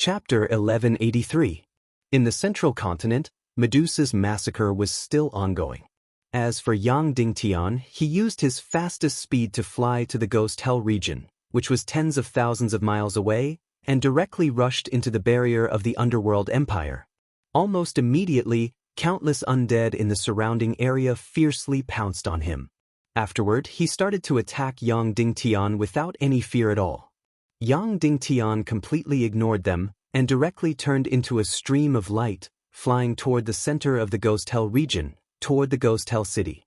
Chapter 1183. In the central continent, Medusa's massacre was still ongoing. As for Yang Dingtian, he used his fastest speed to fly to the Ghost Hell region, which was tens of thousands of miles away, and directly rushed into the barrier of the Underworld Empire. Almost immediately, countless undead in the surrounding area fiercely pounced on him. Afterward, he started to attack Yang Dingtian without any fear at all. Yang Dingtian completely ignored them and directly turned into a stream of light, flying toward the center of the Ghost Hell region, toward the Ghost Hell city.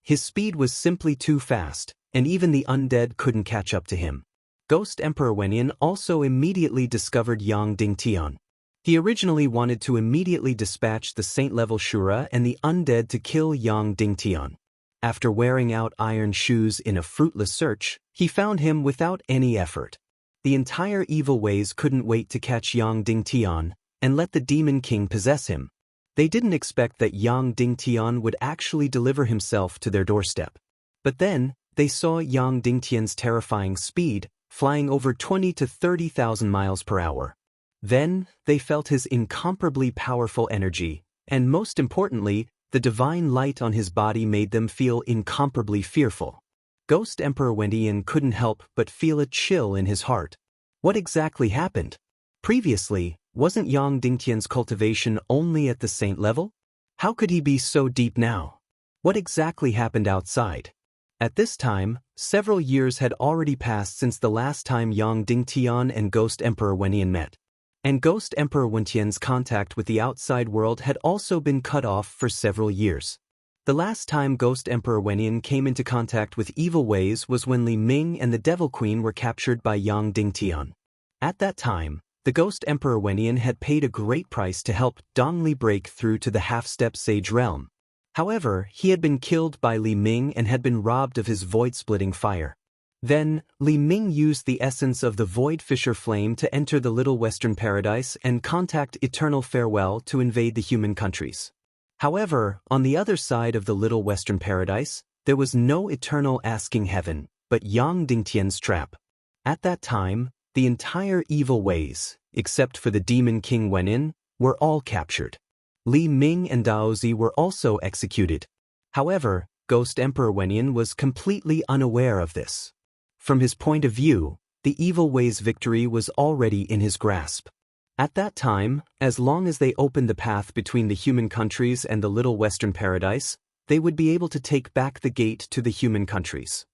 His speed was simply too fast, and even the undead couldn't catch up to him. Ghost Emperor Wenyan also immediately discovered Yang Dingtian. He originally wanted to immediately dispatch the saint-level Shura and the undead to kill Yang Dingtian. After wearing out iron shoes in a fruitless search, he found him without any effort. The entire evil ways couldn't wait to catch Yang Dingtian and let the Demon King possess him. They didn't expect that Yang Dingtian would actually deliver himself to their doorstep. But then, they saw Yang Dingtian's terrifying speed, flying over 20 to 30,000 miles per hour. Then, they felt his incomparably powerful energy, and most importantly, the divine light on his body made them feel incomparably fearful. Ghost Emperor Wenyan couldn't help but feel a chill in his heart. What exactly happened? Previously, wasn't Yang Dingtian's cultivation only at the saint level? How could he be so deep now? What exactly happened outside? At this time, several years had already passed since the last time Yang Dingtian and Ghost Emperor Wenyan met. And Ghost Emperor Wenyan's contact with the outside world had also been cut off for several years. The last time Ghost Emperor Wenyan came into contact with evil ways was when Li Ming and the Devil Queen were captured by Yang Dingtian. At that time, the Ghost Emperor Wenyan had paid a great price to help Dongli break through to the half-step sage realm. However, he had been killed by Li Ming and had been robbed of his void-splitting fire. Then, Li Ming used the essence of the Void Fisher Flame to enter the Little Western Paradise and contact Eternal Farewell to invade the human countries. However, on the other side of the Little Western Paradise, there was no eternal asking heaven, but Yang Dingtian's trap. At that time, the entire evil ways, except for the Demon King Wenyan, were all captured. Li Ming and Daozi were also executed. However, Ghost Emperor Wenyan was completely unaware of this. From his point of view, the evil ways' victory was already in his grasp. At that time, as long as they opened the path between the human countries and the Little Western Paradise, they would be able to take back the gate to the human countries.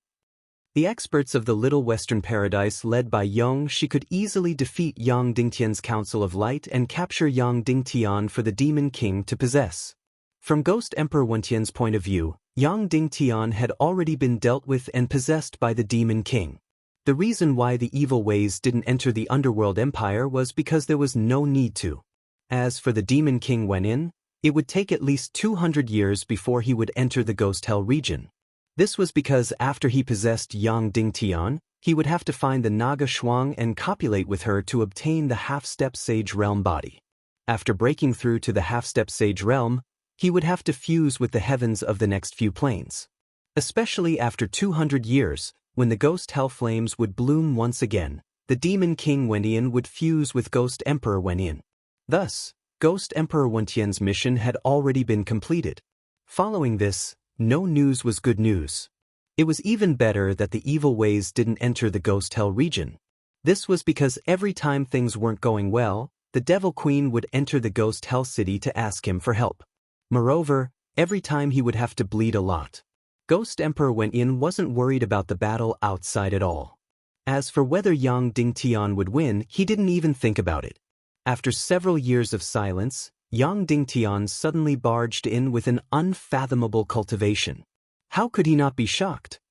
The experts of the Little Western Paradise led by Yong Shi could easily defeat Yang Dingtian's Council of Light and capture Yang Dingtian for the Demon King to possess. From Ghost Emperor Wenyan's point of view, Yang Dingtian had already been dealt with and possessed by the Demon King. The reason why the evil ways didn't enter the Underworld Empire was because there was no need to. As for the Demon King Wenyan, it would take at least 200 years before he would enter the Ghost Hell region. This was because after he possessed Yang Dingtian, he would have to find the Naga Shuang and copulate with her to obtain the half-step sage realm body. After breaking through to the half-step sage realm, he would have to fuse with the heavens of the next few planes. Especially after 200 years, when the Ghost Hell flames would bloom once again, the Demon King Wenyan would fuse with Ghost Emperor Wenyan. Thus, Ghost Emperor Wenyan's mission had already been completed. Following this, no news was good news. It was even better that the evil ways didn't enter the Ghost Hell region. This was because every time things weren't going well, the Devil Queen would enter the Ghost Hell city to ask him for help. Moreover, every time he would have to bleed a lot. Ghost Emperor Wenyan wasn't worried about the battle outside at all. As for whether Yang Dingtian would win, he didn't even think about it. After several years of silence, Yang Dingtian suddenly barged in with an unfathomable cultivation. How could he not be shocked?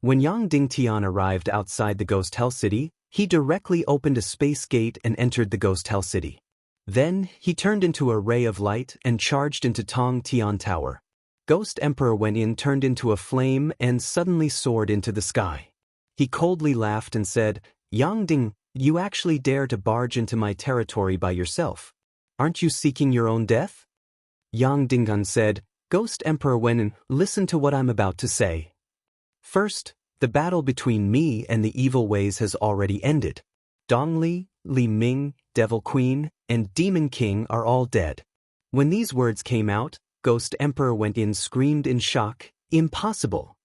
When Yang Dingtian arrived outside the Ghost Hell city, he directly opened a space gate and entered the Ghost Hell city. Then, he turned into a ray of light and charged into Tong Tian Tower. Ghost Emperor Wenyan turned into a flame and suddenly soared into the sky. He coldly laughed and said, "Yang Ding, you actually dare to barge into my territory by yourself. Aren't you seeking your own death?" Yang Dingan said, "Ghost Emperor Wenyan, listen to what I'm about to say. First, the battle between me and the evil ways has already ended. Dongli, Li Ming, Devil Queen, and Demon King are all dead. When these words came out, Ghost Emperor went in screamed in shock, impossible.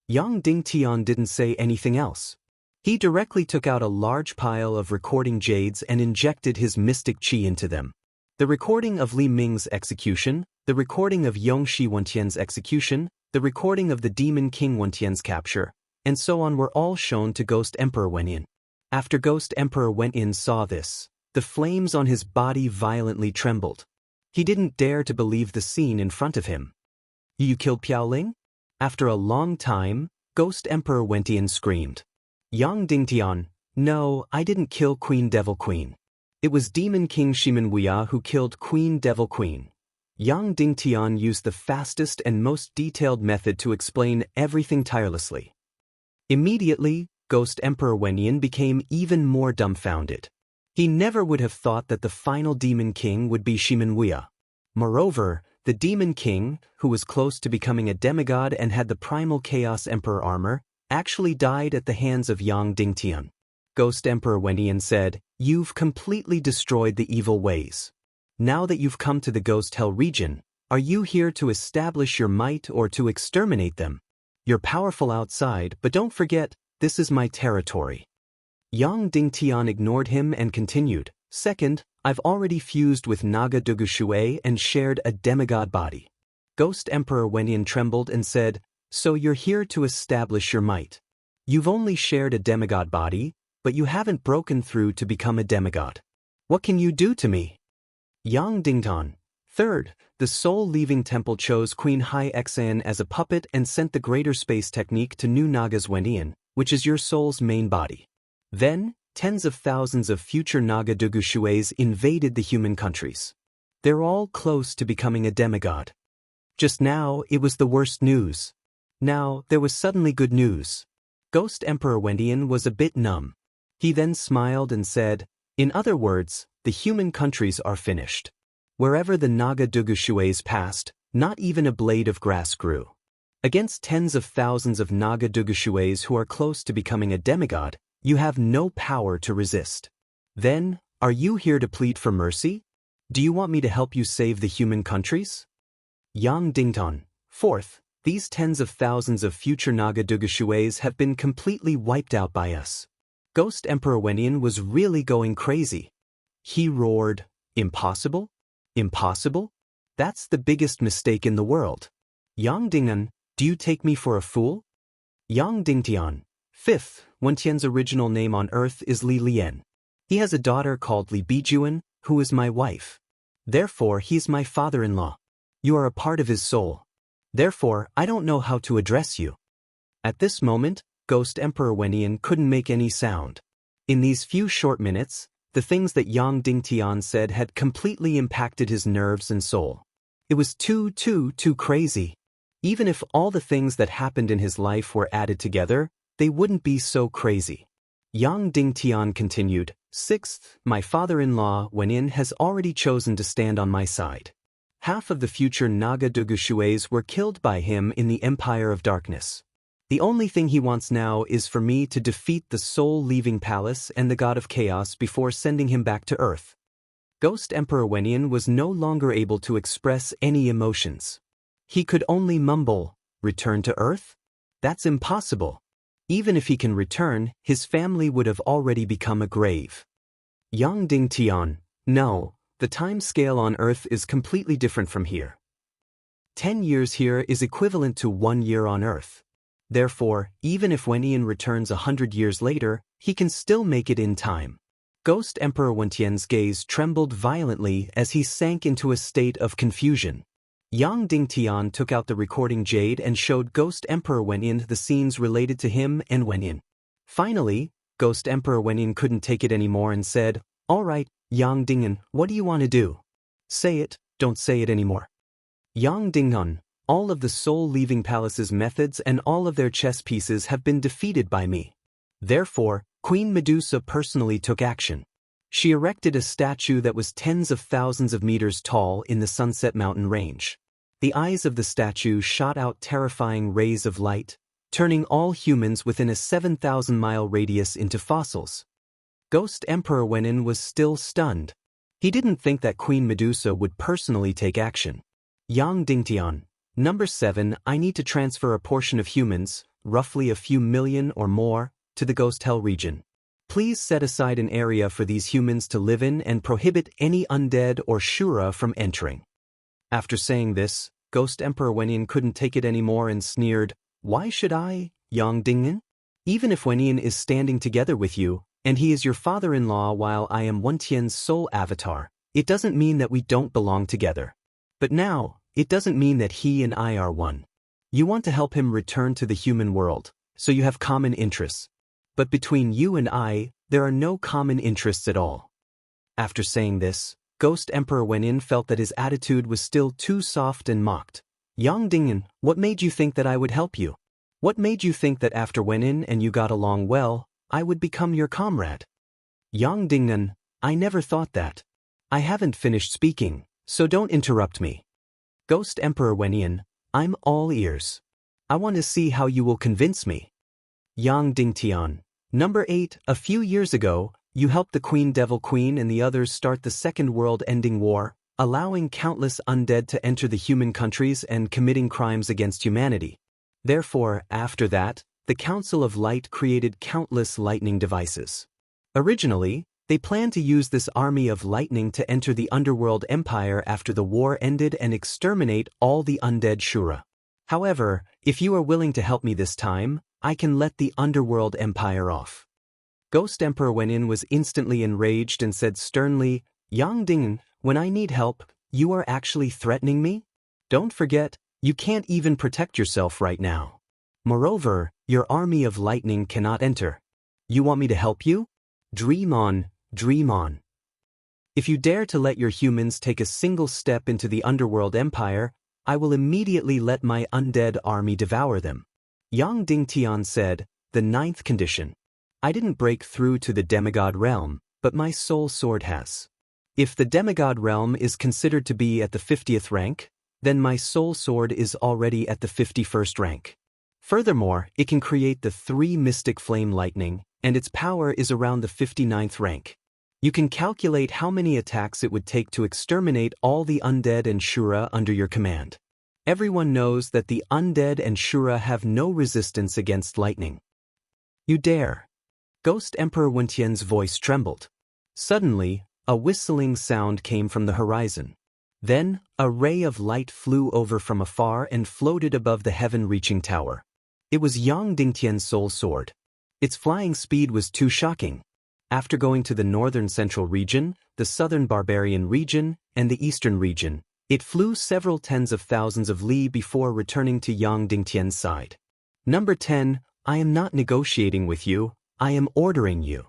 Yang Dingtian didn't say anything else. He directly took out a large pile of recording jades and injected his mystic qi into them. The recording of Li Ming's execution, the recording of Yongshi Wentian's execution, the recording of the Demon King Wentian's capture, and so on were all shown to Ghost Emperor Wenin. After Ghost Emperor Wenin saw this, the flames on his body violently trembled. He didn't dare to believe the scene in front of him. You killed Piaoling? After a long time, Ghost Emperor Wentian screamed. Yang Dingtian, no, I didn't kill Queen Devil Queen. It was Demon King Shimen Wuya who killed Queen Devil Queen. Yang Dingtian used the fastest and most detailed method to explain everything tirelessly. Immediately, Ghost Emperor Wenin became even more dumbfounded. He never would have thought that the final Demon King would be Shimen Wuya. Moreover, the Demon King, who was close to becoming a demigod and had the primal Chaos Emperor armor, actually died at the hands of Yang Dingtian. Ghost Emperor Wenin said, "You've completely destroyed the evil ways. Now that you've come to the Ghost Hell region, are you here to establish your might or to exterminate them? You're powerful outside, but don't forget, this is my territory." Yang Dingtian ignored him and continued, "Second, I've already fused with Naga Dugushui and shared a demigod body." Ghost Emperor Wenin trembled and said, "So you're here to establish your might. You've only shared a demigod body, but you haven't broken through to become a demigod. What can you do to me?" Yang Dingtan. Third, the soul-leaving temple chose Queen Hai Xan as a puppet and sent the greater space technique to New Naga's Wenian, which is your soul's main body. Then, tens of thousands of future Naga Dugushues invaded the human countries. They're all close to becoming a demigod. Just now, it was the worst news. Now, there was suddenly good news. Ghost Emperor Wendian was a bit numb. He then smiled and said, "In other words, the human countries are finished. Wherever the Naga Dugushues passed, not even a blade of grass grew. Against tens of thousands of Naga Dugushues who are close to becoming a demigod, you have no power to resist. Then, are you here to plead for mercy? Do you want me to help you save the human countries?" Yang Dingtan. Fourth, these tens of thousands of future Naga Dugushues have been completely wiped out by us. Ghost Emperor Wenian was really going crazy. He roared, "Impossible? Impossible? That's the biggest mistake in the world. Yang Dingnan, do you take me for a fool?" Yang Dingtian. Fifth, Wentian's original name on earth is Li Lian. He has a daughter called Li Bijuan, who is my wife. Therefore, he's my father-in-law. You are a part of his soul. Therefore, I don't know how to address you. At this moment, Ghost Emperor Wenian couldn't make any sound. In these few short minutes, the things that Yang Dingtian said had completely impacted his nerves and soul. It was too crazy. Even if all the things that happened in his life were added together, they wouldn't be so crazy. Yang Dingtian continued, "Sixth, my father-in-law, Wenin, has already chosen to stand on my side. Half of the future Naga Dugushues were killed by him in the Empire of Darkness. The only thing he wants now is for me to defeat the soul-leaving palace and the god of chaos before sending him back to Earth." Ghost Emperor Wenian was no longer able to express any emotions. He could only mumble, "Return to Earth? That's impossible. Even if he can return, his family would have already become a grave." Yang Dingtian. No, the time scale on Earth is completely different from here. 10 years here is equivalent to 1 year on Earth. Therefore, even if Wenian returns 100 years later, he can still make it in time. Ghost Emperor Wentian's gaze trembled violently as he sank into a state of confusion. Yang Dingtian took out the recording jade and showed Ghost Emperor Wenian the scenes related to him and Wenian. Finally, Ghost Emperor Wenian couldn't take it anymore and said, "All right, Yang Dingnan, what do you want to do? Say it, don't say it anymore." Yang Dingnan. All of the soul-leaving palace's methods and all of their chess pieces have been defeated by me. Therefore, Queen Medusa personally took action. She erected a statue that was tens of thousands of meters tall in the Sunset Mountain range. The eyes of the statue shot out terrifying rays of light, turning all humans within a 7,000-mile radius into fossils. Ghost Emperor Wenin was still stunned. He didn't think that Queen Medusa would personally take action. Yang Dingtian. Number 7. I need to transfer a portion of humans, roughly a few million or more, to the Ghost Hell region. Please set aside an area for these humans to live in and prohibit any undead or Shura from entering. After saying this, Ghost Emperor Wenin couldn't take it anymore and sneered, "Why should I, Yang Dingyan? Even if Wenin is standing together with you, and he is your father-in-law while I am Wentian's sole avatar, it doesn't mean that we don't belong together. But now, it doesn't mean that he and I are one. You want to help him return to the human world, so you have common interests. But between you and I, there are no common interests at all." After saying this, Ghost Emperor Wenin felt that his attitude was still too soft and mocked. "Yang Dingyan, what made you think that I would help you? What made you think that after Wenin and you got along well, I would become your comrade?" "Yang Dingyan, I never thought that. I haven't finished speaking, so don't interrupt me." "Ghost Emperor Wenin, I'm all ears. I want to see how you will convince me." Yang Dingtian. Number 8. A few years ago, you helped the Queen Devil Queen and the others start the Second World-ending war, allowing countless undead to enter the human countries and committing crimes against humanity. Therefore, after that, the Council of Light created countless lightning devices. Originally, they planned to use this army of lightning to enter the Underworld Empire after the war ended and exterminate all the undead Shura. However, if you are willing to help me this time, I can let the Underworld Empire off. Ghost Emperor Wenin was instantly enraged and said sternly, "Yang Dingyan, when I need help, you are actually threatening me? Don't forget, you can't even protect yourself right now. Moreover, your army of lightning cannot enter. You want me to help you? Dream on, dream on. If you dare to let your humans take a single step into the Underworld Empire, I will immediately let my undead army devour them." Yang Dingtian said, "The 9th condition. I didn't break through to the demigod realm, but my soul sword has. If the demigod realm is considered to be at the 50th rank, then my soul sword is already at the 51st rank. Furthermore, it can create the 3 mystic flame lightning, and its power is around the 59th rank. You can calculate how many attacks it would take to exterminate all the undead and Shura under your command. Everyone knows that the undead and Shura have no resistance against lightning. You dare." Ghost Emperor Wentian's voice trembled. Suddenly, a whistling sound came from the horizon. Then, a ray of light flew over from afar and floated above the heaven-reaching tower. It was Yang Dingtian's soul sword. Its flying speed was too shocking. After going to the northern central region, the southern barbarian region, and the eastern region, it flew several tens of thousands of li before returning to Yang Dingtian's side. Number 10. I am not negotiating with you, I am ordering you.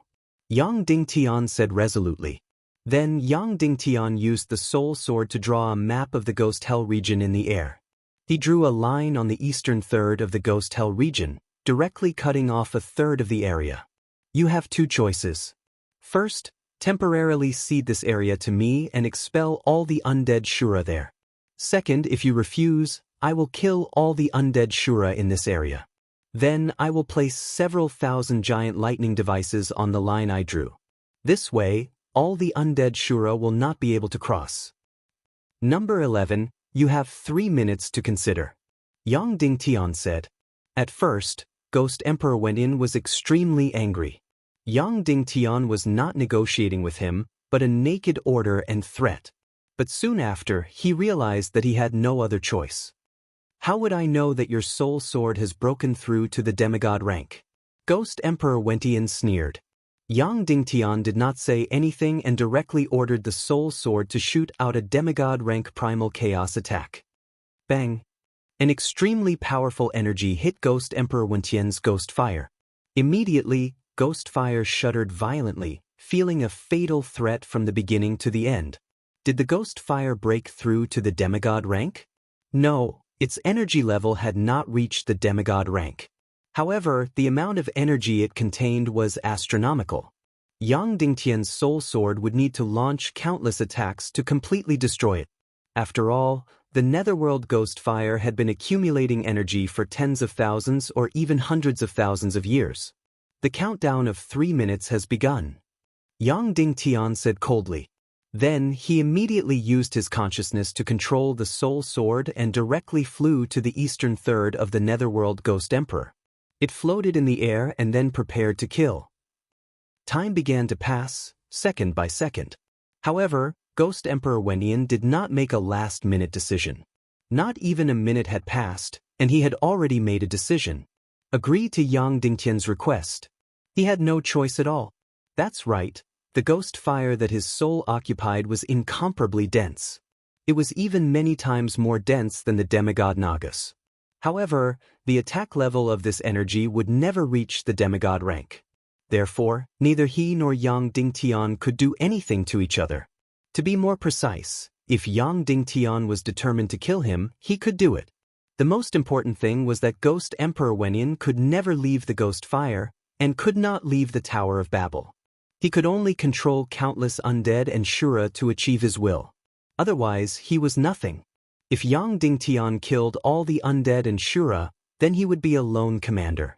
Yang Dingtian said resolutely. Then Yang Dingtian used the soul sword to draw a map of the Ghost Hell region in the air. He drew a line on the eastern third of the Ghost Hell region, directly cutting off a third of the area. You have 2 choices. First, temporarily cede this area to me and expel all the undead Shura there. Second, if you refuse, I will kill all the undead Shura in this area. Then I will place several thousand giant lightning devices on the line I drew. This way, all the undead Shura will not be able to cross. Number 11. You have 3 minutes to consider. Yang Dingtian said. At first, Ghost Emperor Wenin was extremely angry. Yang Dingtian was not negotiating with him, but a naked order and threat. But soon after, he realized that he had no other choice. How would I know that your soul sword has broken through to the demigod rank? Ghost Emperor Wentian sneered. Yang Dingtian did not say anything and directly ordered the soul sword to shoot out a demigod rank primal chaos attack. Bang! An extremely powerful energy hit Ghost Emperor Wentian's ghost fire. Immediately, ghost fire shuddered violently, feeling a fatal threat from the beginning to the end. Did the ghost fire break through to the demigod rank? No, its energy level had not reached the demigod rank. However, the amount of energy it contained was astronomical. Yang Dingtian's soul sword would need to launch countless attacks to completely destroy it. After all, the netherworld ghost fire had been accumulating energy for tens of thousands or even hundreds of thousands of years. The countdown of 3 minutes has begun. Yang Dingtian said coldly. Then he immediately used his consciousness to control the soul sword and directly flew to the eastern third of the netherworld Ghost Emperor. It floated in the air and then prepared to kill. Time began to pass, second by second. However, Ghost Emperor Wenyan did not make a last-minute decision. Not even a minute had passed, and he had already made a decision. Agree to Yang Dingtian's request. He had no choice at all. That's right, the ghost fire that his soul occupied was incomparably dense. It was even many times more dense than the demigod Nagas. However, the attack level of this energy would never reach the demigod rank. Therefore, neither he nor Yang Dingtian could do anything to each other. To be more precise, if Yang Dingtian was determined to kill him, he could do it. The most important thing was that Ghost Emperor Wenyan could never leave the ghost fire, and could not leave the Tower of Babel. He could only control countless undead and Shura to achieve his will. Otherwise, he was nothing. If Yang Dingtian killed all the undead and Shura, then he would be a lone commander.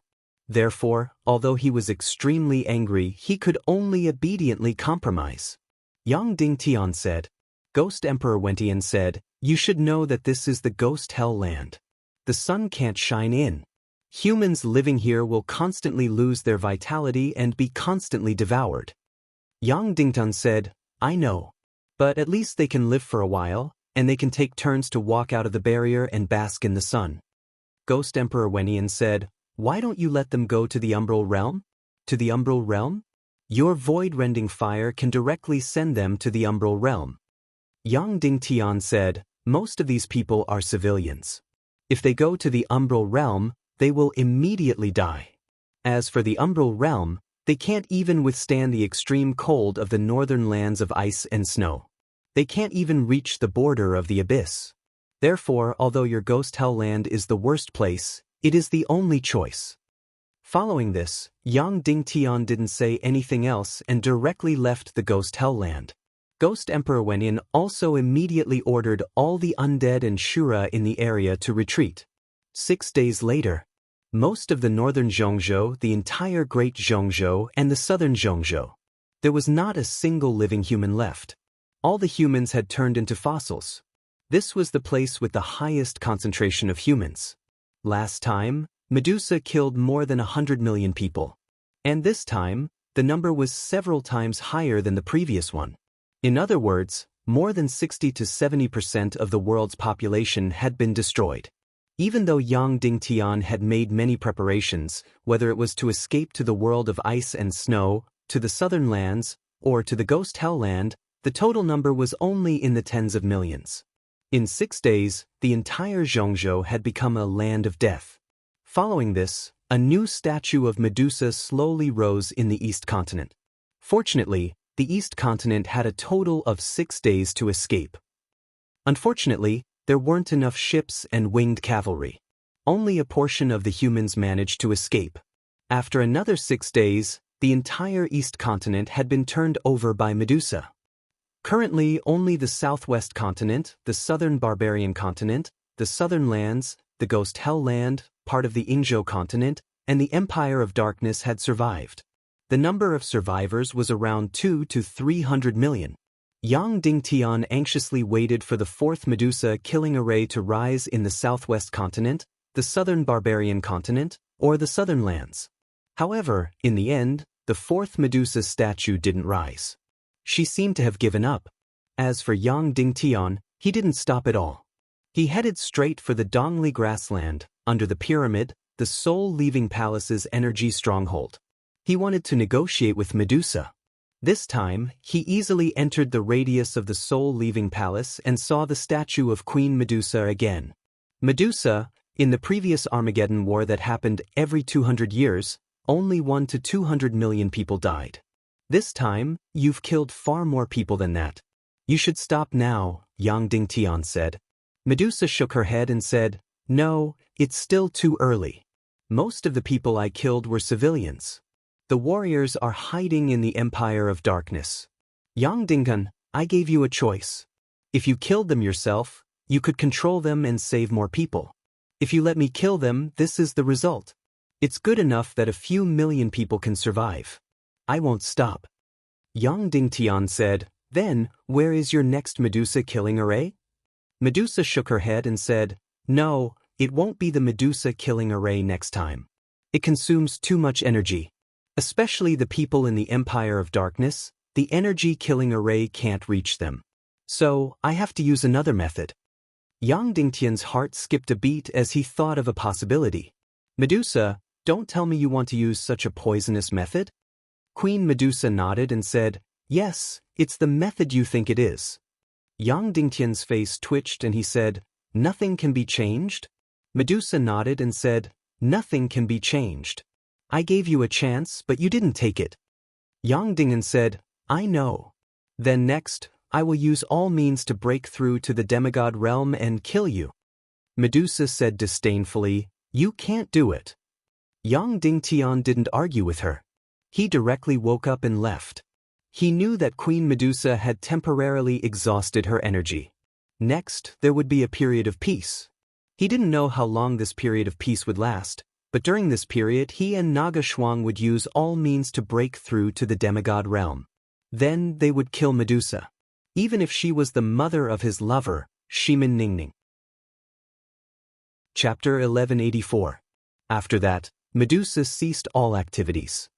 Therefore, although he was extremely angry, he could only obediently compromise. Yang Dingtian said. Ghost Emperor Wenyan said, "You should know that this is the ghost hell land. The sun can't shine in. Humans living here will constantly lose their vitality and be constantly devoured." Yang Dingtian said, "I know. But at least they can live for a while, and they can take turns to walk out of the barrier and bask in the sun." Ghost Emperor Wenyan said, "Why don't you let them go to the Umbral Realm? To the Umbral Realm? Your void-rending fire can directly send them to the Umbral Realm." Yang Dingtian said, "Most of these people are civilians. If they go to the Umbral Realm, they will immediately die. As for the Umbral Realm, they can't even withstand the extreme cold of the northern lands of ice and snow. They can't even reach the border of the abyss. Therefore, although your ghost hell land is the worst place, it is the only choice." Following this, Yang Dingtian didn't say anything else and directly left the ghost hell land. Ghost Emperor Wenyan also immediately ordered all the undead and Shura in the area to retreat. 6 days later, most of the northern Zhongzhou, the entire Great Zhongzhou, and the southern Zhongzhou, there was not a single living human left. All the humans had turned into fossils. This was the place with the highest concentration of humans. Last time, Medusa killed more than 100 million people. And this time, the number was several times higher than the previous one. In other words, more than 60 to 70% of the world's population had been destroyed. Even though Yang Dingtian had made many preparations, whether it was to escape to the world of ice and snow, to the southern lands, or to the ghost hell land, the total number was only in the tens of millions. In 6 days, the entire Zhongzhou had become a land of death. Following this, a new statue of Medusa slowly rose in the East Continent. Fortunately, the East Continent had a total of 6 days to escape. Unfortunately, there weren't enough ships and winged cavalry. Only a portion of the humans managed to escape. After another 6 days, the entire East Continent had been turned over by Medusa. Currently, only the Southwest Continent, the Southern Barbarian Continent, the Southern Lands, the Ghost Hell Land, part of the Ingzhou Continent, and the Empire of Darkness had survived. The number of survivors was around 200 to 300 million. Yang Dingtian anxiously waited for the fourth Medusa killing array to rise in the Southwest Continent, the Southern Barbarian Continent, or the Southern Lands. However, in the end, the fourth Medusa statue didn't rise. She seemed to have given up. As for Yang Dingtian, he didn't stop at all. He headed straight for the Dongli grassland, under the pyramid, the soul-leaving palace's energy stronghold. He wanted to negotiate with Medusa. This time, he easily entered the radius of the soul-leaving palace and saw the statue of Queen Medusa again. Medusa, in the previous Armageddon war that happened every 200 years, only 100 to 200 million people died. This time, you've killed far more people than that. You should stop now, Yang Dingtian said. Medusa shook her head and said, "No, it's still too early. Most of the people I killed were civilians. The warriors are hiding in the Empire of Darkness. Yang Dingtian, I gave you a choice. If you killed them yourself, you could control them and save more people. If you let me kill them, this is the result. It's good enough that a few million people can survive. I won't stop." Yang Dingtian said, "Then, where is your next Medusa-killing array?" Medusa shook her head and said, "No, it won't be the Medusa-killing array next time. It consumes too much energy. Especially the people in the Empire of Darkness, the energy-killing array can't reach them. So, I have to use another method." Yang Dingtian's heart skipped a beat as he thought of a possibility. "Medusa, don't tell me you want to use such a poisonous method?" Queen Medusa nodded and said, "Yes, it's the method you think it is." Yang Dingtian's face twitched and he said, "Nothing can be changed?" Medusa nodded and said, "Nothing can be changed. I gave you a chance, but you didn't take it." Yang Dingtian said, "I know. Then next, I will use all means to break through to the demigod realm and kill you." Medusa said disdainfully, "You can't do it." Yang Dingtian didn't argue with her. He directly woke up and left. He knew that Queen Medusa had temporarily exhausted her energy. Next, there would be a period of peace. He didn't know how long this period of peace would last, but during this period he and Naga Shuang would use all means to break through to the demigod realm. Then they would kill Medusa, even if she was the mother of his lover, Shimin Ningning. Chapter 1184. After that, Medusa ceased all activities.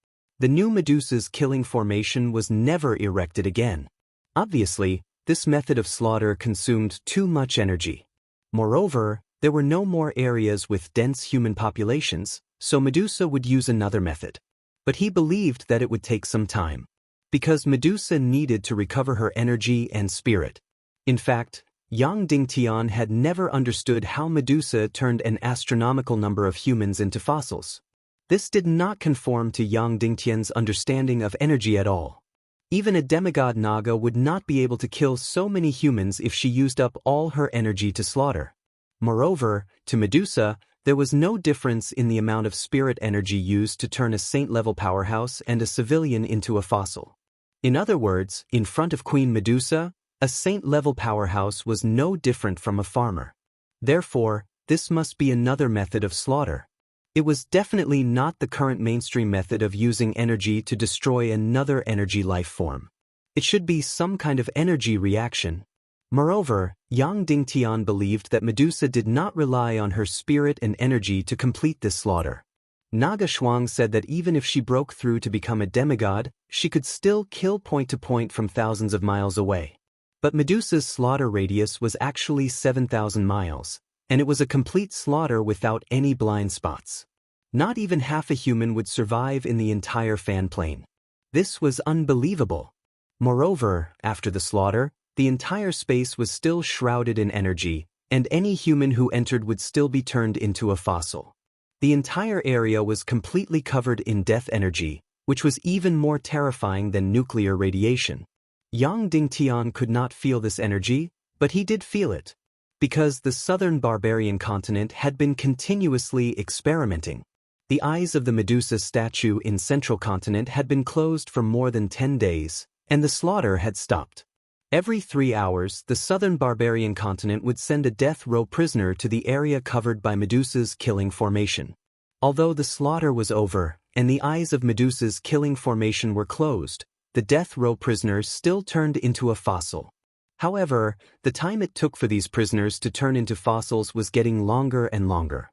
The new Medusa's killing formation was never erected again. Obviously, this method of slaughter consumed too much energy. Moreover, there were no more areas with dense human populations, so Medusa would use another method. But he believed that it would take some time, because Medusa needed to recover her energy and spirit. In fact, Yang Dingtian had never understood how Medusa turned an astronomical number of humans into fossils. This did not conform to Yang Dingtian's understanding of energy at all. Even a demigod Naga would not be able to kill so many humans if she used up all her energy to slaughter. Moreover, to Medusa, there was no difference in the amount of spirit energy used to turn a saint-level powerhouse and a civilian into a fossil. In other words, in front of Queen Medusa, a saint-level powerhouse was no different from a farmer. Therefore, this must be another method of slaughter. It was definitely not the current mainstream method of using energy to destroy another energy life form. It should be some kind of energy reaction. Moreover, Yang Dingtian believed that Medusa did not rely on her spirit and energy to complete this slaughter. Naga Shuang said that even if she broke through to become a demigod, she could still kill point to point from thousands of miles away. But Medusa's slaughter radius was actually 7,000 miles. And it was a complete slaughter without any blind spots. Not even half a human would survive in the entire fan plane. This was unbelievable. Moreover, after the slaughter, the entire space was still shrouded in energy, and any human who entered would still be turned into a fossil. The entire area was completely covered in death energy, which was even more terrifying than nuclear radiation. Yang Dingtian could not feel this energy, but he did feel it. Because the southern barbarian continent had been continuously experimenting. The eyes of the Medusa statue in central continent had been closed for more than 10 days, and the slaughter had stopped. Every 3 hours, the southern barbarian continent would send a death row prisoner to the area covered by Medusa's killing formation. Although the slaughter was over, and the eyes of Medusa's killing formation were closed, the death row prisoner still turned into a fossil. However, the time it took for these prisoners to turn into fossils was getting longer and longer.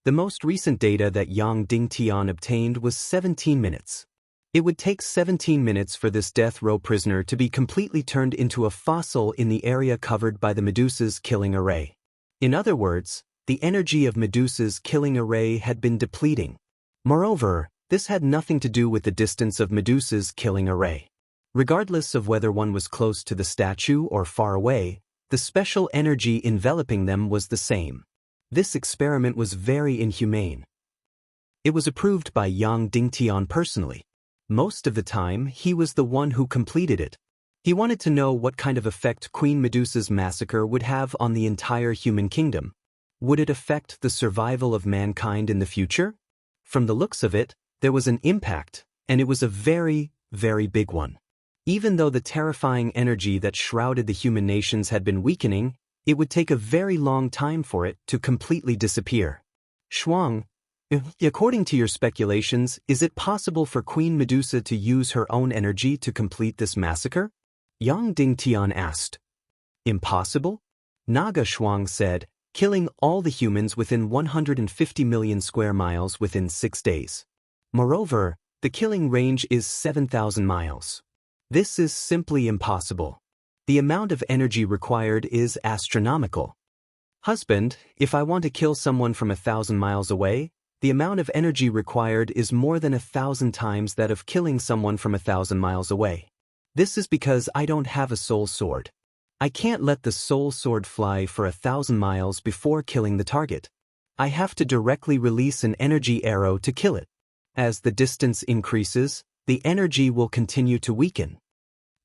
The most recent data that Yang Dingtian obtained was 17 minutes. It would take 17 minutes for this death row prisoner to be completely turned into a fossil in the area covered by the Medusa's killing array. In other words, the energy of Medusa's killing array had been depleting. Moreover, this had nothing to do with the distance of Medusa's killing array. Regardless of whether one was close to the statue or far away, the special energy enveloping them was the same. This experiment was very inhumane. It was approved by Yang Dingtian personally. Most of the time, he was the one who completed it. He wanted to know what kind of effect Queen Medusa's massacre would have on the entire human kingdom. Would it affect the survival of mankind in the future? From the looks of it, there was an impact, and it was a very, very big one. Even though the terrifying energy that shrouded the human nations had been weakening, it would take a very long time for it to completely disappear. Shuang, According to your speculations, is it possible for Queen Medusa to use her own energy to complete this massacre? Yang Dingtian asked. Impossible? Naga Shuang said, killing all the humans within 150 million square miles within 6 days. Moreover, the killing range is 7,000 miles. This is simply impossible. The amount of energy required is astronomical. Husband, if I want to kill someone from 1,000 miles away, the amount of energy required is more than 1,000 times that of killing someone from 1,000 miles away. This is because I don't have a soul sword. I can't let the soul sword fly for 1,000 miles before killing the target. I have to directly release an energy arrow to kill it. As the distance increases, the energy will continue to weaken.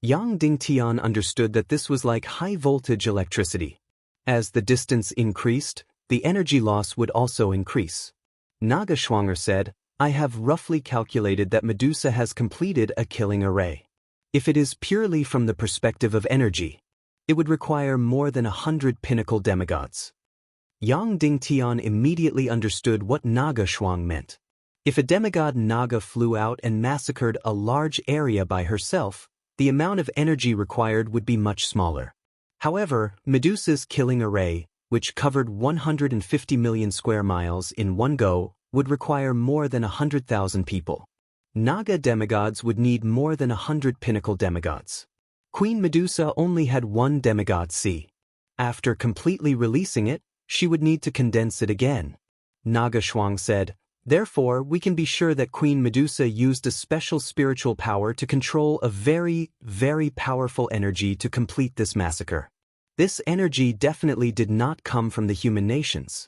Yang Dingtian understood that this was like high-voltage electricity. As the distance increased, the energy loss would also increase. Naga Schwanger said, I have roughly calculated that Medusa has completed a killing array. If it is purely from the perspective of energy, it would require more than 100 pinnacle demigods. Yang Dingtian immediately understood what Naga Shuang meant. If a demigod Naga flew out and massacred a large area by herself, the amount of energy required would be much smaller. However, Medusa's killing array, which covered 150 million square miles in one go, would require more than 100,000 people. Naga demigods would need more than 100 pinnacle demigods. Queen Medusa only had one demigod C. After completely releasing it, she would need to condense it again. Naga Shuang said, therefore we can be sure that Queen Medusa used a special spiritual power to control a very, very powerful energy to complete this massacre. This energy definitely did not come from the human nations.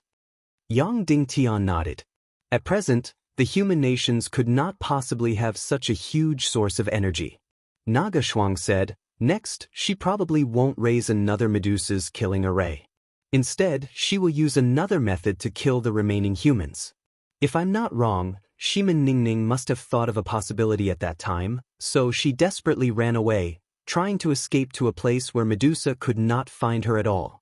Yang Dingtian nodded. At present, the human nations could not possibly have such a huge source of energy. Naga Shuang said, next, she probably won't raise another Medusa's killing array. Instead, she will use another method to kill the remaining humans. If I'm not wrong, Shimin Ningning must have thought of a possibility at that time, so she desperately ran away, trying to escape to a place where Medusa could not find her at all.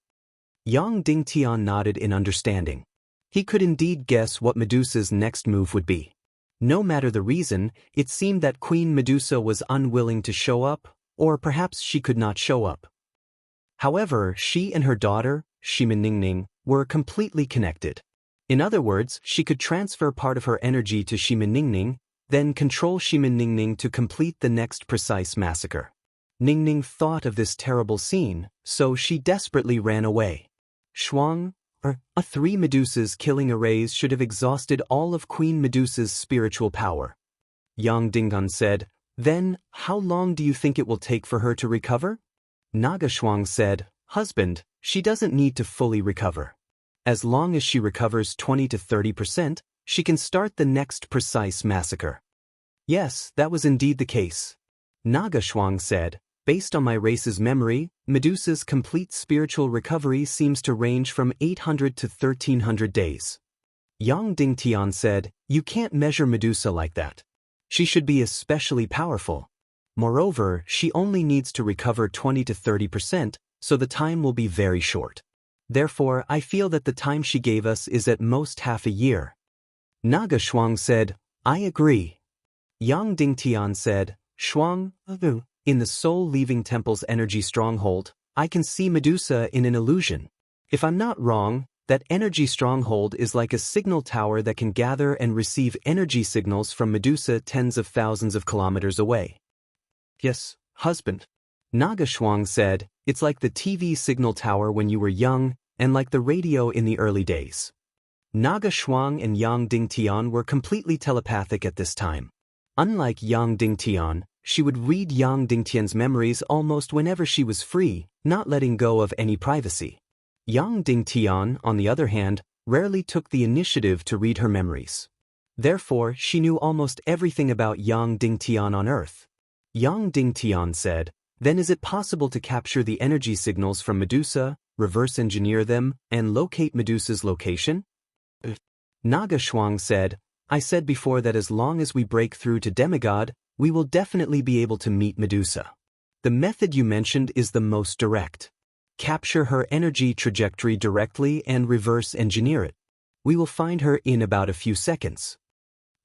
Yang Dingtian nodded in understanding. He could indeed guess what Medusa's next move would be. No matter the reason, it seemed that Queen Medusa was unwilling to show up, or perhaps she could not show up. However, she and her daughter, Shimin Ningning, were completely connected. In other words, she could transfer part of her energy to Shimin Ningning, then control Shimin Ningning to complete the next precise massacre. Ningning thought of this terrible scene, so she desperately ran away. Shuang, three Medusa's killing arrays should have exhausted all of Queen Medusa's spiritual power. Yang Dingtian said, then, how long do you think it will take for her to recover? Naga Shuang said, husband, she doesn't need to fully recover. As long as she recovers 20 to 30%, she can start the next precise massacre. Yes, that was indeed the case. Naga Shuang said, based on my race's memory, Medusa's complete spiritual recovery seems to range from 800 to 1300 days. Yang Dingtian said, you can't measure Medusa like that. She should be especially powerful. Moreover, she only needs to recover 20 to 30%, so the time will be very short. Therefore, I feel that the time she gave us is at most half a year. Naga Shuang said, I agree. Yang Dingtian said, Shuang, in the soul-leaving temple's energy stronghold, I can see Medusa in an illusion. If I'm not wrong, that energy stronghold is like a signal tower that can gather and receive energy signals from Medusa tens of thousands of kilometers away. Yes, husband. Naga Shuang said, it's like the TV signal tower when you were young, and like the radio in the early days. Naga Shuang and Yang Dingtian were completely telepathic at this time. Unlike Yang Dingtian, she would read Yang Dingtian's memories almost whenever she was free, not letting go of any privacy. Yang Dingtian, on the other hand, rarely took the initiative to read her memories. Therefore, she knew almost everything about Yang Dingtian on Earth. Yang Dingtian said, then is it possible to capture the energy signals from Medusa, reverse engineer them, and locate Medusa's location? Naga Shuang said, I said before that as long as we break through to demigod, we will definitely be able to meet Medusa. The method you mentioned is the most direct. Capture her energy trajectory directly and reverse engineer it. We will find her in about a few seconds.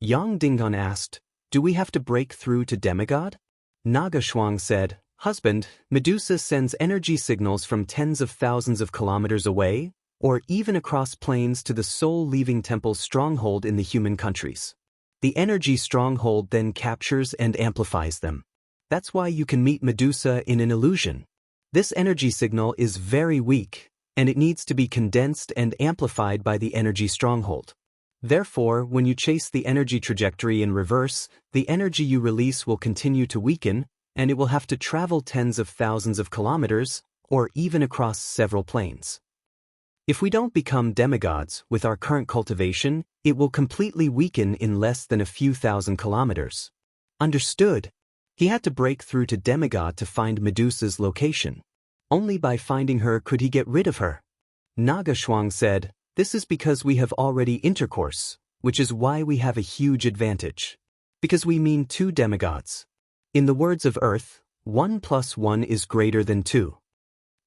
Yang Dingon asked, do we have to break through to demigod? Naga Shuang said, husband, Medusa sends energy signals from tens of thousands of kilometers away, or even across plains to the soul-leaving temple's stronghold in the human countries. The energy stronghold then captures and amplifies them. That's why you can meet Medusa in an illusion. This energy signal is very weak, and it needs to be condensed and amplified by the energy stronghold. Therefore, when you chase the energy trajectory in reverse, the energy you release will continue to weaken, and it will have to travel tens of thousands of kilometers, or even across several planes. If we don't become demigods with our current cultivation, it will completely weaken in less than a few thousand kilometers. Understood? He had to break through to demigod to find Medusa's location. Only by finding her could he get rid of her. Naga Shuang said, this is because we have already intercourse, which is why we have a huge advantage. Because we mean two demigods. In the words of Earth, 1 + 1 is greater than 2.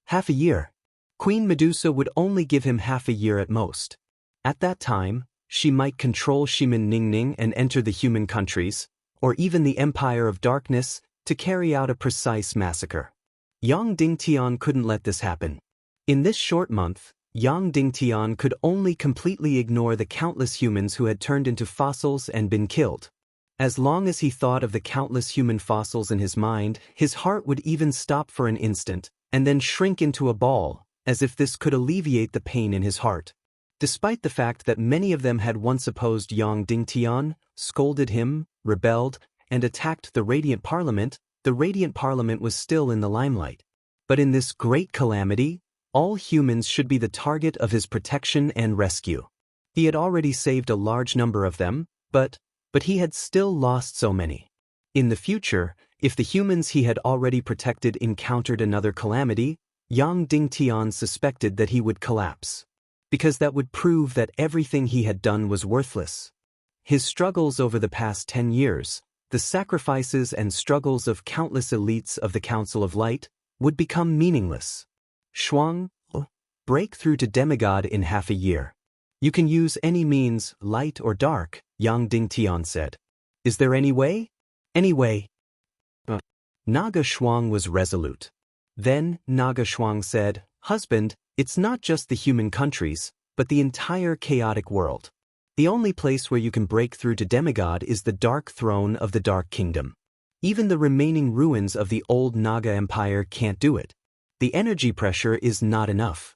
Half a year. Queen Medusa would only give him half a year at most. At that time, she might control Shimin Ningning and enter the human countries, or even the Empire of Darkness, to carry out a precise massacre. Yang Dingtian couldn't let this happen. In this short month, Yang Dingtian could only completely ignore the countless humans who had turned into fossils and been killed. As long as he thought of the countless human fossils in his mind, his heart would even stop for an instant, and then shrink into a ball, as if this could alleviate the pain in his heart. Despite the fact that many of them had once opposed Yang Dingtian, scolded him, rebelled, and attacked the Radiant Parliament, the Radiant Parliament was still in the limelight. But in this great calamity, all humans should be the target of his protection and rescue. He had already saved a large number of them, but he had still lost so many. In the future, if the humans he had already protected encountered another calamity, Yang Dingtian suspected that he would collapse. Because that would prove that everything he had done was worthless. His struggles over the past 10 years, the sacrifices and struggles of countless elites of the Council of Light, would become meaningless. Shuang, break through to demigod in half a year. You can use any means, light or dark, Yang Dingtian said. Is there any way? Any way. Naga Shuang was resolute. Then, Naga Shuang said, husband, it's not just the human countries, but the entire chaotic world. The only place where you can break through to demigod is the Dark Throne of the Dark Kingdom. Even the remaining ruins of the old Naga Empire can't do it. The energy pressure is not enough.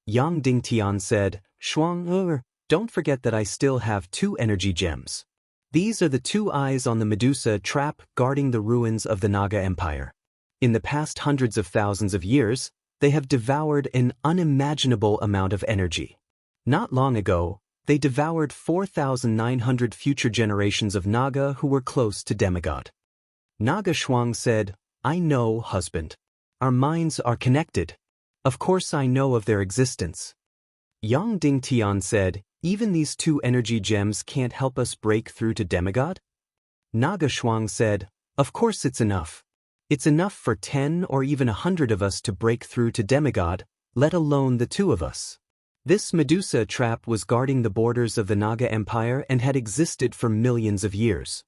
Yang Dingtian said, Shuang, don't forget that I still have 2 energy gems. These are the 2 eyes on the Medusa trap guarding the ruins of the Naga Empire. In the past hundreds of thousands of years, they have devoured an unimaginable amount of energy. Not long ago, they devoured 4,900 future generations of Naga who were close to demigod. Naga Shuang said, I know, husband. Our minds are connected. Of course I know of their existence. Yang Dingtian said, even these 2 energy gems can't help us break through to demigod? Naga Shuang said, of course it's enough. It's enough for 10 or even 100 of us to break through to demigod, let alone the 2 of us. This Medusa trap was guarding the borders of the Naga Empire and had existed for millions of years.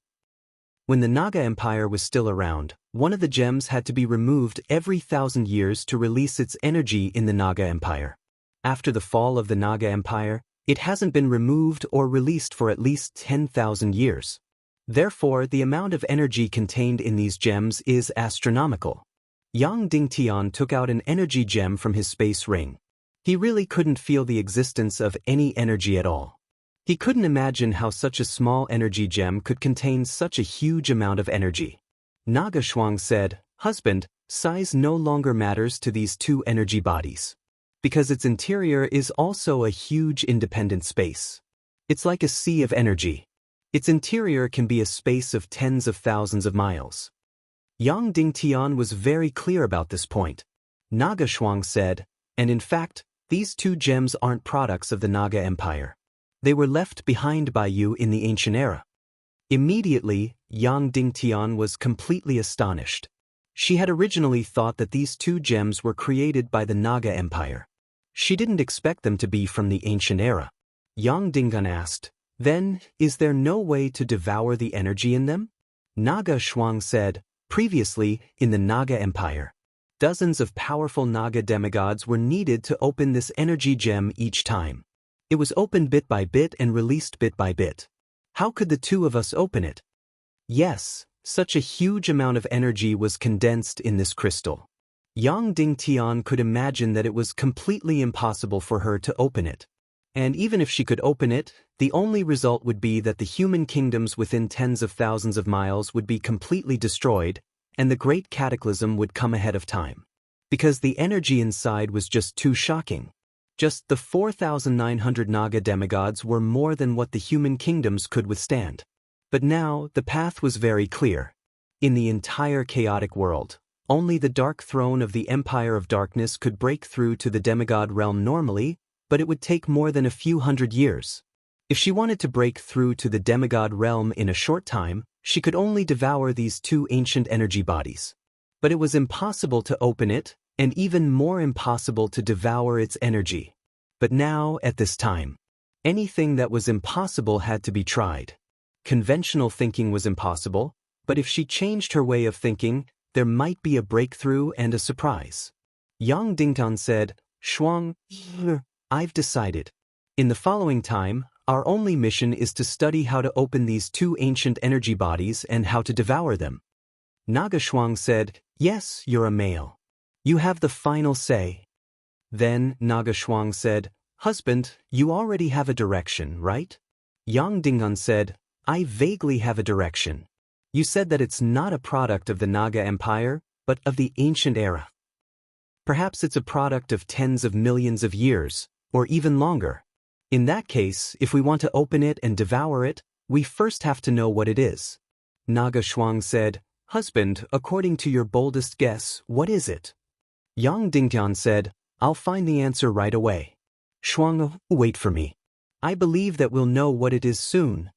When the Naga Empire was still around, one of the gems had to be removed every 1,000 years to release its energy in the Naga Empire. After the fall of the Naga Empire, it hasn't been removed or released for at least 10,000 years. Therefore, the amount of energy contained in these gems is astronomical. Yang Dingtian took out an energy gem from his space ring. He really couldn't feel the existence of any energy at all. He couldn't imagine how such a small energy gem could contain such a huge amount of energy. Naga Shuang said, husband, size no longer matters to these 2 energy bodies. Because its interior is also a huge independent space. It's like a sea of energy. Its interior can be a space of tens of thousands of miles. Yang Dingtian was very clear about this point. Naga Shuang said, and in fact, these 2 gems aren't products of the Naga Empire. They were left behind by you in the ancient era. Immediately, Yang Dingtian was completely astonished. She had originally thought that these 2 gems were created by the Naga Empire. She didn't expect them to be from the ancient era. Yang Dingan asked, "Then, is there no way to devour the energy in them?" Naga Shuang said, "Previously, in the Naga Empire, dozens of powerful Naga demigods were needed to open this energy gem each time. It was opened bit by bit and released bit by bit. How could the two of us open it?" Yes, such a huge amount of energy was condensed in this crystal. Yang Dingtian could imagine that it was completely impossible for her to open it. And even if she could open it, the only result would be that the human kingdoms within tens of thousands of miles would be completely destroyed, and the great cataclysm would come ahead of time. Because the energy inside was just too shocking. Just the 4,900 Naga demigods were more than what the human kingdoms could withstand. But now, the path was very clear. In the entire chaotic world, only the dark throne of the Empire of Darkness could break through to the demigod realm normally, but it would take more than a few hundred years. If she wanted to break through to the demigod realm in a short time, she could only devour these two ancient energy bodies. But it was impossible to open it, and even more impossible to devour its energy. But now, at this time, anything that was impossible had to be tried. Conventional thinking was impossible, but if she changed her way of thinking, there might be a breakthrough and a surprise. Yang Dingtan said, "Shuang, I've decided. In the following time, our only mission is to study how to open these two ancient energy bodies and how to devour them." Naga Shuang said, "Yes, you're a male. You have the final say." Then Naga Shuang said, "Husband, you already have a direction, right?" Yang Dingan said, "I vaguely have a direction. You said that it's not a product of the Naga Empire, but of the ancient era. Perhaps it's a product of tens of millions of years, or even longer. In that case, if we want to open it and devour it, we first have to know what it is." Naga Shuang said, "Husband, according to your boldest guess, what is it?" Yang Dingtian said, "I'll find the answer right away. Shuang, wait for me. I believe that we'll know what it is soon."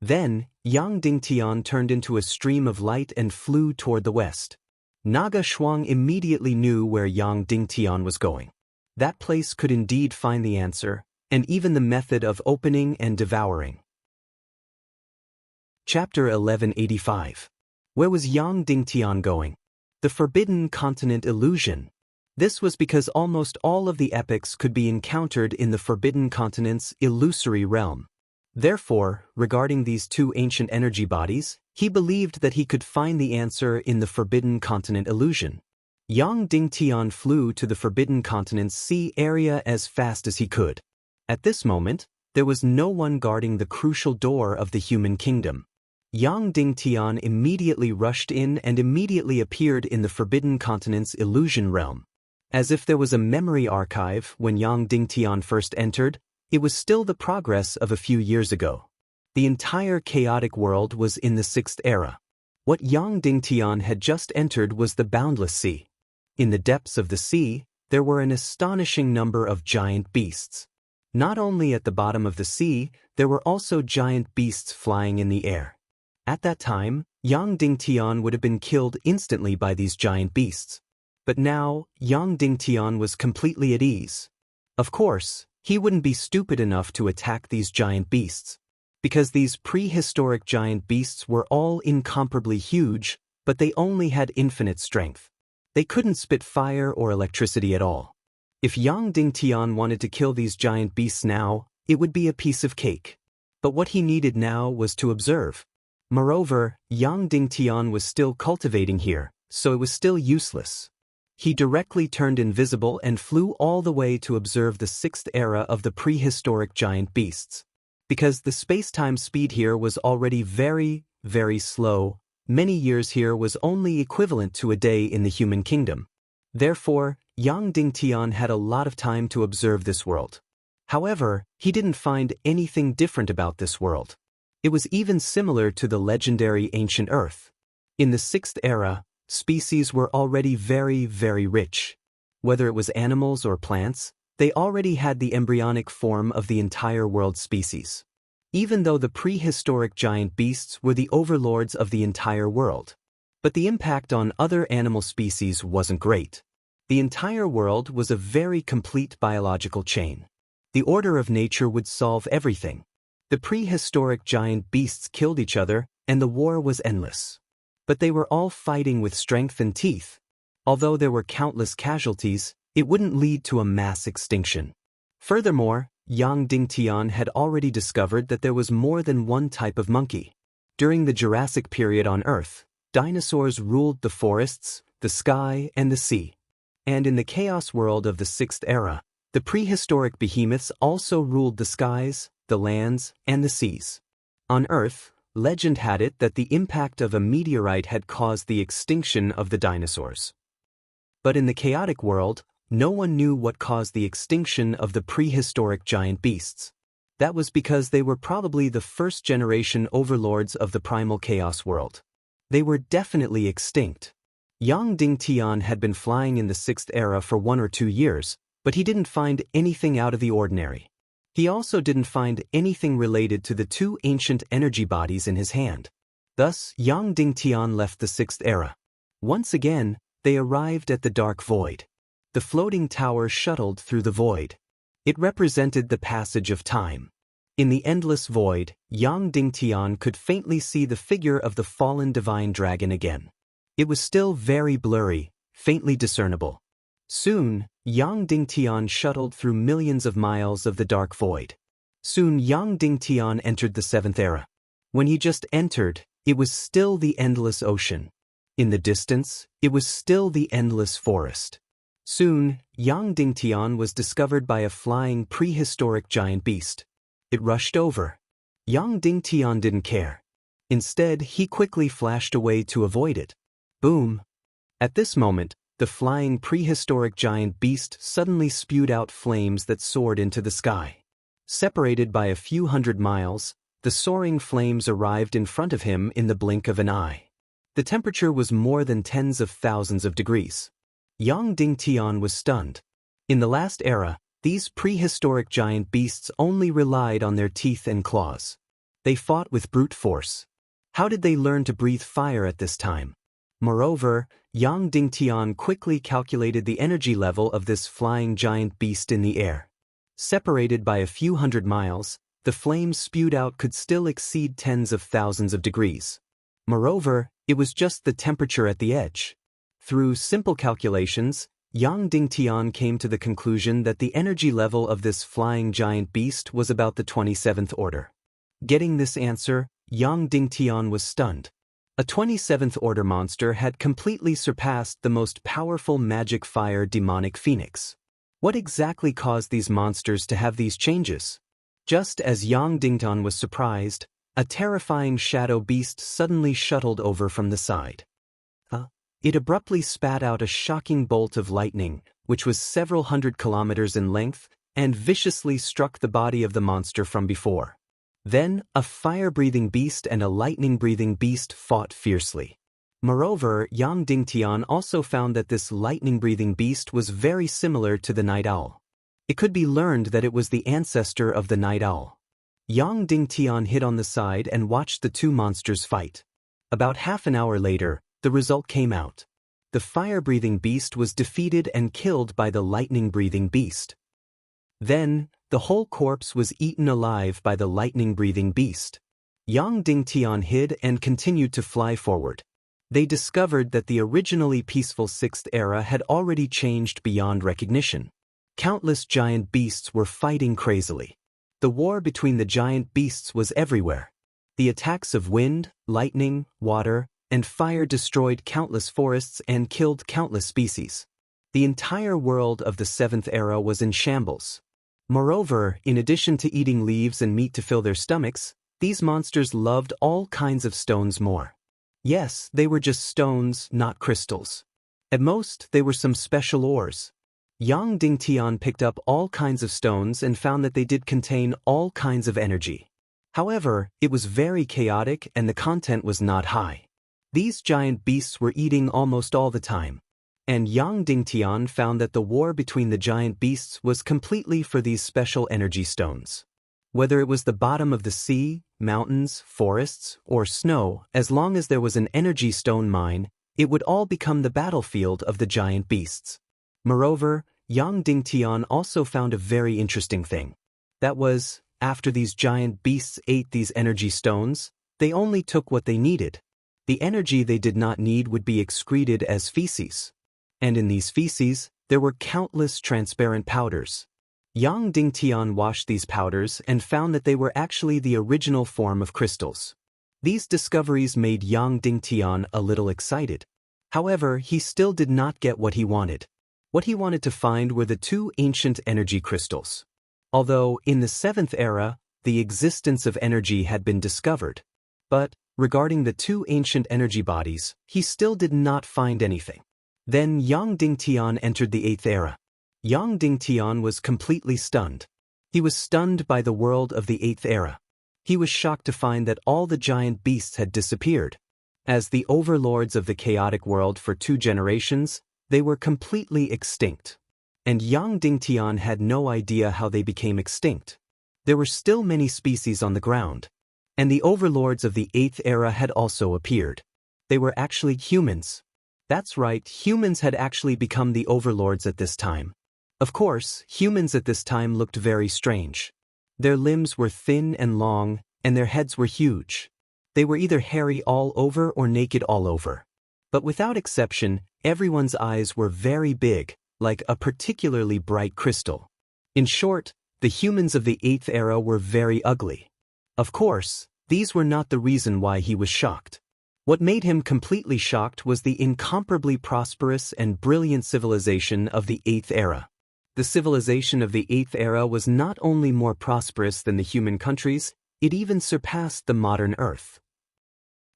Then, Yang Dingtian turned into a stream of light and flew toward the west. Naga Shuang immediately knew where Yang Dingtian was going. That place could indeed find the answer, and even the method of opening and devouring. Chapter 1185. Where was Yang Dingtian going? The Forbidden Continent Illusion. This was because almost all of the epics could be encountered in the Forbidden Continent's illusory realm. Therefore, regarding these two ancient energy bodies, he believed that he could find the answer in the Forbidden Continent illusion. Yang Dingtian flew to the Forbidden Continent's sea area as fast as he could. At this moment, there was no one guarding the crucial door of the human kingdom. Yang Dingtian immediately rushed in and immediately appeared in the Forbidden Continent's illusion realm. As if there was a memory archive when Yang Dingtian first entered, it was still the progress of a few years ago. The entire chaotic world was in the sixth era. What Yang Dingtian had just entered was the boundless sea. In the depths of the sea, there were an astonishing number of giant beasts. Not only at the bottom of the sea, there were also giant beasts flying in the air. At that time, Yang Dingtian would have been killed instantly by these giant beasts. But now, Yang Dingtian was completely at ease. Of course, he wouldn't be stupid enough to attack these giant beasts. Because these prehistoric giant beasts were all incomparably huge, but they only had infinite strength. They couldn't spit fire or electricity at all. If Yang Dingtian wanted to kill these giant beasts now, it would be a piece of cake. But what he needed now was to observe. Moreover, Yang Dingtian was still cultivating here, so it was still useless. He directly turned invisible and flew all the way to observe the sixth era of the prehistoric giant beasts. Because the space-time speed here was already very, very slow, many years here was only equivalent to a day in the human kingdom. Therefore, Yang Dingtian had a lot of time to observe this world. However, he didn't find anything different about this world. It was even similar to the legendary ancient Earth. In the sixth era, species were already very, very rich. Whether it was animals or plants, they already had the embryonic form of the entire world species. Even though the prehistoric giant beasts were the overlords of the entire world. But the impact on other animal species wasn't great. The entire world was a very complete biological chain. The order of nature would solve everything. The prehistoric giant beasts killed each other, and the war was endless. But they were all fighting with strength and teeth. Although there were countless casualties, it wouldn't lead to a mass extinction. Furthermore, Yang Dingtian had already discovered that there was more than one type of monkey. During the Jurassic period on Earth, dinosaurs ruled the forests, the sky, and the sea. And in the chaos world of the Sixth Era, the prehistoric behemoths also ruled the skies, the lands, and the seas. On Earth, legend had it that the impact of a meteorite had caused the extinction of the dinosaurs. But in the chaotic world, no one knew what caused the extinction of the prehistoric giant beasts. That was because they were probably the first-generation overlords of the primal chaos world. They were definitely extinct. Yang Dingtian had been flying in the Sixth Era for 1 or 2 years, but he didn't find anything out of the ordinary. He also didn't find anything related to the 2 ancient energy bodies in his hand. Thus, Yang Dingtian left the Sixth Era. Once again, they arrived at the dark void. The floating tower shuttled through the void. It represented the passage of time. In the endless void, Yang Dingtian could faintly see the figure of the fallen divine dragon again. It was still very blurry, faintly discernible. Soon, Yang Dingtian shuttled through millions of miles of the dark void. Soon Yang Dingtian entered the Seventh Era. When he just entered, it was still the endless ocean. In the distance, it was still the endless forest. Soon, Yang Dingtian was discovered by a flying prehistoric giant beast. It rushed over. Yang Dingtian didn't care. Instead, he quickly flashed away to avoid it. Boom! At this moment, the flying prehistoric giant beast suddenly spewed out flames that soared into the sky. Separated by a few hundred miles, the soaring flames arrived in front of him in the blink of an eye. The temperature was more than tens of thousands of degrees. Yang Dingtian was stunned. In the last era, these prehistoric giant beasts only relied on their teeth and claws. They fought with brute force. How did they learn to breathe fire at this time? Moreover, Yang Dingtian quickly calculated the energy level of this flying giant beast in the air. Separated by a few hundred miles, the flames spewed out could still exceed tens of thousands of degrees. Moreover, it was just the temperature at the edge. Through simple calculations, Yang Dingtian came to the conclusion that the energy level of this flying giant beast was about the 27th order. Getting this answer, Yang Dingtian was stunned. A 27th order monster had completely surpassed the most powerful magic fire demonic phoenix. What exactly caused these monsters to have these changes? Just as Yang Dingtian was surprised, a terrifying shadow beast suddenly shuttled over from the side. It abruptly spat out a shocking bolt of lightning, which was several hundred kilometers in length, and viciously struck the body of the monster from before. Then, a fire-breathing beast and a lightning-breathing beast fought fiercely. Moreover, Yang Dingtian also found that this lightning-breathing beast was very similar to the night owl. It could be learned that it was the ancestor of the night owl. Yang Dingtian hid on the side and watched the 2 monsters fight. About half an hour later, the result came out. The fire-breathing beast was defeated and killed by the lightning-breathing beast. Then, the whole corpse was eaten alive by the lightning-breathing beast. Yang Dingtian hid and continued to fly forward. They discovered that the originally peaceful Sixth Era had already changed beyond recognition. Countless giant beasts were fighting crazily. The war between the giant beasts was everywhere. The attacks of wind, lightning, water, and fire destroyed countless forests and killed countless species. The entire world of the Seventh Era was in shambles. Moreover, in addition to eating leaves and meat to fill their stomachs, these monsters loved all kinds of stones more. Yes, they were just stones, not crystals. At most, they were some special ores. Yang Dingtian picked up all kinds of stones and found that they did contain all kinds of energy. However, it was very chaotic and the content was not high. These giant beasts were eating almost all the time. And Yang Dingtian found that the war between the giant beasts was completely for these special energy stones. Whether it was the bottom of the sea, mountains, forests, or snow, as long as there was an energy stone mine, it would all become the battlefield of the giant beasts. Moreover, Yang Dingtian also found a very interesting thing. That was, after these giant beasts ate these energy stones, they only took what they needed. The energy they did not need would be excreted as feces. And in these feces, there were countless transparent powders. Yang Dingtian washed these powders and found that they were actually the original form of crystals. These discoveries made Yang Dingtian a little excited. However, he still did not get what he wanted. What he wanted to find were the two ancient energy crystals. Although, in the 7th era, the existence of energy had been discovered. But, regarding the two ancient energy bodies, he still did not find anything. Then Yang Dingtian entered the 8th era. Yang Dingtian was completely stunned. He was stunned by the world of the 8th era. He was shocked to find that all the giant beasts had disappeared. As the overlords of the chaotic world for 2 generations, they were completely extinct. And Yang Dingtian had no idea how they became extinct. There were still many species on the ground. And the overlords of the 8th era had also appeared. They were actually humans. That's right, humans had actually become the overlords at this time. Of course, humans at this time looked very strange. Their limbs were thin and long, and their heads were huge. They were either hairy all over or naked all over. But without exception, everyone's eyes were very big, like a particularly bright crystal. In short, the humans of the 8th era were very ugly. Of course, these were not the reason why he was shocked. What made him completely shocked was the incomparably prosperous and brilliant civilization of the 8th era. The civilization of the 8th era was not only more prosperous than the human countries, it even surpassed the modern Earth.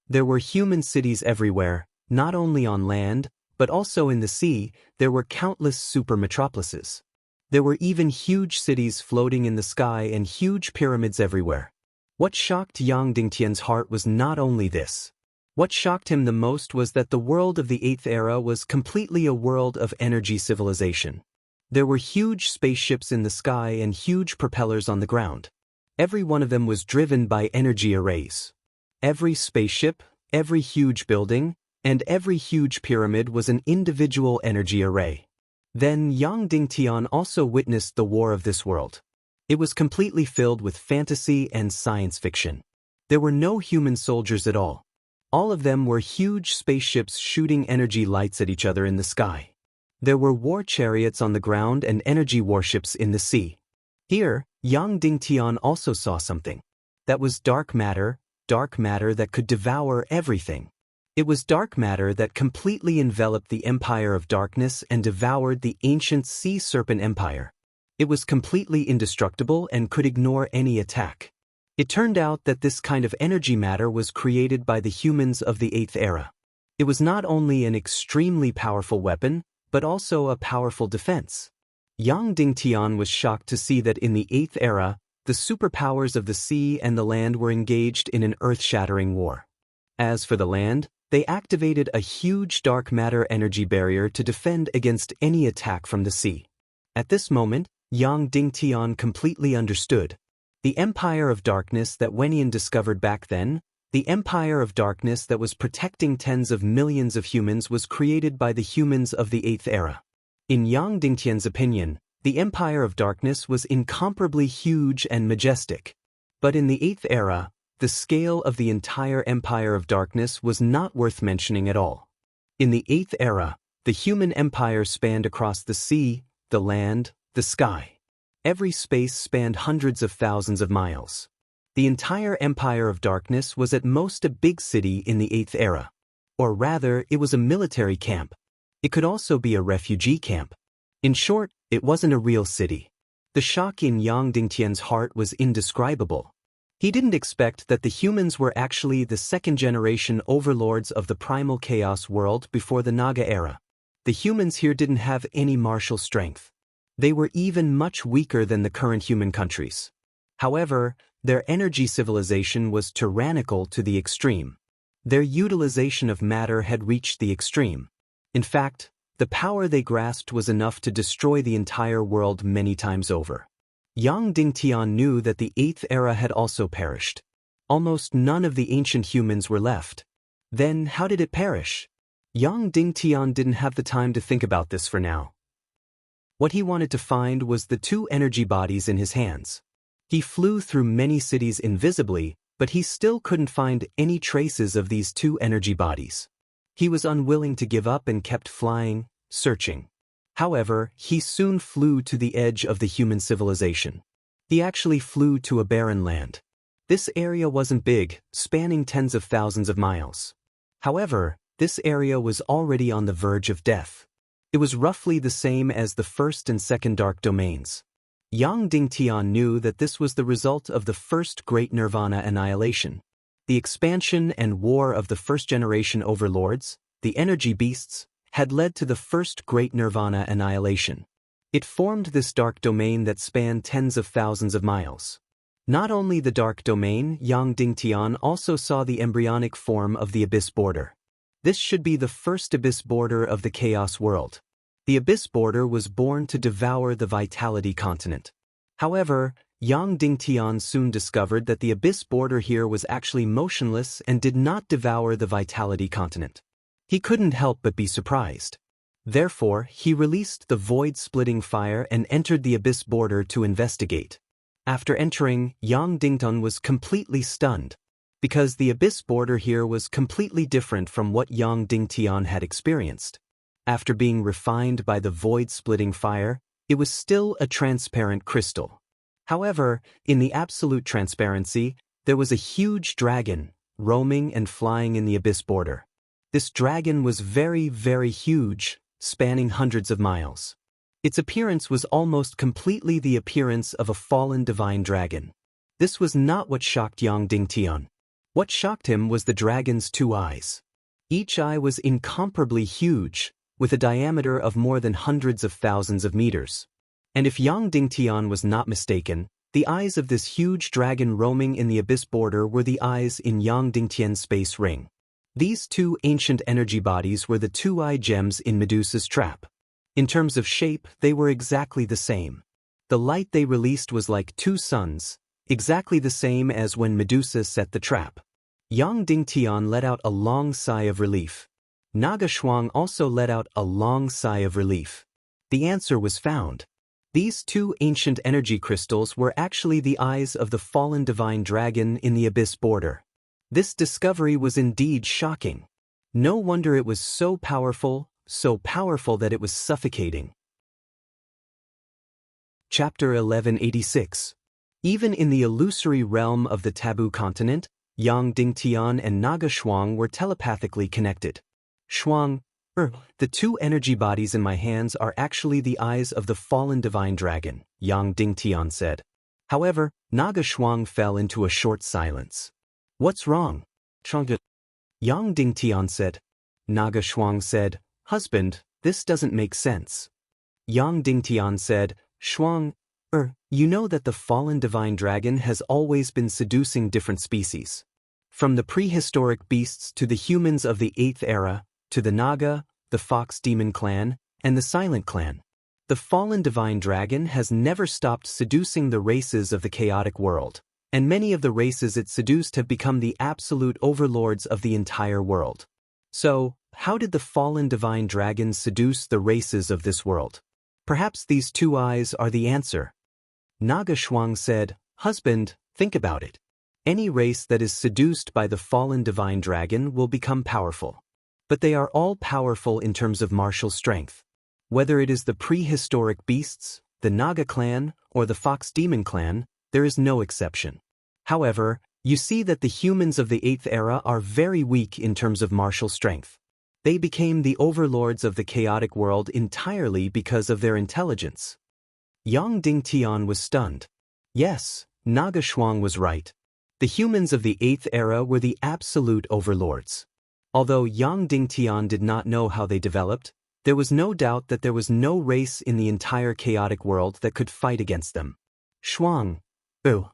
There were human cities everywhere, not only on land, but also in the sea. There were countless super metropolises. There were even huge cities floating in the sky and huge pyramids everywhere. What shocked Yang Dingtian's heart was not only this. What shocked him the most was that the world of the 8th era was completely a world of energy civilization. There were huge spaceships in the sky and huge propellers on the ground. Every one of them was driven by energy arrays. Every spaceship, every huge building, and every huge pyramid was an individual energy array. Then Yang Dingtian also witnessed the war of this world. It was completely filled with fantasy and science fiction. There were no human soldiers at all. All of them were huge spaceships shooting energy lights at each other in the sky. There were war chariots on the ground and energy warships in the sea. Here, Yang Dingtian also saw something. That was dark matter that could devour everything. It was dark matter that completely enveloped the Empire of Darkness and devoured the ancient Sea Serpent Empire. It was completely indestructible and could ignore any attack. It turned out that this kind of energy matter was created by the humans of the 8th era. It was not only an extremely powerful weapon, but also a powerful defense. Yang Dingtian was shocked to see that in the 8th era, the superpowers of the sea and the land were engaged in an earth-shattering war. As for the land, they activated a huge dark matter energy barrier to defend against any attack from the sea. At this moment, Yang Dingtian completely understood. The Empire of Darkness that Wenyan discovered back then, the Empire of Darkness that was protecting tens of millions of humans, was created by the humans of the 8th era. In Yang Dingtian's opinion, the Empire of Darkness was incomparably huge and majestic. But in the 8th era, the scale of the entire Empire of Darkness was not worth mentioning at all. In the 8th era, the human empire spanned across the sea, the land, the sky. Every space spanned hundreds of thousands of miles. The entire Empire of Darkness was at most a big city in the 8th era. Or rather, it was a military camp. It could also be a refugee camp. In short, it wasn't a real city. The shock in Yang Dingtian's heart was indescribable. He didn't expect that the humans were actually the second-generation overlords of the primal chaos world before the Naga era. The humans here didn't have any martial strength. They were even much weaker than the current human countries. However, their energy civilization was tyrannical to the extreme. Their utilization of matter had reached the extreme. In fact, the power they grasped was enough to destroy the entire world many times over. Yang Dingtian knew that the 8th era had also perished. Almost none of the ancient humans were left. Then how did it perish? Yang Dingtian didn't have the time to think about this for now. What he wanted to find was the two energy bodies in his hands. He flew through many cities invisibly, but he still couldn't find any traces of these two energy bodies. He was unwilling to give up and kept flying, searching. However, he soon flew to the edge of the human civilization. He actually flew to a barren land. This area wasn't big, spanning tens of thousands of miles. However, this area was already on the verge of death. It was roughly the same as the first and second dark domains. Yang Dingtian knew that this was the result of the first great nirvana annihilation. The expansion and war of the first-generation overlords, the energy beasts, had led to the first great nirvana annihilation. It formed this dark domain that spanned tens of thousands of miles. Not only the dark domain, Yang Dingtian also saw the embryonic form of the abyss border. This should be the first abyss border of the chaos world. The abyss border was born to devour the vitality continent. However, Yang Dingtian soon discovered that the abyss border here was actually motionless and did not devour the vitality continent. He couldn't help but be surprised. Therefore, he released the void-splitting fire and entered the abyss border to investigate. After entering, Yang Dingtian was completely stunned, because the abyss border here was completely different from what Yang Dingtian had experienced. After being refined by the void-splitting fire, it was still a transparent crystal. However, in the absolute transparency, there was a huge dragon, roaming and flying in the abyss border. This dragon was very, very huge, spanning hundreds of miles. Its appearance was almost completely the appearance of a fallen divine dragon. This was not what shocked Yang Dingtian. What shocked him was the dragon's two eyes. Each eye was incomparably huge, with a diameter of more than hundreds of thousands of meters. And if Yang Dingtian was not mistaken, the eyes of this huge dragon roaming in the abyss border were the eyes in Yang Dingtian's space ring. These two ancient energy bodies were the two-eye gems in Medusa's trap. In terms of shape, they were exactly the same. The light they released was like two suns, exactly the same as when Medusa set the trap. Yang Dingtian let out a long sigh of relief. Naga Shuang also let out a long sigh of relief. The answer was found. These two ancient energy crystals were actually the eyes of the fallen divine dragon in the abyss border. This discovery was indeed shocking. No wonder it was so powerful that it was suffocating. Chapter 1186. Even in the illusory realm of the taboo continent, Yang Dingtian and Naga Shuang were telepathically connected. Shuang, the two energy bodies in my hands are actually the eyes of the fallen divine dragon, Yang Dingtian said. However, Naga Shuang fell into a short silence. What's wrong? Yang Dingtian said. Naga Shuang said, Husband, this doesn't make sense. Yang Dingtian said, Shuang, you know that the fallen divine dragon has always been seducing different species. From the prehistoric beasts to the humans of the 8th era, to the Naga, the Fox Demon clan, and the Silent clan. The fallen divine dragon has never stopped seducing the races of the chaotic world, and many of the races it seduced have become the absolute overlords of the entire world. So, how did the fallen divine dragon seduce the races of this world? Perhaps these two eyes are the answer. Naga Shuang said, Husband, think about it. Any race that is seduced by the fallen divine dragon will become powerful. But they are all powerful in terms of martial strength. Whether it is the prehistoric beasts, the Naga clan, or the Fox Demon clan, there is no exception. However, you see that the humans of the 8th era are very weak in terms of martial strength. They became the overlords of the chaotic world entirely because of their intelligence. Yang Dingtian was stunned. Yes, Naga Shuang was right. The humans of the 8th era were the absolute overlords. Although Yang Dingtian did not know how they developed, there was no doubt that there was no race in the entire chaotic world that could fight against them. Shuang,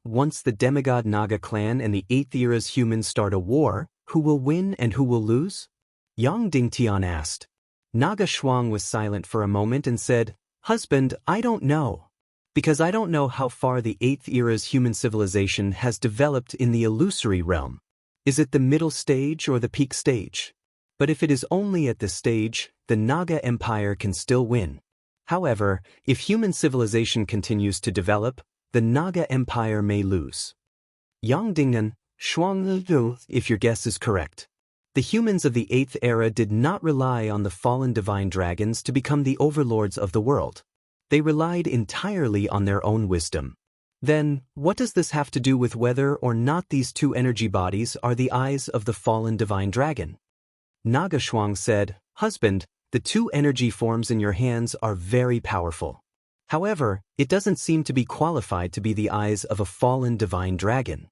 once the demigod Naga clan and the 8th era's humans start a war, who will win and who will lose? Yang Dingtian asked. Naga Shuang was silent for a moment and said, Husband, I don't know. Because I don't know how far the 8th era's human civilization has developed in the illusory realm. Is it the middle stage or the peak stage? But if it is only at this stage, the Naga Empire can still win. However, if human civilization continues to develop, the Naga Empire may lose. Yang Dingnan, Shuang, if your guess is correct. The humans of the 8th era did not rely on the fallen divine dragons to become the overlords of the world. They relied entirely on their own wisdom. Then, what does this have to do with whether or not these two energy bodies are the eyes of the fallen divine dragon? Naga Shuang said, "Husband, the two energy forms in your hands are very powerful. However, it doesn't seem to be qualified to be the eyes of a fallen divine dragon."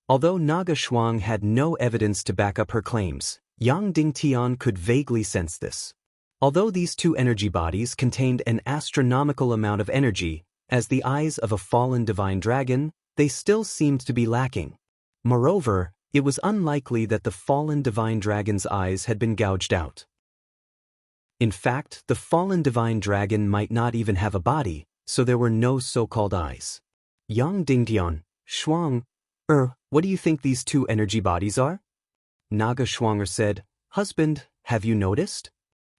Although Naga Shuang had no evidence to back up her claims, Yang Dingtian could vaguely sense this. Although these two energy bodies contained an astronomical amount of energy, as the eyes of a fallen divine dragon, they still seemed to be lacking. Moreover, it was unlikely that the fallen divine dragon's eyes had been gouged out. In fact, the fallen divine dragon might not even have a body, so there were no so-called eyes. Yang Dingtian, Shuang, what do you think these two energy bodies are? Naga Shuanger said, "Husband, have you noticed?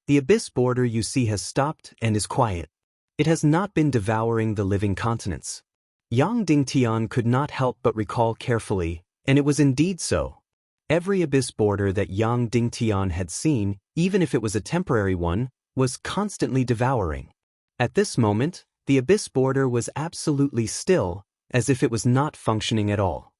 The abyss border you see has stopped and is quiet. It has not been devouring the living continents." Yang Dingtian could not help but recall carefully, and it was indeed so. Every abyss border that Yang Dingtian had seen, even if it was a temporary one, was constantly devouring. At this moment, the abyss border was absolutely still, as if it was not functioning at all.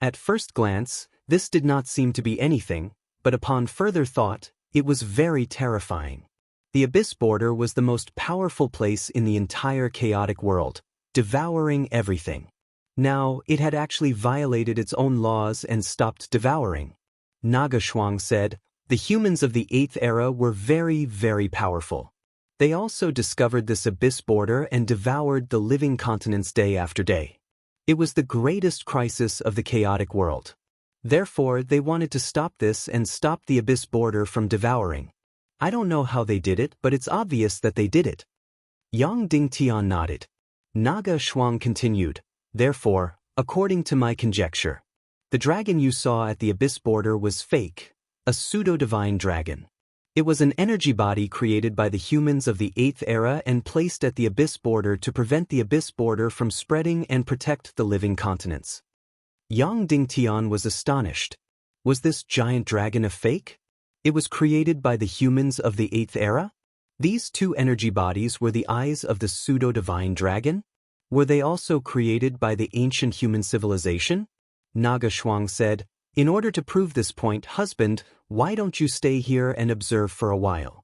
At first glance, this did not seem to be anything, but upon further thought, it was very terrifying. The abyss border was the most powerful place in the entire chaotic world, devouring everything. Now, it had actually violated its own laws and stopped devouring. Naga Shuang said, "The humans of the 8th era were very, very powerful. They also discovered this abyss border and devoured the living continents day after day. It was the greatest crisis of the chaotic world. Therefore, they wanted to stop this and stop the abyss border from devouring. I don't know how they did it, but it's obvious that they did it." Yang Dingtian nodded. Naga Shuang continued, "Therefore, according to my conjecture, the dragon you saw at the abyss border was fake, a pseudo-divine dragon. It was an energy body created by the humans of the 8th era and placed at the abyss border to prevent the abyss border from spreading and protect the living continents." Yang Dingtian was astonished. Was this giant dragon a fake? It was created by the humans of the 8th era? These two energy bodies were the eyes of the pseudo-divine dragon? Were they also created by the ancient human civilization? Naga Shuang said, "In order to prove this point, husband, why don't you stay here and observe for a while?"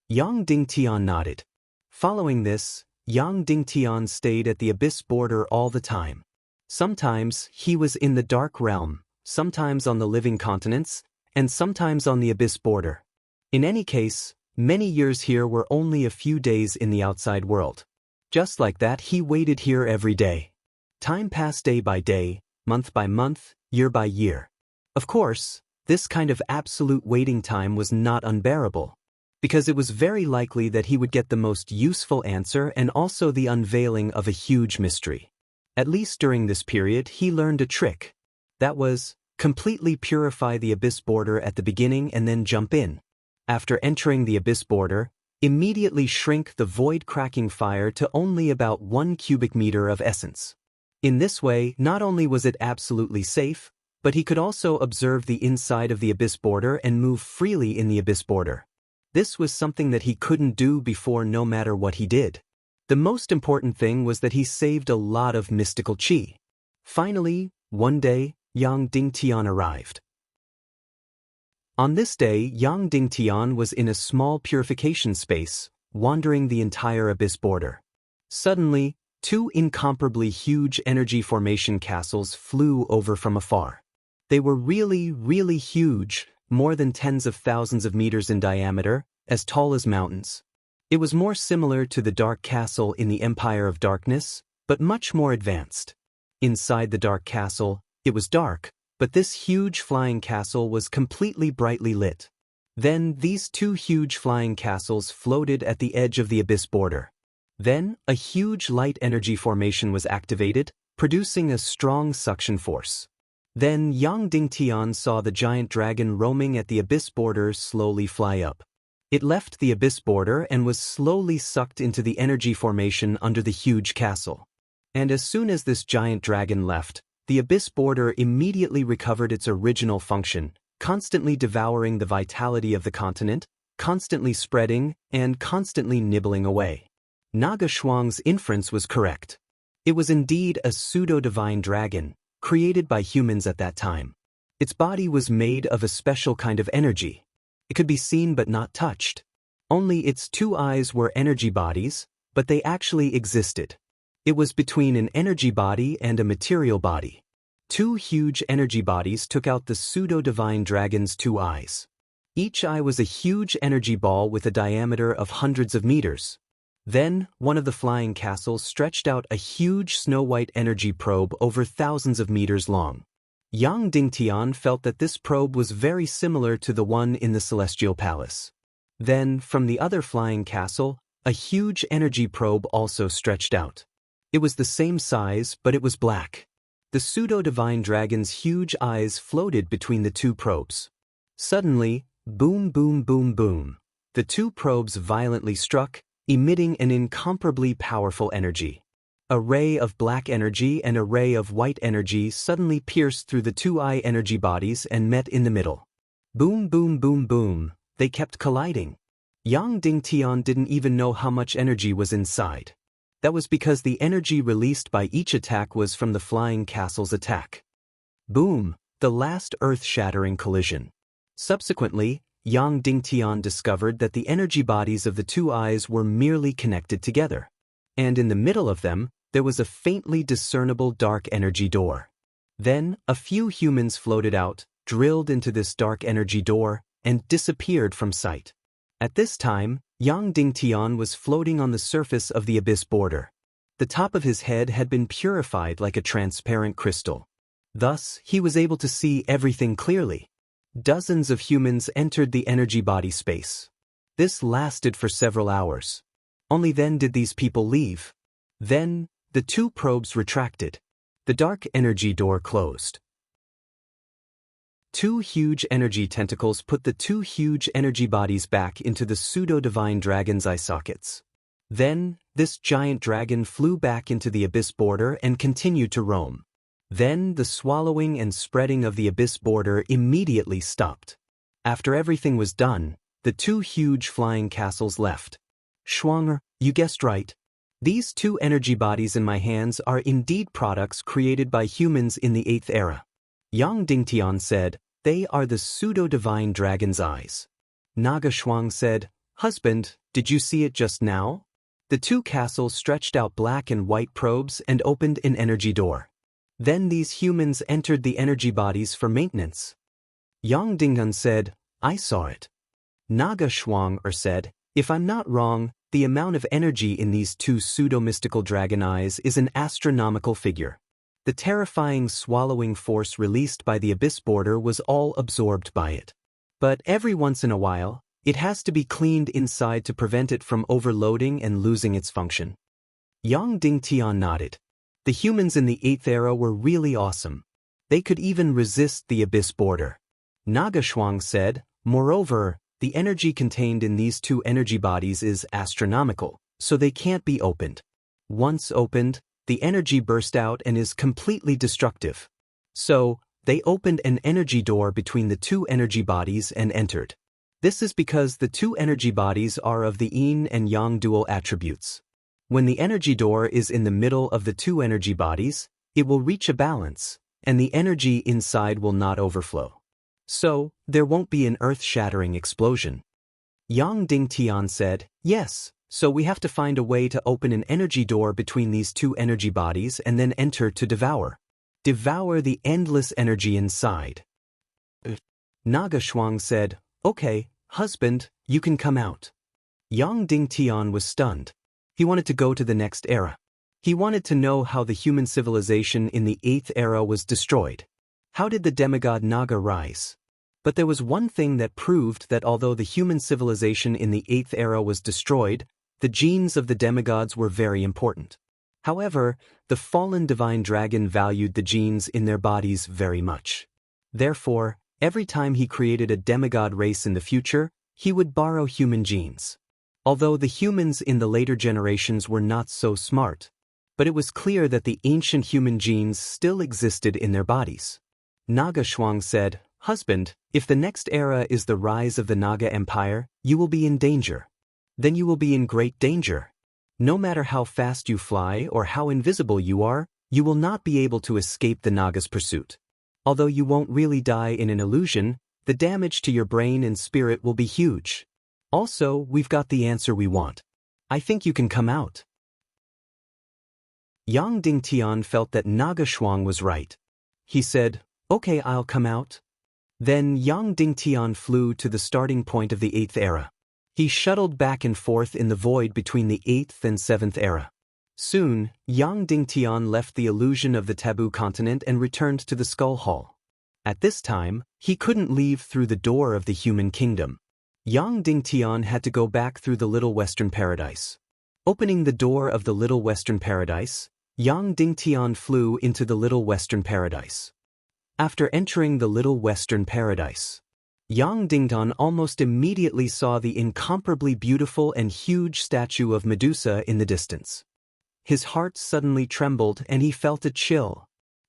Yang Dingtian nodded. Following this, Yang Dingtian stayed at the abyss border all the time. Sometimes he was in the dark realm, sometimes on the living continents, and sometimes on the abyss border. In any case, many years here were only a few days in the outside world. Just like that, he waited here every day. Time passed day by day, month by month, year by year. Of course, this kind of absolute waiting time was not unbearable, because it was very likely that he would get the most useful answer and also the unveiling of a huge mystery. At least during this period, he learned a trick. That was, completely purify the abyss border at the beginning and then jump in. After entering the abyss border, immediately shrink the void-cracking fire to only about 1 cubic meter of essence. In this way, not only was it absolutely safe, but he could also observe the inside of the abyss border and move freely in the abyss border. This was something that he couldn't do before no matter what he did. The most important thing was that he saved a lot of mystical chi. Finally, one day, Yang Dingtian arrived. On this day, Yang Dingtian was in a small purification space, wandering the entire abyss border. Suddenly, two incomparably huge energy formation castles flew over from afar. They were really, really huge, more than tens of thousands of meters in diameter, as tall as mountains. It was more similar to the Dark Castle in the Empire of Darkness, but much more advanced. Inside the Dark Castle, it was dark, but this huge flying castle was completely brightly lit. Then these two huge flying castles floated at the edge of the abyss border. Then, a huge light energy formation was activated, producing a strong suction force. Then Yang Dingtian saw the giant dragon roaming at the abyss border slowly fly up. It left the abyss border and was slowly sucked into the energy formation under the huge castle. And as soon as this giant dragon left, the abyss border immediately recovered its original function, constantly devouring the vitality of the continent, constantly spreading, and constantly nibbling away. Naga Shuang's inference was correct. It was indeed a pseudo-divine dragon, created by humans at that time. Its body was made of a special kind of energy. It could be seen but not touched. Only its two eyes were energy bodies, but they actually existed. It was between an energy body and a material body. Two huge energy bodies took out the pseudo-divine dragon's two eyes. Each eye was a huge energy ball with a diameter of hundreds of meters. Then, one of the flying castles stretched out a huge snow-white energy probe over thousands of meters long. Yang Dingtian felt that this probe was very similar to the one in the Celestial Palace. Then, from the other flying castle, a huge energy probe also stretched out. It was the same size, but it was black. The pseudo-divine dragon's huge eyes floated between the two probes. Suddenly, boom, boom, boom, boom. The two probes violently struck, emitting an incomparably powerful energy. A ray of black energy and a ray of white energy suddenly pierced through the two-eye energy bodies and met in the middle. Boom, boom, boom, boom. They kept colliding. Yang Dingtian didn't even know how much energy was inside. That was because the energy released by each attack was from the flying castle's attack. Boom, the last earth-shattering collision. Subsequently, Yang Dingtian discovered that the energy bodies of the two eyes were merely connected together. And in the middle of them, there was a faintly discernible dark energy door. Then, a few humans floated out, drilled into this dark energy door, and disappeared from sight. At this time, Yang Dingtian was floating on the surface of the abyss border. The top of his head had been purified like a transparent crystal. Thus, he was able to see everything clearly. Dozens of humans entered the energy body space. This lasted for several hours. Only then did these people leave. Then, the two probes retracted. The dark energy door closed. Two huge energy tentacles put the two huge energy bodies back into the pseudo-divine dragon's eye sockets. Then, this giant dragon flew back into the abyss border and continued to roam. Then, the swallowing and spreading of the abyss border immediately stopped. After everything was done, the two huge flying castles left. Shuang, you guessed right. These two energy bodies in my hands are indeed products created by humans in the 8th era. Yang Dingtian said, they are the pseudo-divine dragon's eyes. Naga Shuang said, husband, did you see it just now? The two castles stretched out black and white probes and opened an energy door. Then these humans entered the energy bodies for maintenance. Yang Dingtian said, I saw it. Naga Shuang said, if I'm not wrong, the amount of energy in these two pseudo-mystical dragon eyes is an astronomical figure. The terrifying swallowing force released by the abyss border was all absorbed by it. But every once in a while, it has to be cleaned inside to prevent it from overloading and losing its function. Yang Dingtian nodded. The humans in the 8th era were really awesome. They could even resist the abyss border. Naga Shuang said, moreover, the energy contained in these two energy bodies is astronomical, so they can't be opened. Once opened, the energy burst out and is completely destructive. So, they opened an energy door between the two energy bodies and entered. This is because the two energy bodies are of the yin and yang dual attributes. When the energy door is in the middle of the two energy bodies, it will reach a balance, and the energy inside will not overflow. So, there won't be an earth-shattering explosion. Yang Dingtian said, yes, so we have to find a way to open an energy door between these two energy bodies and then enter to devour. Devour the endless energy inside. Naga Shuang said, okay, husband, you can come out. Yang Dingtian was stunned. He wanted to go to the next era. He wanted to know how the human civilization in the 8th era was destroyed. How did the demigod Naga rise? But there was one thing that proved that although the human civilization in the 8th era was destroyed, the genes of the demigods were very important. However, the fallen divine dragon valued the genes in their bodies very much. Therefore, every time he created a demigod race in the future, he would borrow human genes. Although the humans in the later generations were not so smart, but it was clear that the ancient human genes still existed in their bodies. Naga Shuang said, "Husband, if the next era is the rise of the Naga Empire, you will be in danger. Then you will be in great danger. No matter how fast you fly or how invisible you are, you will not be able to escape the Naga's pursuit. Although you won't really die in an illusion, the damage to your brain and spirit will be huge. Also, we've got the answer we want. I think you can come out." Yang Dingtian felt that Naga Shuang was right. He said, "Okay, I'll come out." Then Yang Dingtian flew to the starting point of the 8th era. He shuttled back and forth in the void between the 8th and 7th era. Soon, Yang Dingtian left the illusion of the taboo continent and returned to the Skull Hall. At this time, he couldn't leave through the door of the human kingdom. Yang Dingtian had to go back through the Little Western Paradise. Opening the door of the Little Western Paradise, Yang Dingtian flew into the Little Western Paradise. After entering the Little Western Paradise, Yang Dingtian almost immediately saw the incomparably beautiful and huge statue of Medusa in the distance. His heart suddenly trembled and he felt a chill.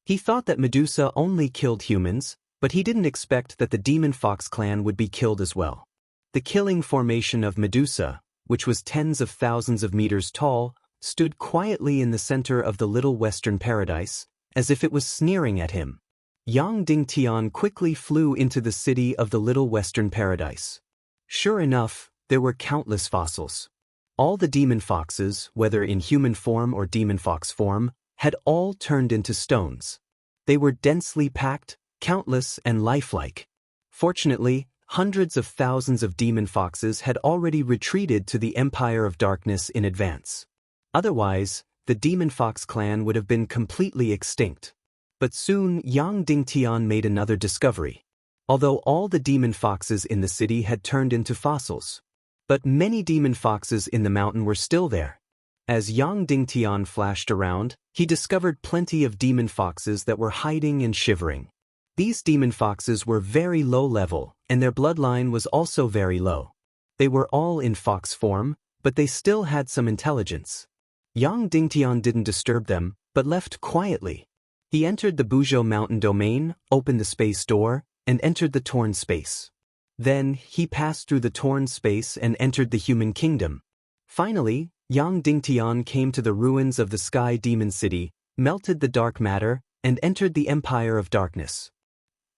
He thought that Medusa only killed humans, but he didn't expect that the Demon Fox clan would be killed as well. The killing formation of Medusa, which was tens of thousands of meters tall, stood quietly in the center of the Little Western Paradise, as if it was sneering at him. Yang Dingtian quickly flew into the city of the Little Western Paradise. Sure enough, there were countless fossils. All the demon foxes, whether in human form or demon fox form, had all turned into stones. They were densely packed, countless, and lifelike. Fortunately, hundreds of thousands of demon foxes had already retreated to the Empire of Darkness in advance. Otherwise, the Demon Fox clan would have been completely extinct. But soon Yang Dingtian made another discovery. Although all the demon foxes in the city had turned into fossils, but many demon foxes in the mountain were still there. As Yang Dingtian flashed around, he discovered plenty of demon foxes that were hiding and shivering. These demon foxes were very low level, and their bloodline was also very low. They were all in fox form, but they still had some intelligence. Yang Dingtian didn't disturb them, but left quietly. He entered the Buzhou mountain domain, opened the space door, and entered the torn space. Then, he passed through the torn space and entered the human kingdom. Finally, Yang Dingtian came to the ruins of the Sky Demon City, melted the dark matter, and entered the Empire of Darkness.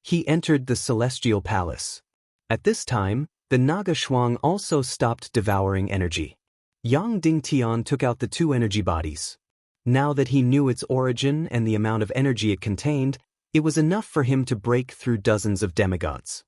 He entered the Celestial Palace. At this time, the Naga Shuang also stopped devouring energy. Yang Dingtian took out the 2 energy bodies. Now that he knew its origin and the amount of energy it contained, it was enough for him to break through dozens of demigods.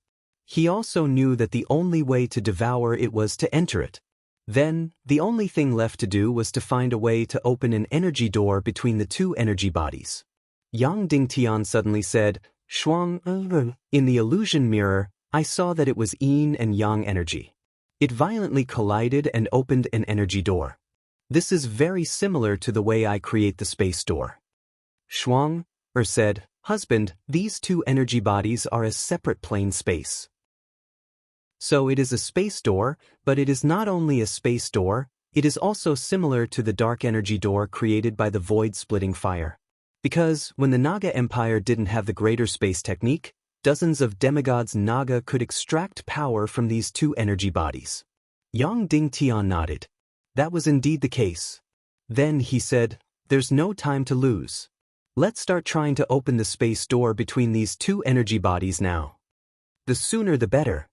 He also knew that the only way to devour it was to enter it. Then, the only thing left to do was to find a way to open an energy door between the 2 energy bodies. Yang Dingtian suddenly said, "Shuang, in the illusion mirror, I saw that it was yin and yang energy. It violently collided and opened an energy door. This is very similar to the way I create the space door." Shuang said, "Husband, these 2 energy bodies are a separate plane space. So it is a space door, but it is not only a space door, it is also similar to the dark energy door created by the void-splitting fire. Because when the Naga Empire didn't have the greater space technique, dozens of demigods Naga could extract power from these 2 energy bodies." Yang Dingtian nodded. That was indeed the case. Then he said, "There's no time to lose. Let's start trying to open the space door between these 2 energy bodies now. The sooner the better."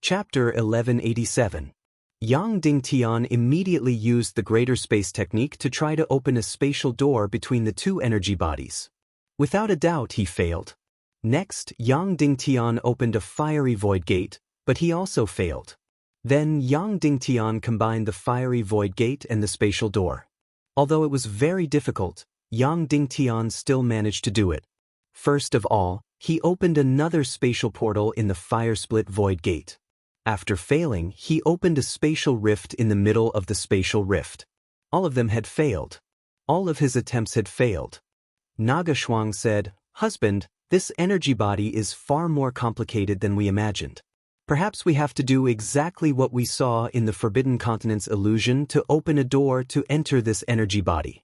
Chapter 1187. Yang Dingtian immediately used the greater space technique to try to open a spatial door between the 2 energy bodies. Without a doubt, he failed. Next, Yang Dingtian opened a fiery void gate, but he also failed. Then Yang Dingtian combined the fiery void gate and the spatial door. Although it was very difficult, Yang Dingtian still managed to do it. First of all, he opened another spatial portal in the fire-split void gate. After failing, he opened a spatial rift in the middle of the spatial rift. All of them had failed. All of his attempts had failed. Naga Shuang said, "Husband, this energy body is far more complicated than we imagined. Perhaps we have to do exactly what we saw in the Forbidden Continent's illusion to open a door to enter this energy body.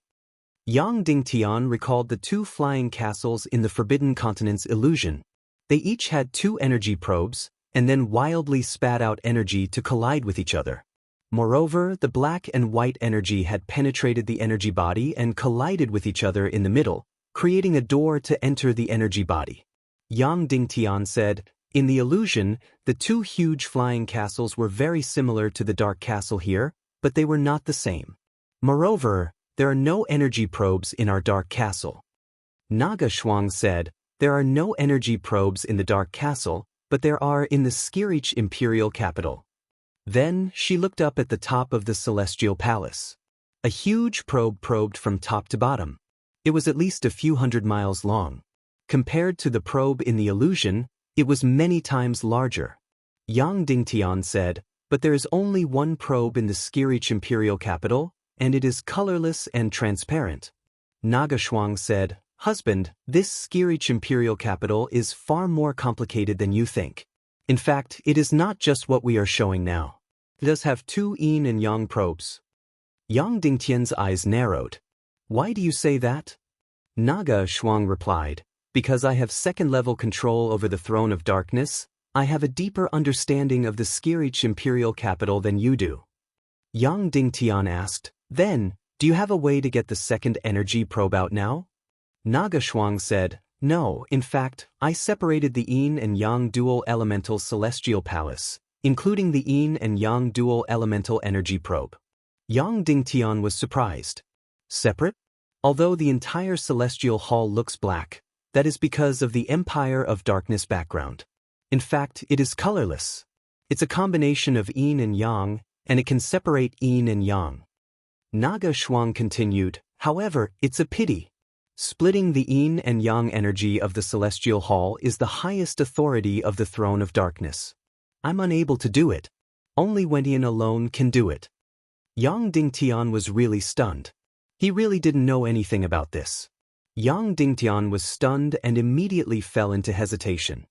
Yang Dingtian recalled the two flying castles in the Forbidden Continent's illusion. They each had two energy probes, and then wildly spat out energy to collide with each other. Moreover, the black and white energy had penetrated the energy body and collided with each other in the middle, creating a door to enter the energy body. Yang Dingtian said, "In the illusion, the two huge flying castles were very similar to the dark castle here, but they were not the same. Moreover, there are no energy probes in our dark castle." Naga Shuang said, "There are no energy probes in the dark castle, but there are in the Skirich imperial capital." Then she looked up at the top of the celestial palace. A huge probe probed from top to bottom. It was at least a few hundred miles long. Compared to the probe in the illusion, it was many times larger. Yang Dingtian said, "But there is only one probe in the Skirich imperial capital, and it is colorless and transparent." Naga Shuang said, "Husband, this Skirich imperial capital is far more complicated than you think. In fact, it is not just what we are showing now. It does have two yin and yang probes." Yang Dingtian's eyes narrowed. "Why do you say that?" Naga Shuang replied, "Because I have second-level control over the throne of darkness, I have a deeper understanding of the Skirich imperial capital than you do." Yang Dingtian asked, "Then, do you have a way to get the second energy probe out now?" Naga Shuang said, "No, in fact, I separated the yin and yang dual elemental celestial palace, including the yin and yang dual elemental energy probe." Yang Dingtian was surprised. "Separate? Although the entire celestial hall looks black, that is because of the Empire of Darkness background. In fact, it is colorless. It's a combination of yin and yang, and it can separate yin and yang." Naga Shuang continued, "However, it's a pity. Splitting the yin and yang energy of the celestial hall is the highest authority of the throne of darkness. I'm unable to do it. Only Wendian alone can do it." Yang Dingtian was really stunned. He really didn't know anything about this. Yang Dingtian was stunned and immediately fell into hesitation.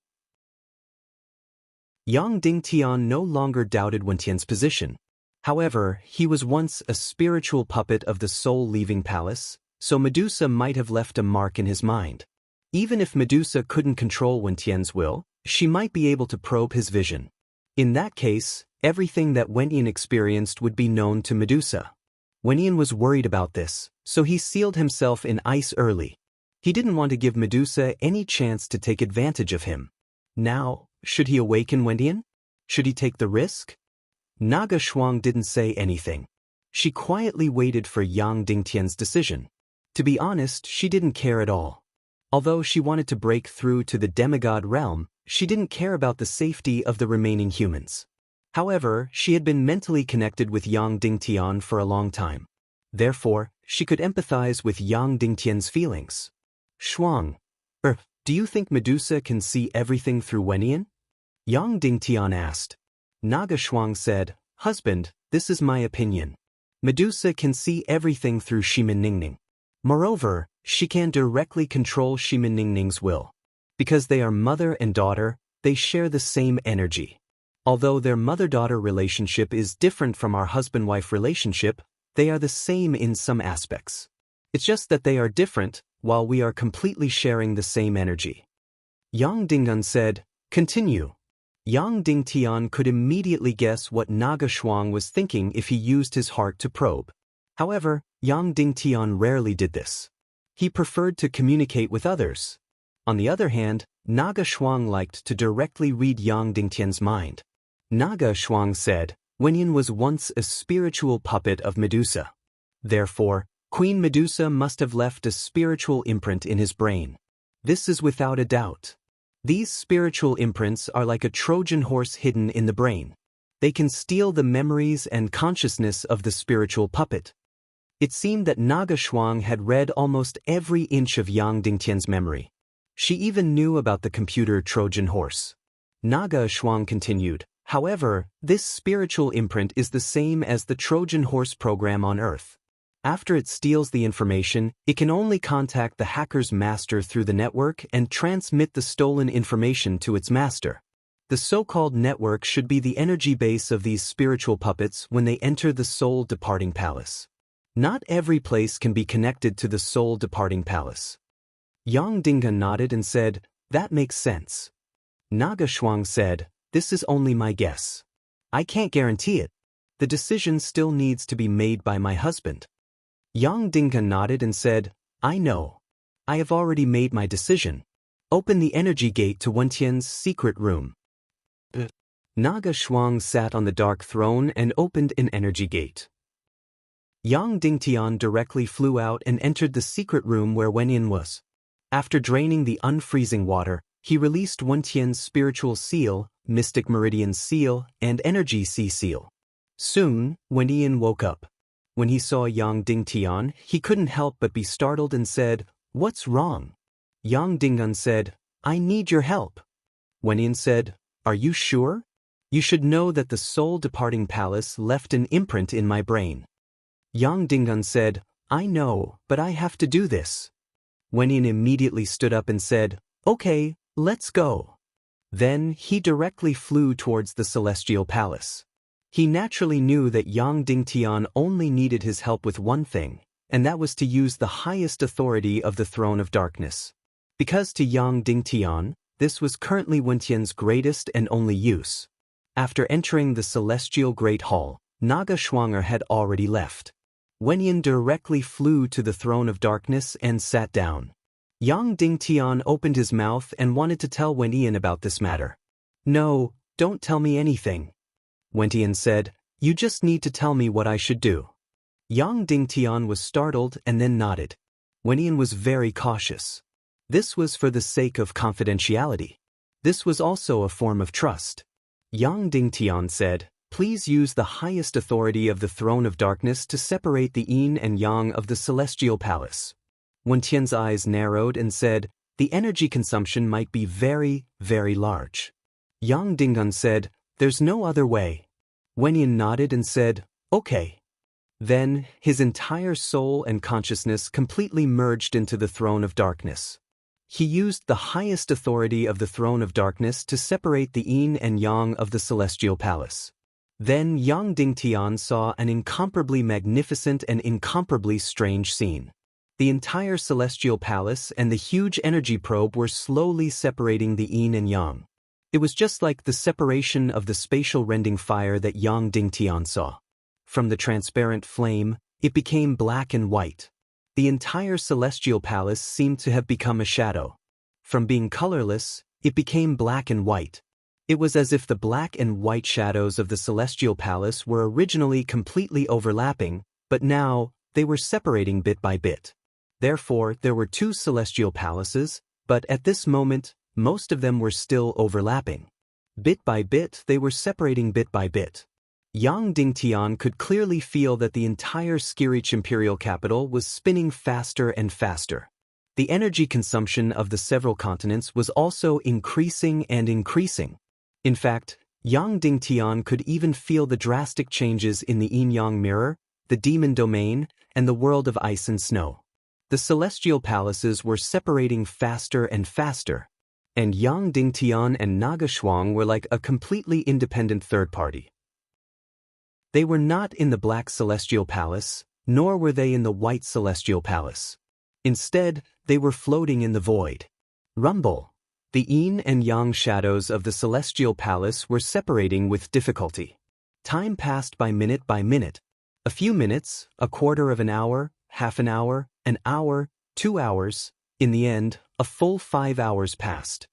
Yang Dingtian no longer doubted Wentian's position. However, he was once a spiritual puppet of the soul-leaving palace, so Medusa might have left a mark in his mind. Even if Medusa couldn't control Wentian's will, she might be able to probe his vision. In that case, everything that Wentian experienced would be known to Medusa. Wentian was worried about this, so he sealed himself in ice early. He didn't want to give Medusa any chance to take advantage of him. Now, should he awaken Wentian? Should he take the risk? Naga Shuang didn't say anything. She quietly waited for Yang Dingtian's decision. To be honest, she didn't care at all. Although she wanted to break through to the demigod realm, she didn't care about the safety of the remaining humans. However, she had been mentally connected with Yang Dingtian for a long time. Therefore, she could empathize with Yang Dingtian's feelings. "Shuang, do you think Medusa can see everything through Wentian?" Yang Dingtian asked. Naga Shuang said, "Husband, this is my opinion. Medusa can see everything through Shimin Ningning. Moreover, she can directly control Shimin Ningning's will. Because they are mother and daughter, they share the same energy. Although their mother-daughter relationship is different from our husband-wife relationship, they are the same in some aspects. It's just that they are different, while we are completely sharing the same energy." Yang Dingtian said, "Continue." Yang Dingtian could immediately guess what Naga Shuang was thinking if he used his heart to probe. However, Yang Dingtian rarely did this. He preferred to communicate with others. On the other hand, Naga Shuang liked to directly read Yang Dingtian's mind. Naga Shuang said, "Wentian was once a spiritual puppet of Medusa. Therefore, Queen Medusa must have left a spiritual imprint in his brain. This is without a doubt. These spiritual imprints are like a Trojan horse hidden in the brain. They can steal the memories and consciousness of the spiritual puppet." It seemed that Naga Shuang had read almost every inch of Yang Dingtian's memory. She even knew about the computer Trojan horse. Naga Shuang continued, "However, this spiritual imprint is the same as the Trojan horse program on Earth. After it steals the information, it can only contact the hacker's master through the network and transmit the stolen information to its master. The so-called network should be the energy base of these spiritual puppets when they enter the soul departing palace. Not every place can be connected to the soul departing palace. Yang Dingan nodded and said, "That makes sense." Naga Shuang said, "This is only my guess. I can't guarantee it. The decision still needs to be made by my husband." Yang Dingan nodded and said, "I know. I have already made my decision. Open the energy gate to Wentian's secret room." Naga Shuang sat on the dark throne and opened an energy gate. Yang Dingtian directly flew out and entered the secret room where Wenyan was. After draining the unfreezing water, he released Wentian's spiritual seal, mystic meridian seal, and energy sea seal. Soon, Wenyan woke up. When he saw Yang Dingtian, he couldn't help but be startled and said, "What's wrong?" Yang Dingan said, "I need your help." Wenyan said, "Are you sure? You should know that the soul departing palace left an imprint in my brain." Yang Dingan said, "I know, but I have to do this." Wenyan immediately stood up and said, "Okay, let's go." Then he directly flew towards the celestial palace. He naturally knew that Yang Dingtian only needed his help with one thing, and that was to use the highest authority of the Throne of Darkness. Because to Yang Dingtian, this was currently Wentian's greatest and only use. After entering the celestial Great Hall, Naga Shuang had already left. Wenyan directly flew to the Throne of Darkness and sat down. Yang Dingtian opened his mouth and wanted to tell Wenyan about this matter. "No, don't tell me anything." Wenyan said, "You just need to tell me what I should do." Yang Dingtian was startled and then nodded. Wenyan was very cautious. This was for the sake of confidentiality. This was also a form of trust. Yang Dingtian said, "Please use the highest authority of the Throne of Darkness to separate the yin and yang of the celestial palace." Wentian's eyes narrowed and said, "The energy consumption might be very, very large." Yang Dingan said, "There's no other way." Wenyan nodded and said, "Okay." Then, his entire soul and consciousness completely merged into the Throne of Darkness. He used the highest authority of the Throne of Darkness to separate the yin and yang of the celestial palace. Then Yang Dingtian saw an incomparably magnificent and incomparably strange scene. The entire celestial palace and the huge energy probe were slowly separating the yin and yang. It was just like the separation of the spatial rending fire that Yang Dingtian saw. From the transparent flame, it became black and white. The entire celestial palace seemed to have become a shadow. From being colorless, it became black and white. It was as if the black and white shadows of the celestial palace were originally completely overlapping, but now, they were separating bit by bit. Therefore, there were two celestial palaces, but at this moment, most of them were still overlapping. Bit by bit, they were separating bit by bit. Yang Dingtian could clearly feel that the entire Skirich imperial capital was spinning faster and faster. The energy consumption of the several continents was also increasing and increasing. In fact, Yang Dingtian could even feel the drastic changes in the yin-yang mirror, the demon domain, and the world of ice and snow. The celestial palaces were separating faster and faster, and Yang Dingtian and Naga Shuang were like a completely independent third party. They were not in the black celestial palace, nor were they in the white celestial palace. Instead, they were floating in the void. Rumble. The yin and yang shadows of the celestial palace were separating with difficulty. Time passed by minute by minute. A few minutes, a quarter of an hour, half an hour, 2 hours. In the end, a full 5 hours passed.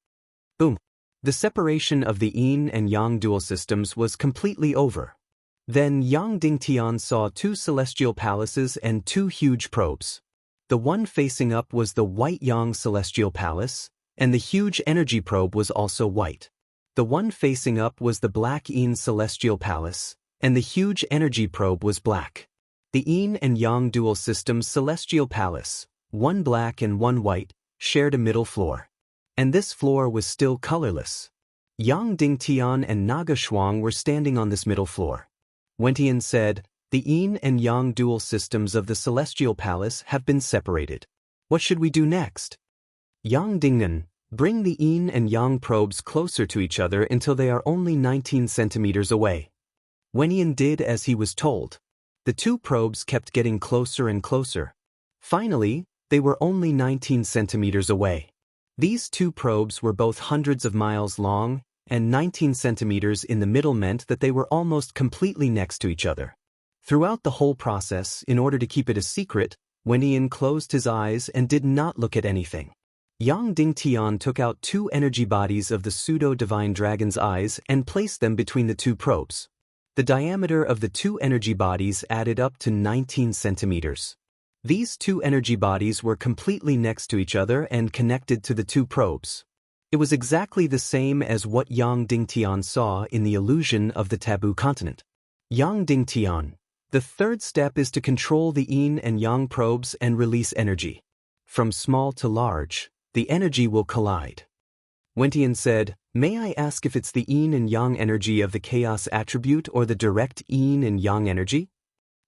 Boom. The separation of the yin and yang dual systems was completely over. Then Yang Dingtian saw two celestial palaces and two huge probes. The one facing up was the white yang celestial palace, and the huge energy probe was also white. The one facing up was the black yin celestial palace, and the huge energy probe was black. The yin and yang dual system celestial palace, one black and one white, shared a middle floor. And this floor was still colorless. Yang Dingtian and Naga Shuang were standing on this middle floor. Wentian said, "The yin and yang dual systems of the celestial palace have been separated. What should we do next?" Yang Dingan, Bring the yin and yang probes closer to each other until they are only 19 centimeters away. Wenyan did as he was told. The two probes kept getting closer and closer. Finally, they were only 19 centimeters away. These two probes were both hundreds of miles long, and 19 centimeters in the middle meant that they were almost completely next to each other. Throughout the whole process, in order to keep it a secret, Wenyan closed his eyes and did not look at anything. Yang Dingtian took out two energy bodies of the pseudo-divine dragon's eyes and placed them between the two probes. The diameter of the two energy bodies added up to 19 centimeters. These two energy bodies were completely next to each other and connected to the two probes. It was exactly the same as what Yang Dingtian saw in the illusion of the taboo continent. Yang Dingtian. The third step is to control the yin and yang probes and release energy. From small to large, the energy will collide. Wentian said, "May I ask if it's the yin and yang energy of the chaos attribute or the direct yin and yang energy?"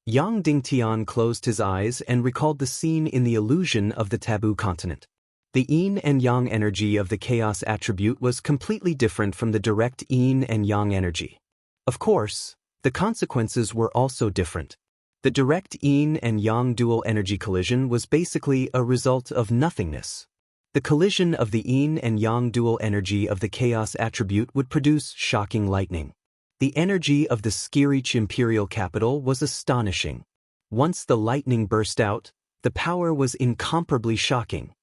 Yang Dingtian closed his eyes and recalled the scene in the illusion of the taboo continent. The yin and yang energy of the chaos attribute was completely different from the direct yin and yang energy. Of course, the consequences were also different. The direct yin and yang dual energy collision was basically a result of nothingness. The collision of the yin and yang dual energy of the chaos attribute would produce shocking lightning. The energy of the Skirich imperial capital was astonishing. Once the lightning burst out, the power was incomparably shocking.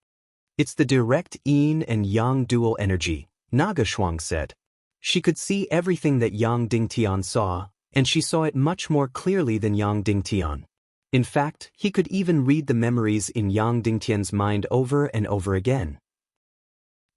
"It's the direct yin and yang dual energy," Naga Shuang said. She could see everything that Yang Dingtian saw, and she saw it much more clearly than Yang Dingtian. In fact, he could even read the memories in Yang Dingtian's mind over and over again.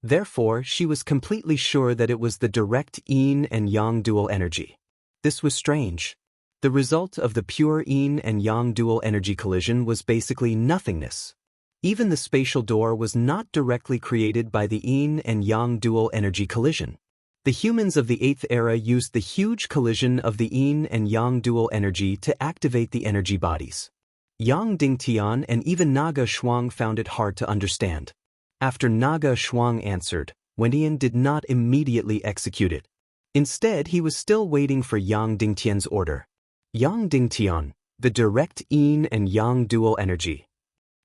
Therefore, she was completely sure that it was the direct yin and yang dual energy. This was strange. The result of the pure yin and yang dual energy collision was basically nothingness. Even the spatial door was not directly created by the yin and yang dual energy collision. The humans of the 8th era used the huge collision of the yin and yang dual energy to activate the energy bodies. Yang Dingtian and even Naga Shuang found it hard to understand. After Naga Shuang answered, Wentian did not immediately execute it. Instead, he was still waiting for Yang Dingtian's order. Yang Dingtian, the direct yin and yang dual energy.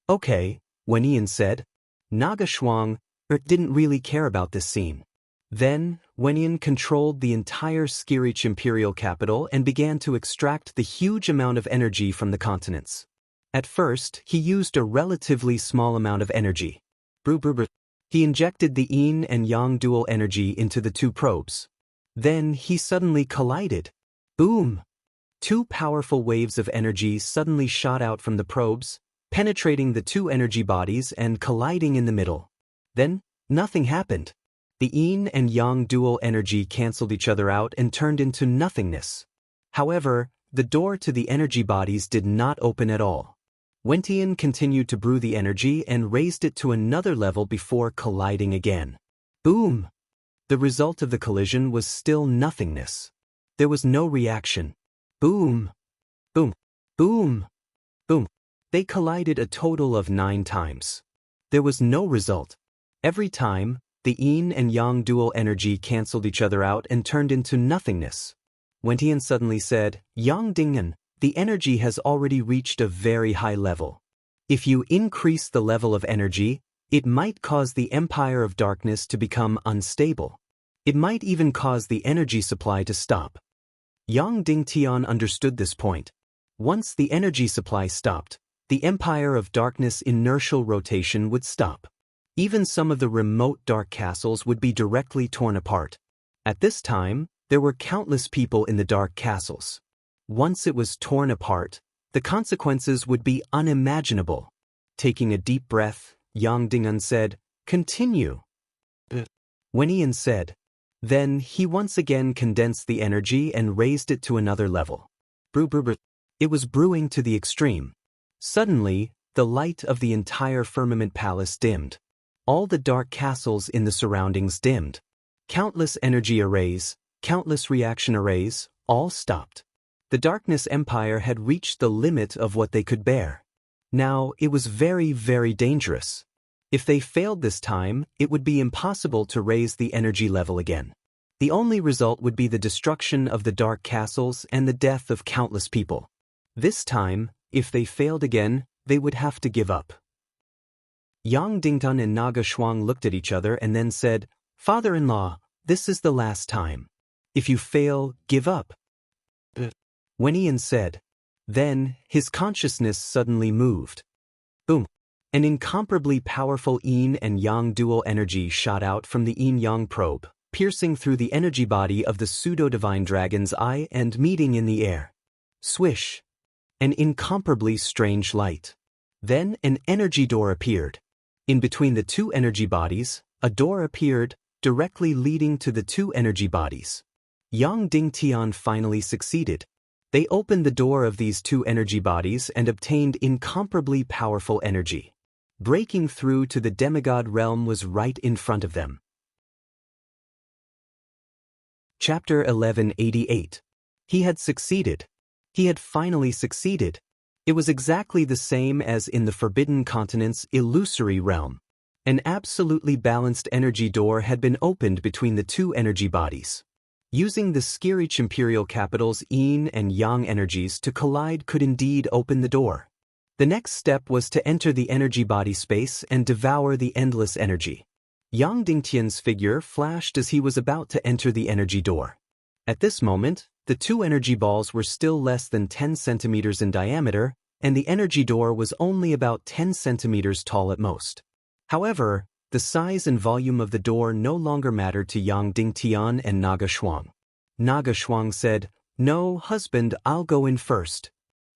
"Okay," Wentian said. Naga Shuang didn't really care about this scene. Then, Wentian controlled the entire Skirich imperial capital and began to extract the huge amount of energy from the continents. At first, he used a relatively small amount of energy. He injected the yin and yang dual energy into the two probes. Then he suddenly collided. Boom! Two powerful waves of energy suddenly shot out from the probes, penetrating the two energy bodies and colliding in the middle. Then, nothing happened. The yin and yang dual energy cancelled each other out and turned into nothingness. However, the door to the energy bodies did not open at all. Wentian continued to brew the energy and raised it to another level before colliding again. Boom! The result of the collision was still nothingness. There was no reaction. Boom! Boom! Boom! Boom! They collided a total of 9 times. There was no result. Every time, the yin and yang dual energy cancelled each other out and turned into nothingness. Wentian suddenly said, "Yang Dingen, the energy has already reached a very high level. If you increase the level of energy, it might cause the Empire of Darkness to become unstable. It might even cause the energy supply to stop." Yang Dingtian understood this point. Once the energy supply stopped, the Empire of Darkness inertial rotation would stop. Even some of the remote dark castles would be directly torn apart. At this time, there were countless people in the dark castles. Once it was torn apart, the consequences would be unimaginable. Taking a deep breath, Yang Dingen said, "Continue." Wentian said. Then he once again condensed the energy and raised it to another level. It was brewing to the extreme. Suddenly, the light of the entire firmament palace dimmed. All the dark castles in the surroundings dimmed. Countless energy arrays, countless reaction arrays, all stopped. The Darkness Empire had reached the limit of what they could bear. Now, it was very, very dangerous. If they failed this time, it would be impossible to raise the energy level again. The only result would be the destruction of the dark castles and the death of countless people. This time, if they failed again, they would have to give up. Yang Dingtan and Naga Shuang looked at each other and then said, "Father-in-law, this is the last time. If you fail, give up." Wen Yan said. Then, his consciousness suddenly moved. Boom! An incomparably powerful yin and yang dual energy shot out from the yin-yang probe, piercing through the energy body of the pseudo-divine dragon's eye and meeting in the air. Swish! An incomparably strange light. Then an energy door appeared. In between the two energy bodies, a door appeared, directly leading to the two energy bodies. Yang Dingtian finally succeeded. They opened the door of these two energy bodies and obtained incomparably powerful energy. Breaking through to the demigod realm was right in front of them. Chapter 1188. He had succeeded. He had finally succeeded. It was exactly the same as in the Forbidden Continent's illusory realm. An absolutely balanced energy door had been opened between the two energy bodies. Using the Skirich imperial capital's yin and yang energies to collide could indeed open the door. The next step was to enter the energy body space and devour the endless energy. Yang Dingtian's figure flashed as he was about to enter the energy door. At this moment, the two energy balls were still less than 10 centimeters in diameter, and the energy door was only about 10 centimeters tall at most. However, the size and volume of the door no longer mattered to Yang Dingtian and Naga Shuang. Naga Shuang said, "No, husband, I'll go in first."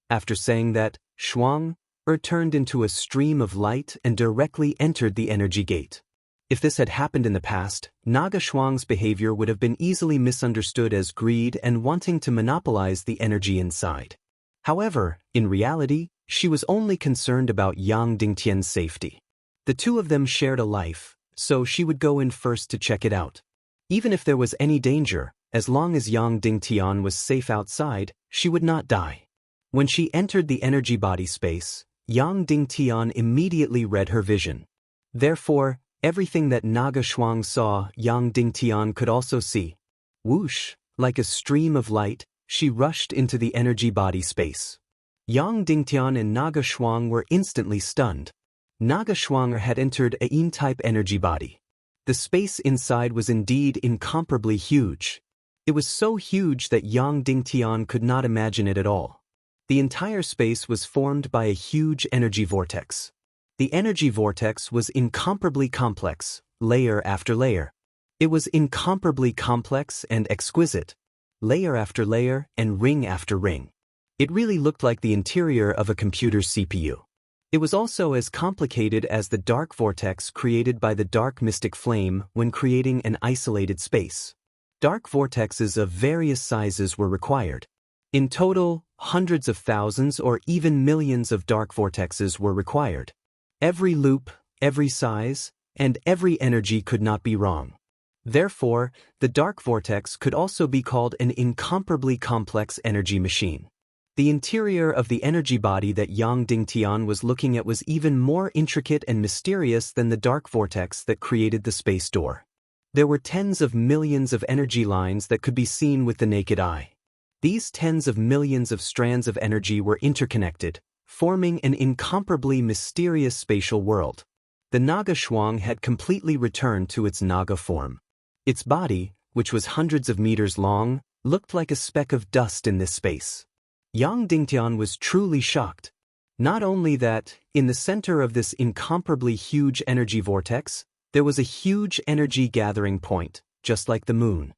After saying that, Shuang turned into a stream of light and directly entered the energy gate. If this had happened in the past, Naga Shuang's behavior would have been easily misunderstood as greed and wanting to monopolize the energy inside. However, in reality, she was only concerned about Yang Dingtian's safety. The two of them shared a life, so she would go in first to check it out. Even if there was any danger, as long as Yang Dingtian was safe outside, she would not die. When she entered the energy body space, Yang Dingtian immediately read her vision. Therefore, everything that Naga Shuang saw, Yang Dingtian could also see. Whoosh! Like a stream of light, she rushed into the energy body space. Yang Dingtian and Naga Shuang were instantly stunned. Naga Shuang had entered a yin-type energy body. The space inside was indeed incomparably huge. It was so huge that Yang Dingtian could not imagine it at all. The entire space was formed by a huge energy vortex. The energy vortex was incomparably complex, layer after layer. It was incomparably complex and exquisite, layer after layer and ring after ring. It really looked like the interior of a computer's CPU. It was also as complicated as the dark vortex created by the dark mystic flame when creating an isolated space. Dark vortexes of various sizes were required. In total, hundreds of thousands or even millions of dark vortexes were required. Every loop, every size, and every energy could not be wrong. Therefore, the dark vortex could also be called an incomparably complex energy machine. The interior of the energy body that Yang Dingtian was looking at was even more intricate and mysterious than the dark vortex that created the space door. There were tens of millions of energy lines that could be seen with the naked eye. These tens of millions of strands of energy were interconnected, forming an incomparably mysterious spatial world. The Naga Shuang had completely returned to its Naga form. Its body, which was hundreds of meters long, looked like a speck of dust in this space. Yang Dingtian was truly shocked. Not only that, in the center of this incomparably huge energy vortex, there was a huge energy gathering point, just like the moon.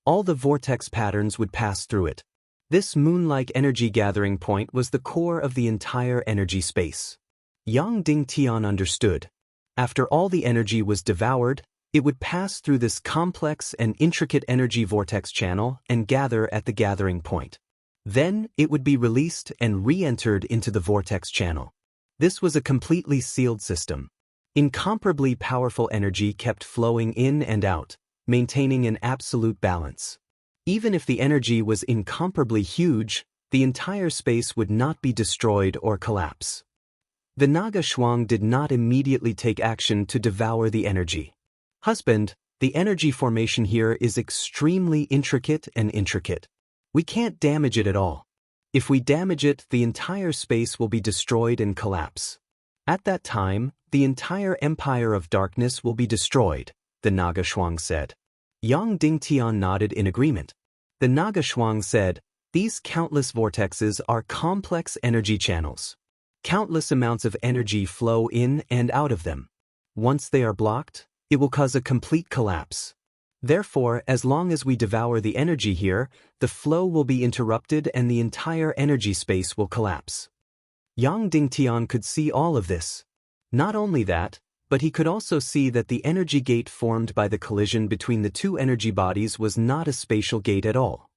All the vortex patterns would pass through it. This moon-like energy gathering point was the core of the entire energy space. Yang Dingtian understood. After all the energy was devoured, it would pass through this complex and intricate energy vortex channel and gather at the gathering point. Then, it would be released and re-entered into the vortex channel. This was a completely sealed system. Incomparably powerful energy kept flowing in and out, maintaining an absolute balance. Even if the energy was incomparably huge, the entire space would not be destroyed or collapse. The Naga Shuang did not immediately take action to devour the energy. Husband, the energy formation here is extremely intricate and intricate. We can't damage it at all. If we damage it, the entire space will be destroyed and collapse. At that time, the entire empire of darkness will be destroyed, the Naga Shuang said. Yang Dingtian nodded in agreement. The Naga Shuang said, these countless vortexes are complex energy channels. Countless amounts of energy flow in and out of them. Once they are blocked, it will cause a complete collapse. Therefore, as long as we devour the energy here, the flow will be interrupted and the entire energy space will collapse. Yang Dingtian could see all of this. Not only that, but he could also see that the energy gate formed by the collision between the two energy bodies was not a spatial gate at all.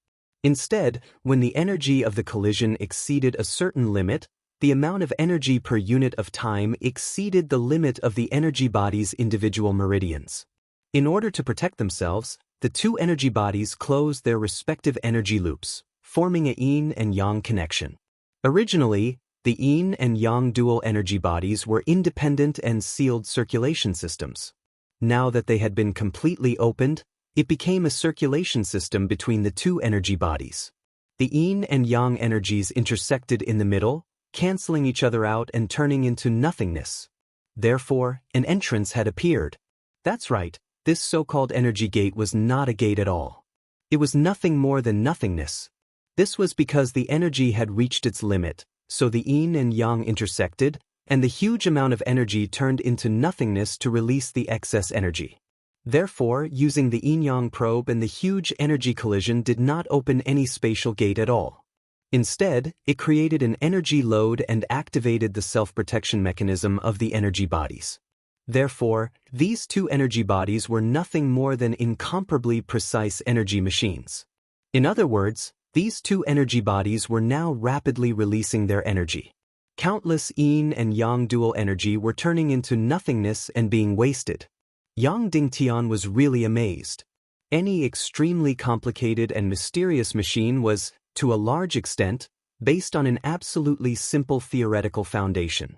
Instead, when the energy of the collision exceeded a certain limit, the amount of energy per unit of time exceeded the limit of the energy body's individual meridians. In order to protect themselves, the two energy bodies closed their respective energy loops, forming a yin and yang connection. Originally, the yin and yang dual energy bodies were independent and sealed circulation systems. Now that they had been completely opened, it became a circulation system between the two energy bodies. The yin and yang energies intersected in the middle, canceling each other out and turning into nothingness. Therefore, an entrance had appeared. That's right, this so-called energy gate was not a gate at all. It was nothing more than nothingness. This was because the energy had reached its limit, so the yin and yang intersected, and the huge amount of energy turned into nothingness to release the excess energy. Therefore, using the yin-yang probe and the huge energy collision did not open any spatial gate at all. Instead, it created an energy load and activated the self-protection mechanism of the energy bodies. Therefore, these two energy bodies were nothing more than incomparably precise energy machines. In other words, these two energy bodies were now rapidly releasing their energy. Countless yin and yang dual energy were turning into nothingness and being wasted. Yang Dingtian was really amazed. Any extremely complicated and mysterious machine was, to a large extent, based on an absolutely simple theoretical foundation.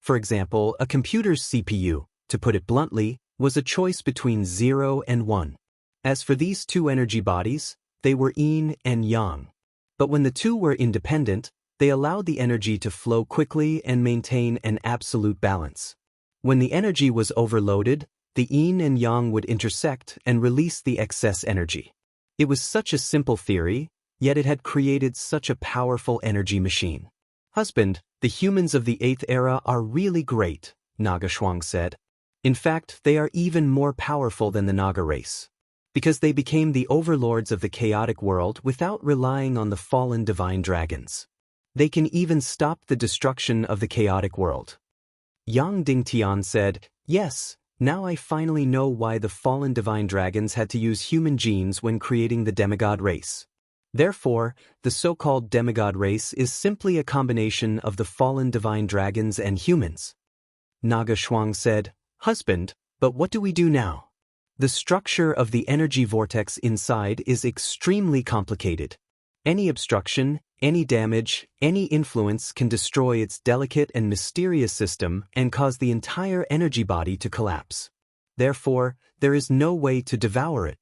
For example, a computer's CPU, to put it bluntly, was a choice between 0 and 1. As for these two energy bodies, they were yin and yang. But when the two were independent, they allowed the energy to flow quickly and maintain an absolute balance. When the energy was overloaded, the yin and yang would intersect and release the excess energy. It was such a simple theory, yet it had created such a powerful energy machine. Husband, the humans of the 8th era are really great, Naga Shuang said. In fact, they are even more powerful than the Naga race. Because they became the overlords of the chaotic world without relying on the fallen divine dragons. They can even stop the destruction of the chaotic world. Yang Dingtian said, yes, now I finally know why the fallen divine dragons had to use human genes when creating the demigod race. Therefore, the so-called demigod race is simply a combination of the fallen divine dragons and humans. Naga Shuang said, husband, but what do we do now? The structure of the energy vortex inside is extremely complicated. Any obstruction, any damage, any influence can destroy its delicate and mysterious system and cause the entire energy body to collapse. Therefore, there is no way to devour it.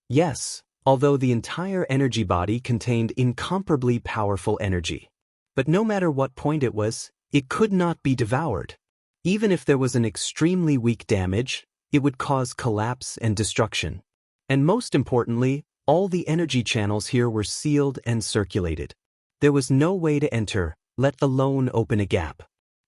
Yes, although the entire energy body contained incomparably powerful energy. But no matter what point it was, it could not be devoured. Even if there was an extremely weak damage, it would cause collapse and destruction. And most importantly, all the energy channels here were sealed and circulated. There was no way to enter, let alone open a gap.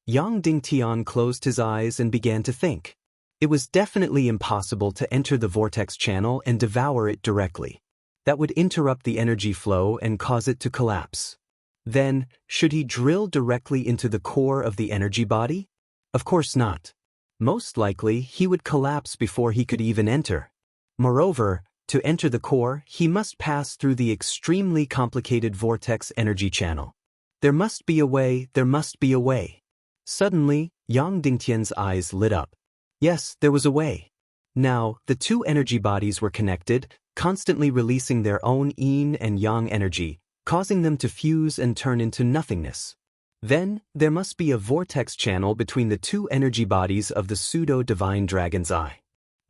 Yang Dingtian closed his eyes and began to think. It was definitely impossible to enter the vortex channel and devour it directly. That would interrupt the energy flow and cause it to collapse. Then, should he drill directly into the core of the energy body? Of course not. Most likely, he would collapse before he could even enter. Moreover, to enter the core, he must pass through the extremely complicated vortex energy channel. There must be a way, there must be a way. Suddenly, Yang Dingtian's eyes lit up. Yes, there was a way. Now, the two energy bodies were connected, constantly releasing their own yin and yang energy, causing them to fuse and turn into nothingness. Then, there must be a vortex channel between the two energy bodies of the pseudo-divine dragon's eye.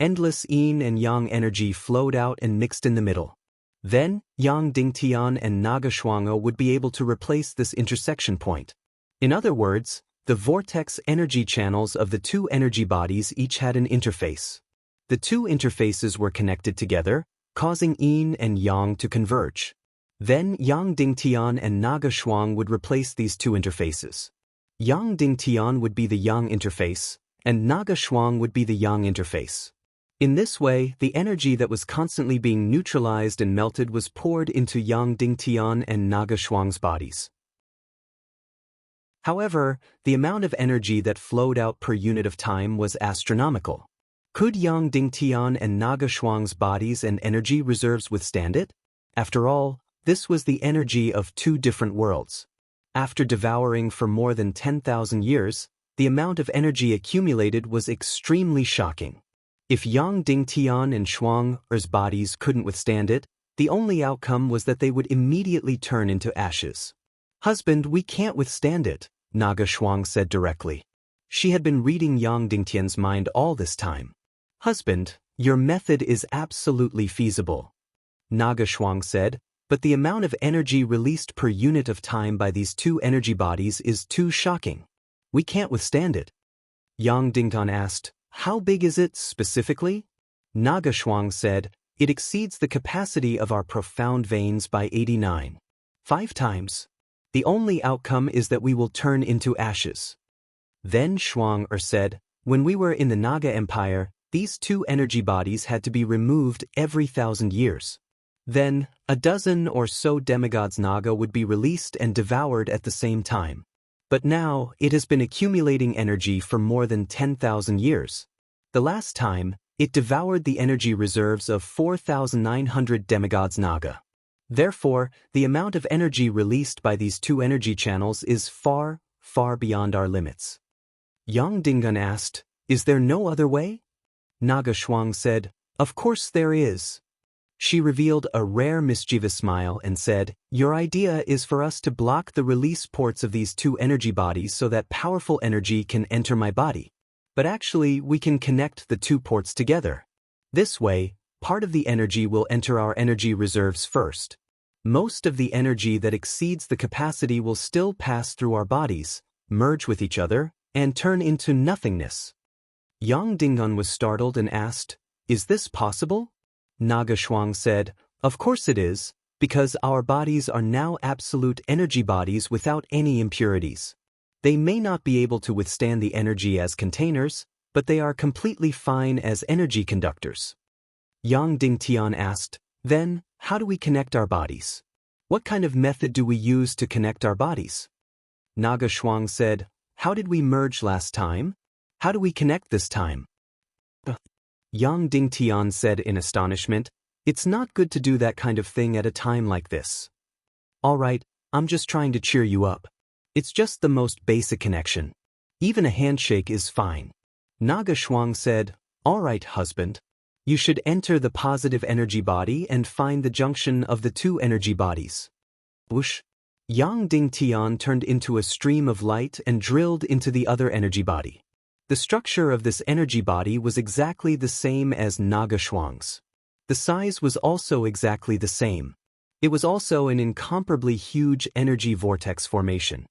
Endless yin and yang energy flowed out and mixed in the middle. Then, Yang Dingtian and Naga Shuang'o would be able to replace this intersection point. In other words, the vortex energy channels of the two energy bodies each had an interface. The two interfaces were connected together, causing yin and yang to converge. Then Yang Dingtian and Naga Shuang would replace these two interfaces. Yang Dingtian would be the yang interface, and Naga Shuang would be the yang interface. In this way, the energy that was constantly being neutralized and melted was poured into Yang Dingtian and Naga Shuang's bodies. However, the amount of energy that flowed out per unit of time was astronomical. Could Yang Dingtian and Naga Shuang's bodies and energy reserves withstand it? After all, this was the energy of two different worlds. After devouring for more than 10,000 years, the amount of energy accumulated was extremely shocking. If Yang Dingtian and Shuang's bodies couldn't withstand it, the only outcome was that they would immediately turn into ashes. "Husband, we can't withstand it," Naga Shuang said directly. She had been reading Yang Dingtian's mind all this time. "Husband, your method is absolutely feasible," Naga Shuang said, "but the amount of energy released per unit of time by these two energy bodies is too shocking. We can't withstand it." Yang Dingtian asked, "How big is it specifically?" Naga Shuang said, "It exceeds the capacity of our profound veins by 89. 5 times. The only outcome is that we will turn into ashes." Then Shuang said, "When we were in the Naga Empire, these two energy bodies had to be removed every 1,000 years. Then, a dozen or so demigods Naga would be released and devoured at the same time. But now, it has been accumulating energy for more than 10,000 years. The last time, it devoured the energy reserves of 4,900 demigods Naga. Therefore, the amount of energy released by these two energy channels is far, far beyond our limits." Yang Dingtian asked, "Is there no other way?" Naga Shuang said, "Of course there is." She revealed a rare mischievous smile and said, "Your idea is for us to block the release ports of these two energy bodies so that powerful energy can enter my body. But actually, we can connect the two ports together. This way, part of the energy will enter our energy reserves first. Most of the energy that exceeds the capacity will still pass through our bodies, merge with each other, and turn into nothingness." Yang Dingtian was startled and asked, "Is this possible?" Naga Shuang said, "Of course it is, because our bodies are now absolute energy bodies without any impurities. They may not be able to withstand the energy as containers, but they are completely fine as energy conductors." Yang Dingtian asked, "Then, how do we connect our bodies? What kind of method do we use to connect our bodies?" Naga Shuang said, "How did we merge last time? How do we connect this time?" Yang Dingtian said in astonishment, "It's not good to do that kind of thing at a time like this." "All right, I'm just trying to cheer you up. It's just the most basic connection. Even a handshake is fine." Naga Shuang said, "All right, husband. You should enter the positive energy body and find the junction of the two energy bodies." Whoosh! Yang Dingtian turned into a stream of light and drilled into the other energy body. The structure of this energy body was exactly the same as Naga Shuang's. The size was also exactly the same. It was also an incomparably huge energy vortex formation.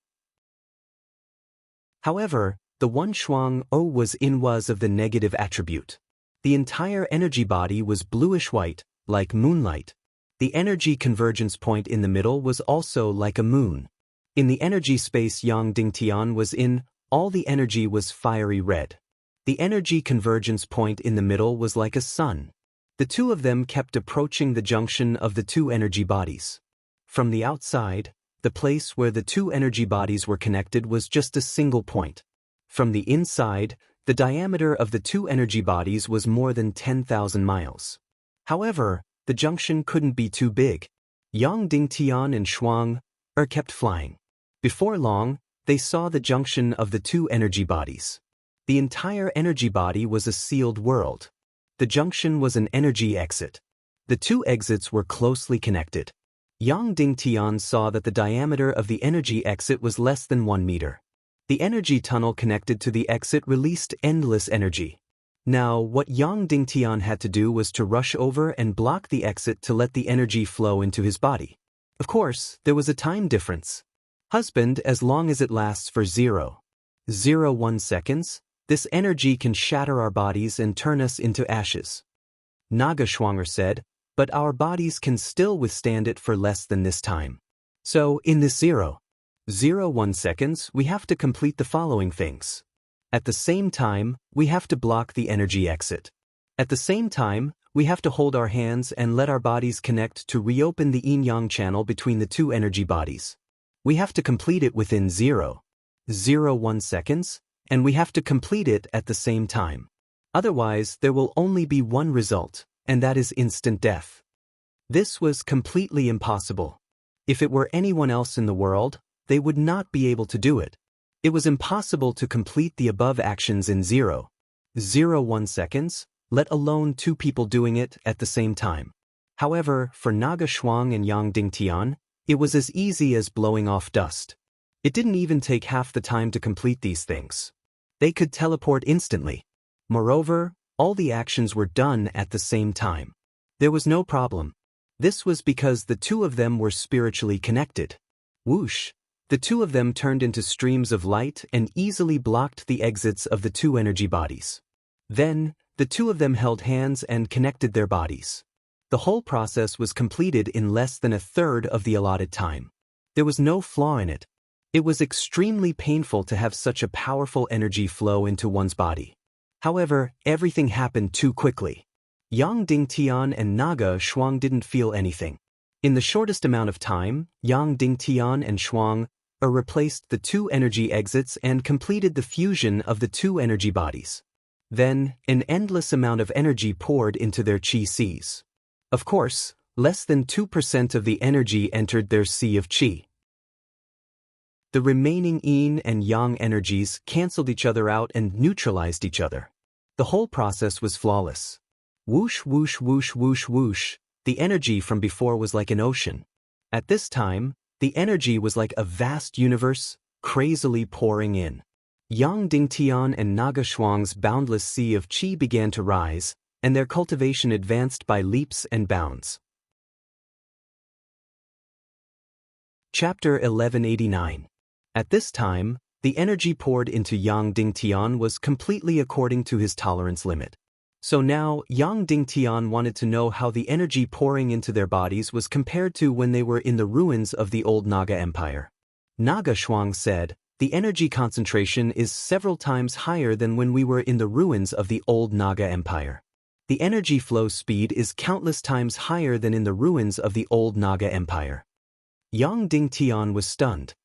However, the one Shuang-O was of the negative attribute. The entire energy body was bluish-white, like moonlight. The energy convergence point in the middle was also like a moon. In the energy space Yang Dingtian was in, all the energy was fiery red. The energy convergence point in the middle was like a sun. The two of them kept approaching the junction of the two energy bodies. From the outside, the place where the two energy bodies were connected was just a single point. From the inside, the diameter of the two energy bodies was more than 10,000 miles. However, the junction couldn't be too big. Yang Dingtian and Shuang kept flying. Before long, they saw the junction of the two energy bodies. The entire energy body was a sealed world. The junction was an energy exit. The two exits were closely connected. Yang Dingtian saw that the diameter of the energy exit was less than 1 meter. The energy tunnel connected to the exit released endless energy. Now, what Yang Dingtian had to do was to rush over and block the exit to let the energy flow into his body. Of course, there was a time difference. Husband, as long as it lasts for 0.01 seconds, this energy can shatter our bodies and turn us into ashes. Naga Schwanger said, but our bodies can still withstand it for less than this time. So, in this 0.01 seconds, we have to complete the following things. At the same time, we have to block the energy exit. At the same time, we have to hold our hands and let our bodies connect to reopen the yin-yang channel between the two energy bodies. We have to complete it within 0.01 seconds, and we have to complete it at the same time. Otherwise, there will only be one result, and that is instant death. This was completely impossible. If it were anyone else in the world, they would not be able to do it. It was impossible to complete the above actions in 0.01 seconds, let alone two people doing it at the same time. However, for Naga Shuang and Yang Dingtian, it was as easy as blowing off dust. It didn't even take half the time to complete these things. They could teleport instantly. Moreover, all the actions were done at the same time. There was no problem. This was because the two of them were spiritually connected. Whoosh! The two of them turned into streams of light and easily blocked the exits of the two energy bodies. Then, the two of them held hands and connected their bodies. The whole process was completed in less than a third of the allotted time. There was no flaw in it. It was extremely painful to have such a powerful energy flow into one's body. However, everything happened too quickly. Yang Dingtian and Naga Shuang didn't feel anything. In the shortest amount of time, Yang Dingtian and Shuang replaced the two energy exits and completed the fusion of the two energy bodies. Then, an endless amount of energy poured into their qi seas. Of course, less than 2% of the energy entered their sea of qi. The remaining yin and yang energies cancelled each other out and neutralized each other. The whole process was flawless. Whoosh, whoosh, whoosh, whoosh, whoosh. The energy from before was like an ocean. At this time, the energy was like a vast universe, crazily pouring in. Yang Dingtian and Naga Shuang's boundless sea of qi began to rise, and their cultivation advanced by leaps and bounds. Chapter 1189. At this time, the energy poured into Yang Dingtian was completely according to his tolerance limit. So now, Yang Dingtian wanted to know how the energy pouring into their bodies was compared to when they were in the ruins of the old Naga Empire. Naga Shuang said, the energy concentration is several times higher than when we were in the ruins of the old Naga Empire. The energy flow speed is countless times higher than in the ruins of the old Naga Empire. Yang Dingtian was stunned.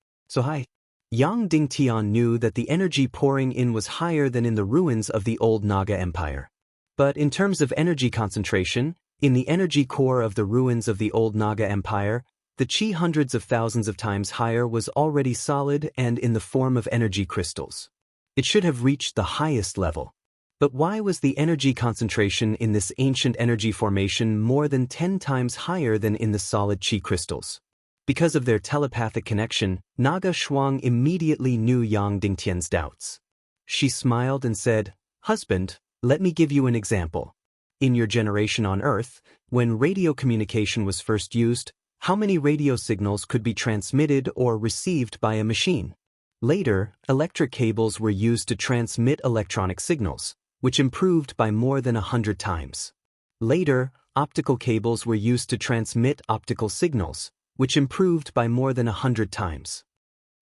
Yang Dingtian knew that the energy pouring in was higher than in the ruins of the old Naga Empire. But in terms of energy concentration, in the energy core of the ruins of the old Naga Empire, the qi hundreds of thousands of times higher was already solid and in the form of energy crystals. It should have reached the highest level. But why was the energy concentration in this ancient energy formation more than 10 times higher than in the solid qi crystals? Because of their telepathic connection, Naga Shuang immediately knew Yang Dingtian's doubts. She smiled and said, "Husband, let me give you an example. In your generation on Earth, when radio communication was first used, how many radio signals could be transmitted or received by a machine? Later, electric cables were used to transmit electronic signals, which improved by more than 100 times. Later, optical cables were used to transmit optical signals, which improved by more than 100 times.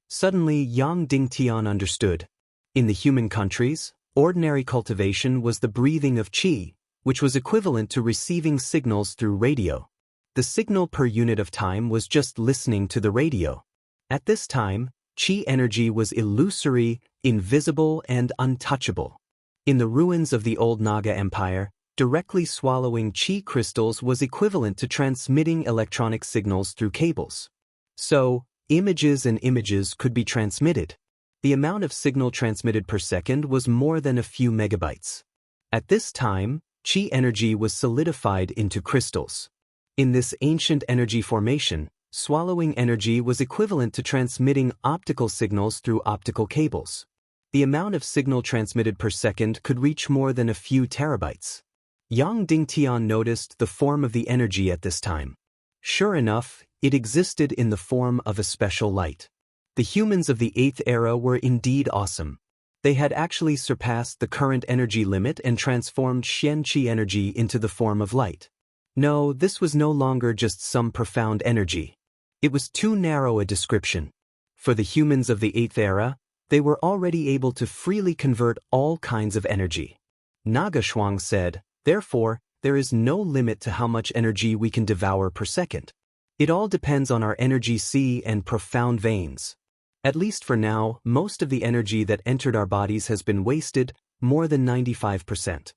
Suddenly, Yang Dingtian understood. In the human countries, ordinary cultivation was the breathing of qi, which was equivalent to receiving signals through radio. The signal per unit of time was just listening to the radio. At this time, qi energy was illusory, invisible, and untouchable. In the ruins of the old Naga Empire, directly swallowing qi crystals was equivalent to transmitting electronic signals through cables. So, images and images could be transmitted. The amount of signal transmitted per second was more than a few megabytes. At this time, qi energy was solidified into crystals. In this ancient energy formation, Swallowing energy was equivalent to transmitting optical signals through optical cables. The amount of signal transmitted per second could reach more than a few terabytes. Yang Dingtian noticed the form of the energy at this time. Sure enough, it existed in the form of a special light. The humans of the 8th era were indeed awesome. They had actually surpassed the current energy limit and transformed Xian-Qi energy into the form of light. No, this was no longer just some profound energy. It was too narrow a description. For the humans of the 8th era, they were already able to freely convert all kinds of energy. Naga Shuang said, therefore, there is no limit to how much energy we can devour per second. It all depends on our energy sea and profound veins. At least for now, most of the energy that entered our bodies has been wasted, more than 95%.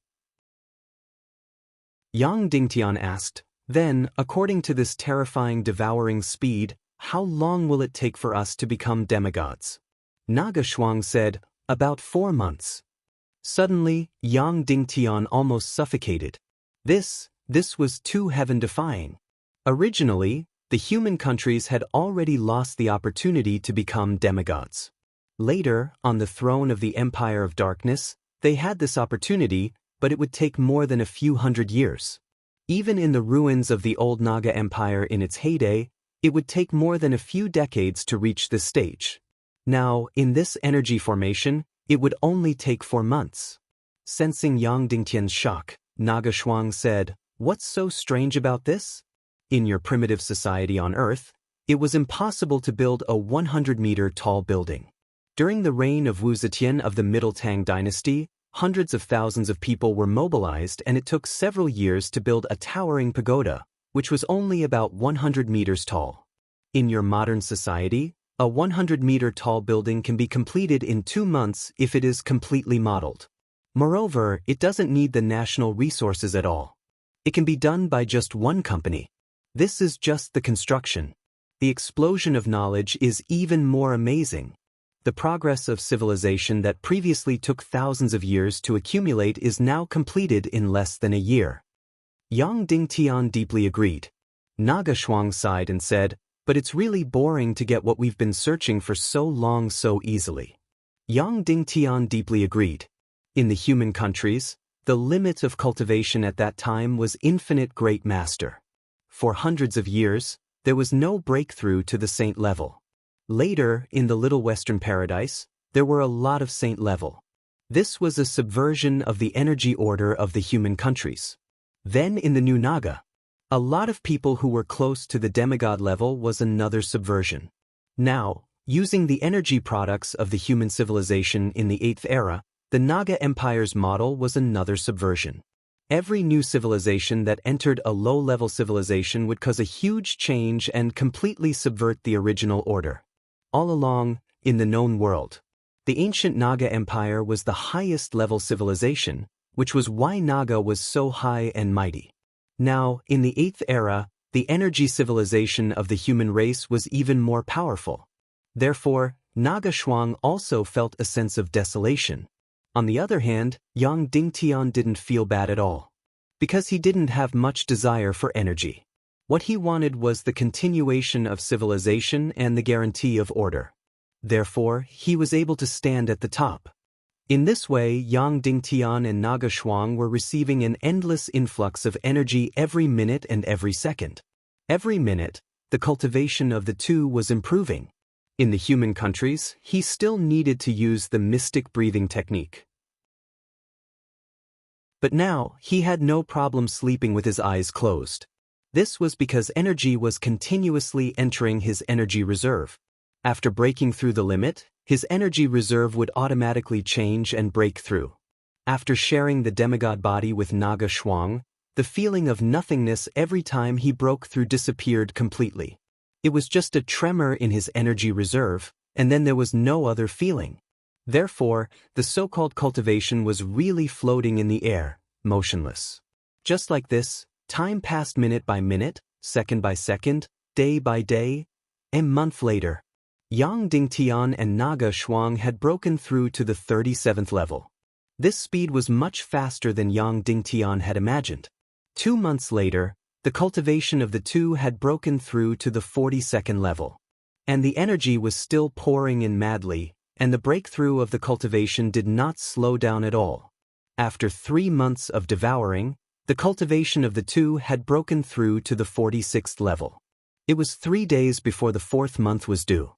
Yang Dingtian asked, then, according to this terrifying devouring speed, how long will it take for us to become demigods? Naga Shuang said, about 4 months. Suddenly, Yang Dingtian almost suffocated. This was too heaven-defying. Originally, the human countries had already lost the opportunity to become demigods. Later, on the throne of the Empire of Darkness, they had this opportunity, but it would take more than a few hundred years. Even in the ruins of the old Naga Empire in its heyday, it would take more than a few decades to reach this stage. Now, in this energy formation, it would only take 4 months. Sensing Yang Dingtian's shock, Naga Shuang said, what's so strange about this? In your primitive society on Earth, it was impossible to build a 100-meter tall building. During the reign of Wu Zetian of the Middle Tang dynasty, hundreds of thousands of people were mobilized and it took several years to build a towering pagoda, which was only about 100 meters tall. In your modern society, a 100-meter tall building can be completed in 2 months if it is completely modeled. Moreover, it doesn't need the national resources at all. It can be done by just one company. This is just the construction. The explosion of knowledge is even more amazing. The progress of civilization that previously took thousands of years to accumulate is now completed in less than a year. Yang Dingtian deeply agreed. Naga Shuang sighed and said, but it's really boring to get what we've been searching for so long so easily. Yang Dingtian deeply agreed. In the human countries, the limit of cultivation at that time was infinite great master. For hundreds of years, there was no breakthrough to the saint level. Later, in the Little Western Paradise, there were a lot of saint level. This was a subversion of the energy order of the human countries. Then in the New Naga, a lot of people who were close to the demigod level was another subversion. Now, using the energy products of the human civilization in the 8th era, the Naga Empire's model was another subversion. Every new civilization that entered a low-level civilization would cause a huge change and completely subvert the original order. All along, in the known world, the ancient Naga Empire was the highest-level civilization, which was why Naga was so high and mighty. Now, in the 8th era, the energy civilization of the human race was even more powerful. Therefore, Naga Shuang also felt a sense of desolation. On the other hand, Yang Dingtian didn't feel bad at all. Because he didn't have much desire for energy. What he wanted was the continuation of civilization and the guarantee of order. Therefore, he was able to stand at the top. In this way, Yang Dingtian and Naga Shuang were receiving an endless influx of energy every minute and every second. Every minute, the cultivation of the two was improving. In the human countries, he still needed to use the mystic breathing technique. But now, he had no problem sleeping with his eyes closed. This was because energy was continuously entering his energy reserve. After breaking through the limit, his energy reserve would automatically change and break through. After sharing the demigod body with Naga Shuang, the feeling of nothingness every time he broke through disappeared completely. It was just a tremor in his energy reserve, and then there was no other feeling. Therefore, the so-called cultivation was really floating in the air, motionless. Just like this, time passed minute by minute, second by second, day by day. A month later, Yang Dingtian and Naga Shuang had broken through to the 37th level. This speed was much faster than Yang Dingtian had imagined. 2 months later, the cultivation of the two had broken through to the 42nd level. And the energy was still pouring in madly, and the breakthrough of the cultivation did not slow down at all. After 3 months of devouring, the cultivation of the two had broken through to the 46th level. It was 3 days before the 4th month was due.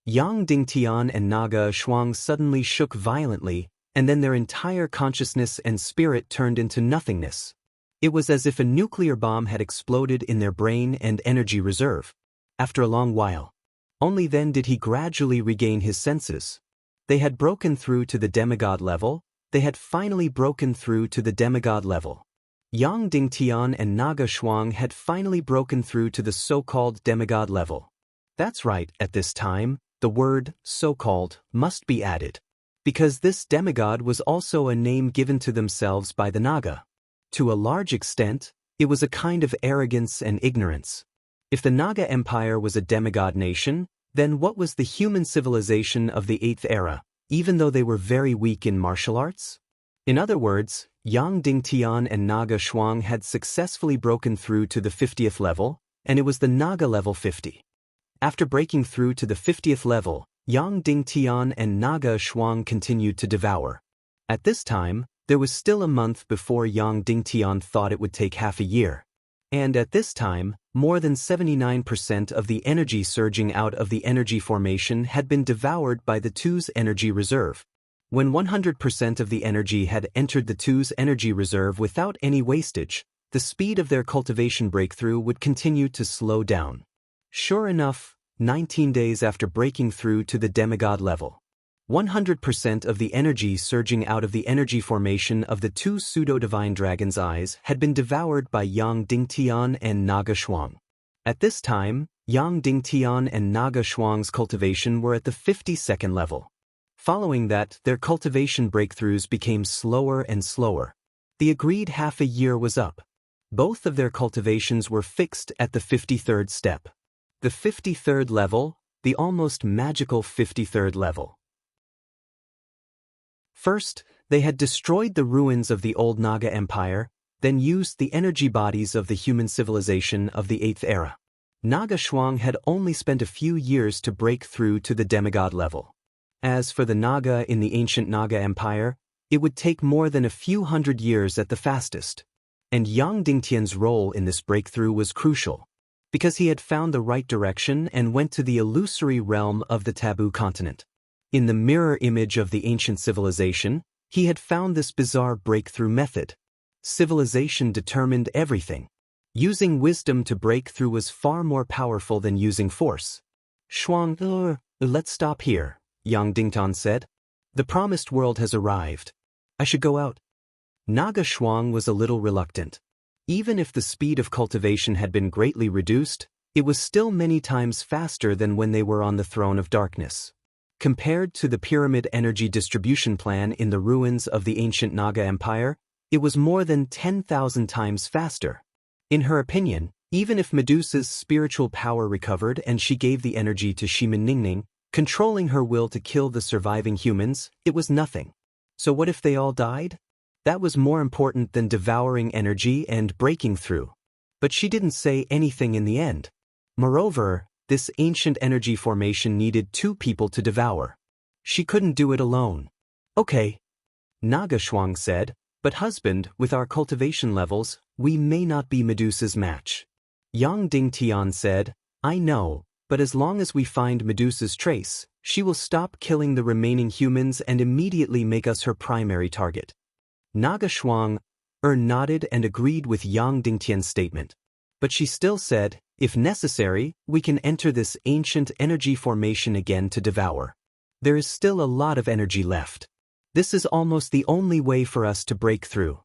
Yang Dingtian and Naga Shuang suddenly shook violently, and then their entire consciousness and spirit turned into nothingness. It was as if a nuclear bomb had exploded in their brain and energy reserve. After a long while, only then did he gradually regain his senses. They had broken through to the demigod level. They had finally broken through to the demigod level. Yang Dingtian and Naga Shuang had finally broken through to the so-called demigod level. That's right, at this time, the word so-called must be added, because this demigod was also a name given to themselves by the Naga. To a large extent, it was a kind of arrogance and ignorance. If the Naga Empire was a demigod nation, then what was the human civilization of the 8th era, even though they were very weak in martial arts? In other words, Yang Dingtian and Naga Shuang had successfully broken through to the 50th level, and it was the Naga level 50. After breaking through to the 50th level, Yang Dingtian and Naga Shuang continued to devour. At this time, there was still a month before Yang Dingtian thought it would take half a year. And at this time, more than 79% of the energy surging out of the energy formation had been devoured by the two's energy reserve. When 100% of the energy had entered the two's energy reserve without any wastage, the speed of their cultivation breakthrough would continue to slow down. Sure enough, 19 days after breaking through to the demigod level, 100% of the energy surging out of the energy formation of the two pseudo-divine dragon's eyes had been devoured by Yang Dingtian and Naga Shuang. At this time, Yang Dingtian and Naga Shuang's cultivation were at the 52nd level. Following that, their cultivation breakthroughs became slower and slower. The agreed half a year was up. Both of their cultivations were fixed at the 53rd step. The 53rd level, the almost magical 53rd level. First, they had destroyed the ruins of the old Naga Empire, then used the energy bodies of the human civilization of the 8th era. Naga Shuang had only spent a few years to break through to the demigod level. As for the Naga in the ancient Naga Empire, it would take more than a few hundred years at the fastest. And Yang Dingtian's role in this breakthrough was crucial, because he had found the right direction and went to the illusory realm of the taboo continent. In the mirror image of the ancient civilization, he had found this bizarre breakthrough method. Civilization determined everything. Using wisdom to break through was far more powerful than using force. Shuang, let's stop here, Yang Dingtian said. The promised world has arrived. I should go out. Naga Shuang was a little reluctant. Even if the speed of cultivation had been greatly reduced, it was still many times faster than when they were on the throne of darkness. Compared to the pyramid energy distribution plan in the ruins of the ancient Naga Empire, it was more than 10,000 times faster. In her opinion, even if Medusa's spiritual power recovered and she gave the energy to Shimin Ningning, controlling her will to kill the surviving humans, it was nothing. So what if they all died? That was more important than devouring energy and breaking through. But she didn't say anything in the end. Moreover, this ancient energy formation needed 2 people to devour. She couldn't do it alone. Okay, Naga Shuang said, but husband, with our cultivation levels, we may not be Medusa's match. Yang Dingtian said, I know, but as long as we find Medusa's trace, she will stop killing the remaining humans and immediately make us her primary target. Naga Shuang nodded and agreed with Yang Dingtian's statement. But she still said, if necessary, we can enter this ancient energy formation again to devour. There is still a lot of energy left. This is almost the only way for us to break through.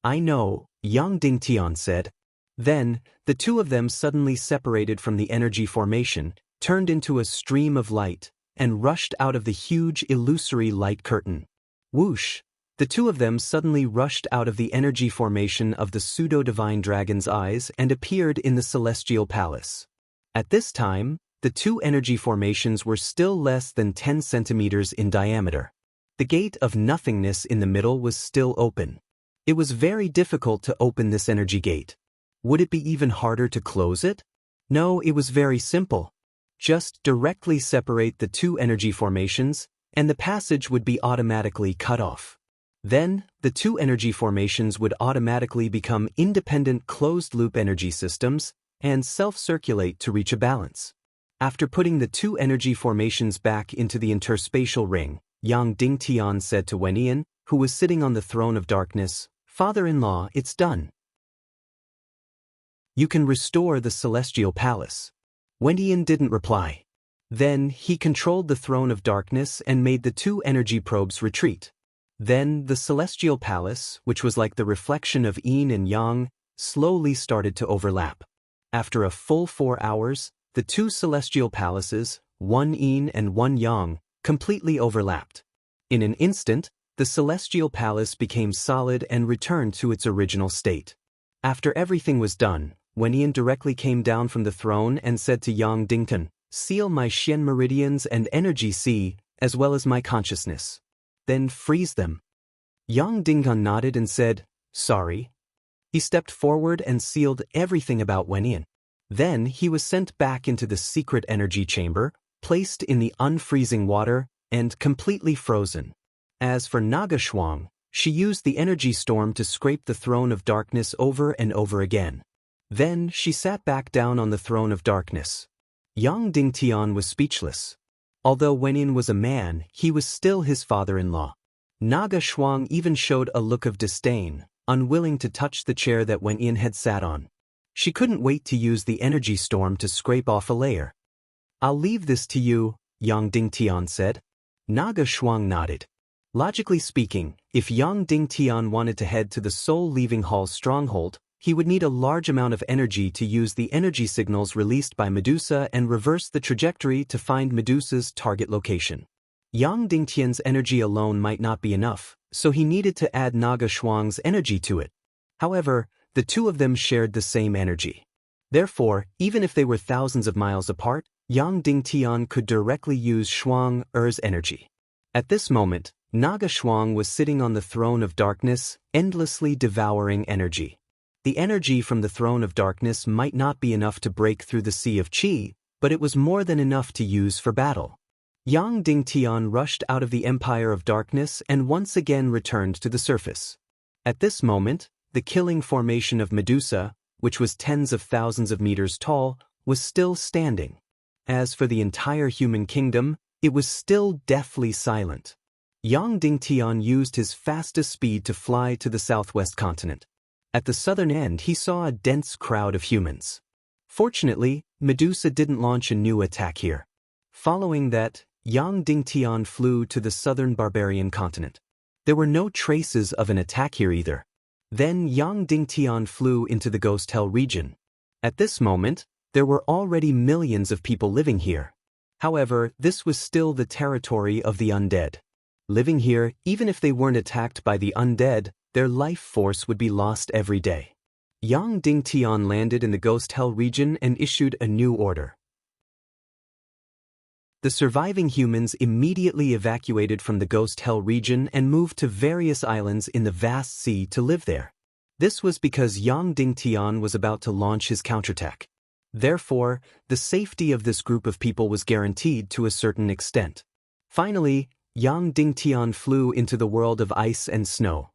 I know, Yang Dingtian said. Then, the 2 of them suddenly separated from the energy formation, turned into a stream of light, and rushed out of the huge illusory light curtain. Whoosh! The 2 of them suddenly rushed out of the energy formation of the pseudo-divine dragon's eyes and appeared in the celestial palace. At this time, the 2 energy formations were still less than 10 centimeters in diameter. The gate of nothingness in the middle was still open. It was very difficult to open this energy gate. Would it be even harder to close it? No, it was very simple. Just directly separate the two energy formations, and the passage would be automatically cut off. Then, the two energy formations would automatically become independent closed-loop energy systems and self-circulate to reach a balance. After putting the two energy formations back into the interspatial ring, Yang Dingtian said to Wenyan, who was sitting on the throne of darkness, "Father-in-law, it's done. You can restore the celestial palace." Wenyan didn't reply. Then, he controlled the throne of darkness and made the two energy probes retreat. Then, the celestial palace, which was like the reflection of yin and yang, slowly started to overlap. After a full 4 hours, the two celestial palaces, one yin and one yang, completely overlapped. In an instant, the celestial palace became solid and returned to its original state. After everything was done, Wenyan directly came down from the throne and said to Yang Dingtan, "Seal my Xian meridians and energy sea, as well as my consciousness. Then freeze them." Yang Dingtan nodded and said, "Sorry." He stepped forward and sealed everything about Wenyan. Then he was sent back into the secret energy chamber, placed in the unfreezing water, and completely frozen. As for Naga Shuang, she used the energy storm to scrape the throne of darkness over and over again. Then she sat back down on the throne of darkness. Yang Dingtian was speechless. Although Wenyan was a man, he was still his father-in-law. Naga Shuang even showed a look of disdain, unwilling to touch the chair that Wenyan had sat on. She couldn't wait to use the energy storm to scrape off a layer. "I'll leave this to you," Yang Dingtian said. Naga Shuang nodded. Logically speaking, if Yang Dingtian wanted to head to the soul-leaving hall's stronghold, he would need a large amount of energy to use the energy signals released by Medusa and reverse the trajectory to find Medusa's target location. Yang Dingtian's energy alone might not be enough, so he needed to add Naga Shuang's energy to it. However, the two of them shared the same energy. Therefore, even if they were thousands of miles apart, Yang Dingtian could directly use Shuang Er's energy. At this moment, Naga Shuang was sitting on the throne of darkness, endlessly devouring energy. The energy from the throne of darkness might not be enough to break through the sea of qi, but it was more than enough to use for battle. Yang Dingtian rushed out of the Empire of Darkness and once again returned to the surface. At this moment, the killing formation of Medusa, which was tens of thousands of meters tall, was still standing. As for the entire human kingdom, it was still deathly silent. Yang Dingtian used his fastest speed to fly to the southwest continent. At the southern end, he saw a dense crowd of humans. Fortunately, Medusa didn't launch a new attack here. Following that, Yang Dingtian flew to the southern barbarian continent. There were no traces of an attack here either. Then Yang Dingtian flew into the Ghost Hell region. At this moment, there were already millions of people living here. However, this was still the territory of the undead. Living here, even if they weren't attacked by the undead, their life force would be lost every day. Yang Dingtian landed in the Ghost Hell region and issued a new order. The surviving humans immediately evacuated from the Ghost Hell region and moved to various islands in the vast sea to live there. This was because Yang Dingtian was about to launch his counterattack. Therefore, the safety of this group of people was guaranteed to a certain extent. Finally, Yang Dingtian flew into the world of ice and snow.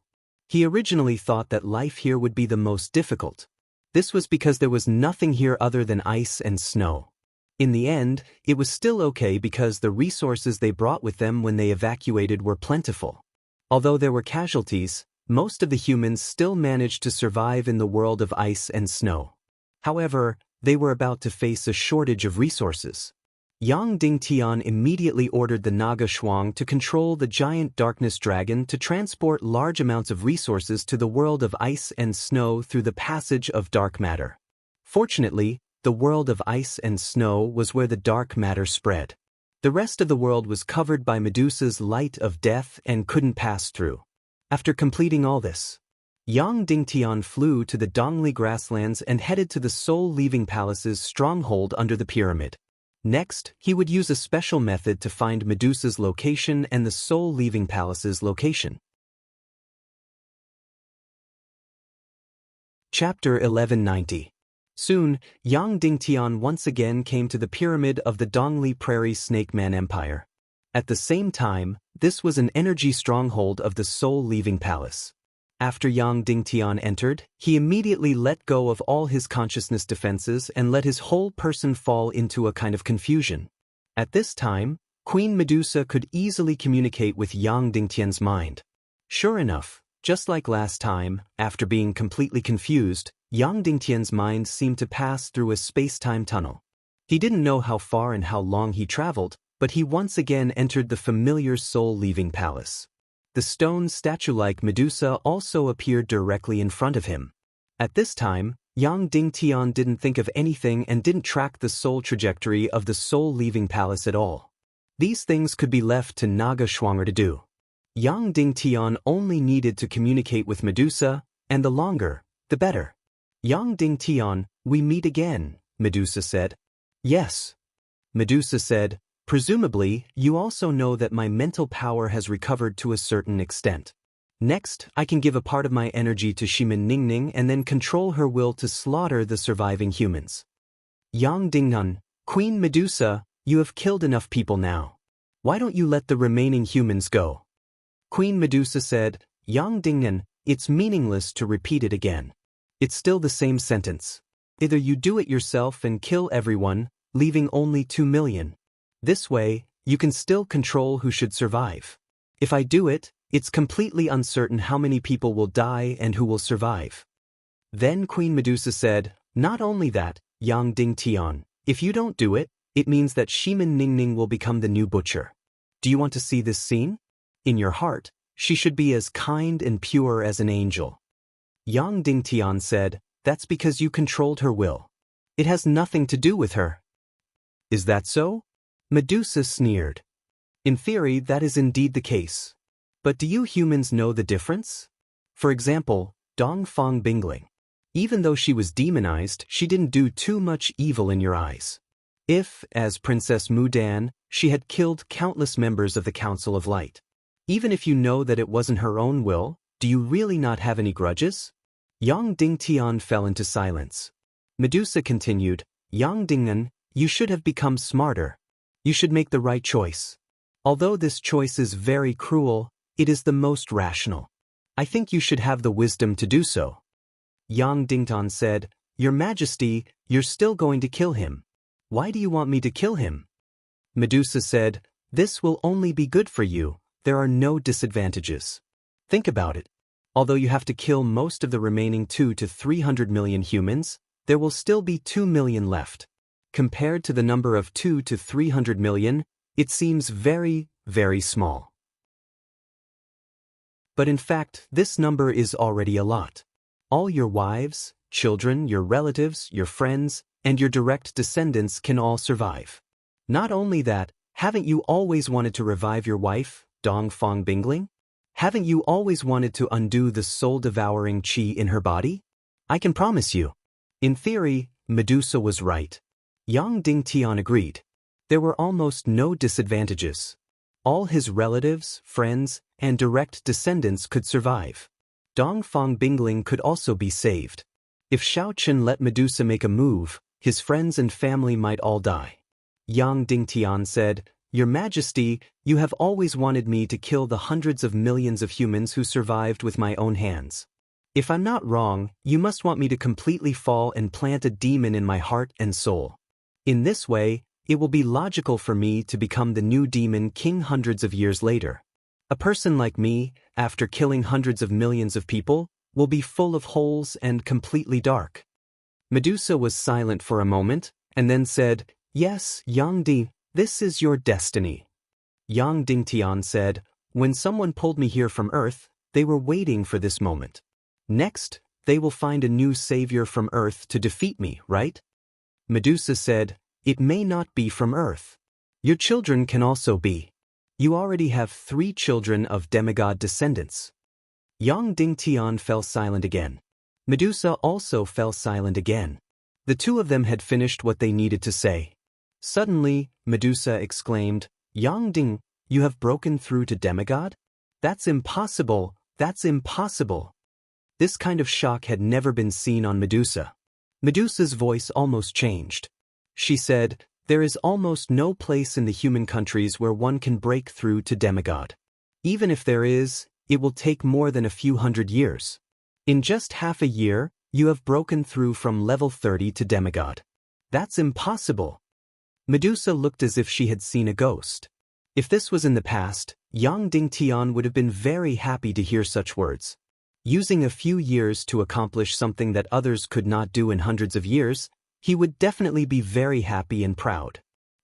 He originally thought that life here would be the most difficult. This was because there was nothing here other than ice and snow. In the end, it was still okay because the resources they brought with them when they evacuated were plentiful. Although there were casualties, most of the humans still managed to survive in the world of ice and snow. However, they were about to face a shortage of resources. Yang Dingtian immediately ordered the Naga Shuang to control the giant darkness dragon to transport large amounts of resources to the world of ice and snow through the passage of dark matter. Fortunately, the world of ice and snow was where the dark matter spread. The rest of the world was covered by Medusa's light of death and couldn't pass through. After completing all this, Yang Dingtian flew to the Dongli grasslands and headed to the soul-leaving palace's stronghold under the pyramid. Next, he would use a special method to find Medusa's location and the soul-leaving palace's location. Chapter 1190. Soon, Yang Dingtian once again came to the pyramid of the Dongli Prairie Snake Man Empire. At the same time, this was an energy stronghold of the soul-leaving palace. After Yang Dingtian entered, he immediately let go of all his consciousness defenses and let his whole person fall into a kind of confusion. At this time, Queen Medusa could easily communicate with Yang Dingtian's mind. Sure enough, just like last time, after being completely confused, Yang Dingtian's mind seemed to pass through a space-time tunnel. He didn't know how far and how long he traveled, but he once again entered the familiar soul-leaving palace. The stone statue-like Medusa also appeared directly in front of him. At this time, Yang Dingtian didn't think of anything and didn't track the soul trajectory of the soul-leaving palace at all. These things could be left to Naga Schwanger to do. Yang Dingtian only needed to communicate with Medusa, and the longer, the better. Yang Dingtian, we meet again, Medusa said. Yes. Medusa said, presumably, you also know that my mental power has recovered to a certain extent. Next, I can give a part of my energy to Shimin Ningning and then control her will to slaughter the surviving humans. Yang Dingnan, Queen Medusa, you have killed enough people now. Why don't you let the remaining humans go? Queen Medusa said, Yang Dingnan, it's meaningless to repeat it again. It's still the same sentence. Either you do it yourself and kill everyone, leaving only 2 million. This way, you can still control who should survive. If I do it, it's completely uncertain how many people will die and who will survive. Then Queen Medusa said, not only that, Yang Dingtian, if you don't do it, it means that Shimin Ningning will become the new butcher. Do you want to see this scene? In your heart, she should be as kind and pure as an angel. Yang Dingtian said, that's because you controlled her will. It has nothing to do with her. Is that so? Medusa sneered. In theory, that is indeed the case. But do you humans know the difference? For example, Dongfang Bingling. Even though she was demonized, she didn't do too much evil in your eyes. If, as Princess Mudan, she had killed countless members of the Council of Light. Even if you know that it wasn't her own will, do you really not have any grudges? Yang Dingtian fell into silence. Medusa continued, Yang Dingnan, you should have become smarter. You should make the right choice. Although this choice is very cruel, it is the most rational. I think you should have the wisdom to do so. Yang Dingtian said, Your Majesty, you're still going to kill him. Why do you want me to kill him? Medusa said, this will only be good for you. There are no disadvantages. Think about it. Although you have to kill most of the remaining 200 to 300 million humans, there will still be 2 million left. Compared to the number of 200 to 300 million, it seems very, very small. But in fact, this number is already a lot. All your wives, children, your relatives, your friends, and your direct descendants can all survive. Not only that, haven't you always wanted to revive your wife, Dongfang Bingling? Haven't you always wanted to undo the soul-devouring qi in her body? I can promise you. In theory, Medusa was right. Yang Dingtian agreed. There were almost no disadvantages. All his relatives, friends, and direct descendants could survive. Dongfang Bingling could also be saved. If Shao Chen let Medusa make a move, his friends and family might all die. Yang Dingtian said, Your Majesty, you have always wanted me to kill the hundreds of millions of humans who survived with my own hands. If I'm not wrong, you must want me to completely fall and plant a demon in my heart and soul. In this way, it will be logical for me to become the new demon king hundreds of years later. A person like me, after killing hundreds of millions of people, will be full of holes and completely dark. Medusa was silent for a moment, and then said, Yes, Yang Di, this is your destiny. Yang Dingtian said, When someone pulled me here from Earth, they were waiting for this moment. Next, they will find a new savior from Earth to defeat me, right? Medusa said, It may not be from Earth. Your children can also be. You already have 3 children of demigod descendants. Yang Dingtian fell silent again. Medusa also fell silent again. The two of them had finished what they needed to say. Suddenly, Medusa exclaimed, Yang Ding, you have broken through to demigod? That's impossible, that's impossible. This kind of shock had never been seen on Medusa. Medusa's voice almost changed. She said, "There is almost no place in the human countries where one can break through to demigod. Even if there is, it will take more than a few hundred years. In just half a year, you have broken through from level 30 to demigod. That's impossible." Medusa looked as if she had seen a ghost. If this was in the past, Yang Dingtian would have been very happy to hear such words. Using a few years to accomplish something that others could not do in hundreds of years, he would definitely be very happy and proud.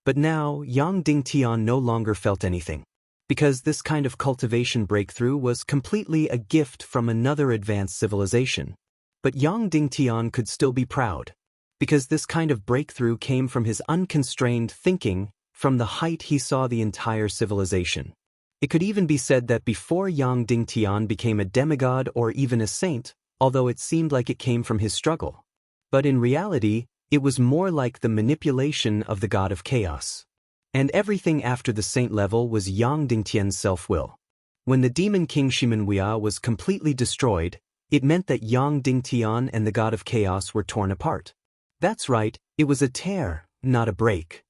But now, Yang Dingtian no longer felt anything. Because this kind of cultivation breakthrough was completely a gift from another advanced civilization. But Yang Dingtian could still be proud. Because this kind of breakthrough came from his unconstrained thinking, from the height he saw the entire civilization. It could even be said that before Yang Dingtian became a demigod or even a saint, although it seemed like it came from his struggle. But in reality, it was more like the manipulation of the god of chaos. And everything after the saint level was Yang Dingtian's self-will. When the demon king Shimenwia was completely destroyed, it meant that Yang Dingtian and the god of chaos were torn apart. That's right, it was a tear, not a break.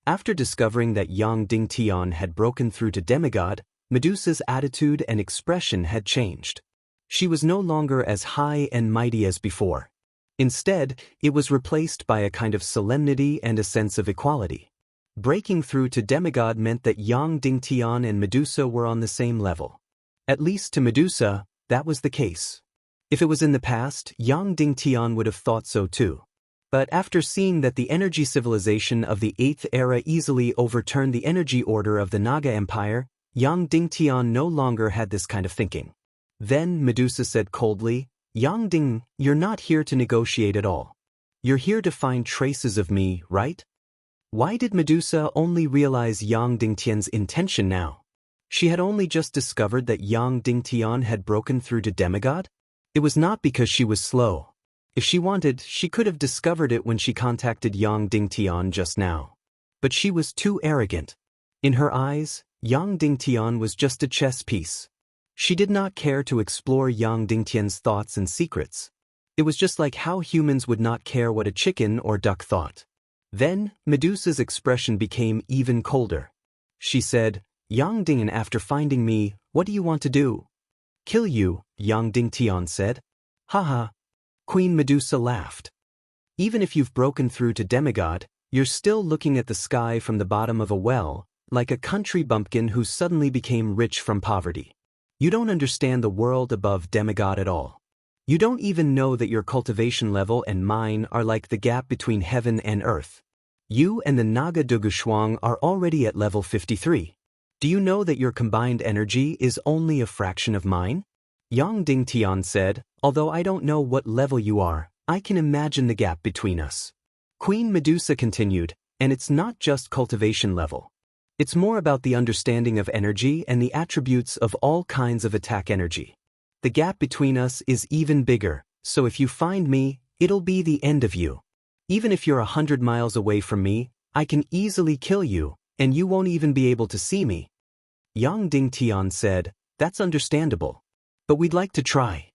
After discovering that Yang Dingtian had broken through to demigod, Medusa's attitude and expression had changed. She was no longer as high and mighty as before. Instead, it was replaced by a kind of solemnity and a sense of equality. Breaking through to demigod meant that Yang Dingtian and Medusa were on the same level. At least to Medusa, that was the case. If it was in the past, Yang Dingtian would have thought so too. But after seeing that the energy civilization of the 8th era easily overturned the energy order of the Naga Empire, Yang Dingtian no longer had this kind of thinking. Then Medusa said coldly, "Yang Ding, you're not here to negotiate at all. You're here to find traces of me, right?" Why did Medusa only realize Yang Dingtian's intention now? She had only just discovered that Yang Dingtian had broken through to demigod? It was not because she was slow. If she wanted, she could have discovered it when she contacted Yang Dingtian just now. But she was too arrogant. In her eyes, Yang Dingtian was just a chess piece. She did not care to explore Yang Dingtian's thoughts and secrets. It was just like how humans would not care what a chicken or duck thought. Then, Medusa's expression became even colder. She said, "Yang Ding, after finding me, what do you want to do?" "Kill you," Yang Dingtian said. "Haha." Queen Medusa laughed. "Even if you've broken through to demigod, you're still looking at the sky from the bottom of a well, like a country bumpkin who suddenly became rich from poverty. You don't understand the world above demigod at all. You don't even know that your cultivation level and mine are like the gap between heaven and earth. You and the Naga Dugushuang are already at level 53. Do you know that your combined energy is only a fraction of mine?" Yang Dingtian said, "Although I don't know what level you are, I can imagine the gap between us." Queen Medusa continued, "And it's not just cultivation level. It's more about the understanding of energy and the attributes of all kinds of attack energy. The gap between us is even bigger, so if you find me, it'll be the end of you. Even if you're 100 miles away from me, I can easily kill you, and you won't even be able to see me." Yang Dingtian said, "That's understandable. But we'd like to try."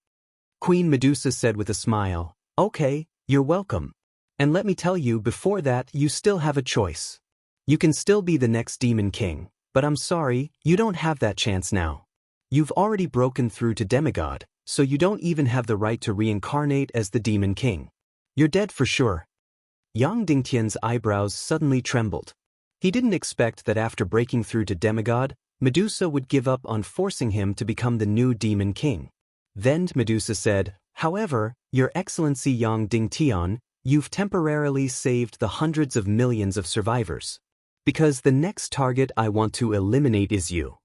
Queen Medusa said with a smile, "Okay, you're welcome. And let me tell you, before that, you still have a choice. You can still be the next demon king, but I'm sorry, you don't have that chance now. You've already broken through to demigod, so you don't even have the right to reincarnate as the demon king. You're dead for sure." Yang Dingtian's eyebrows suddenly trembled. He didn't expect that after breaking through to demigod, Medusa would give up on forcing him to become the new demon king. Then Medusa said, "However, Your Excellency Yang Dingtian, you've temporarily saved the hundreds of millions of survivors. Because the next target I want to eliminate is you.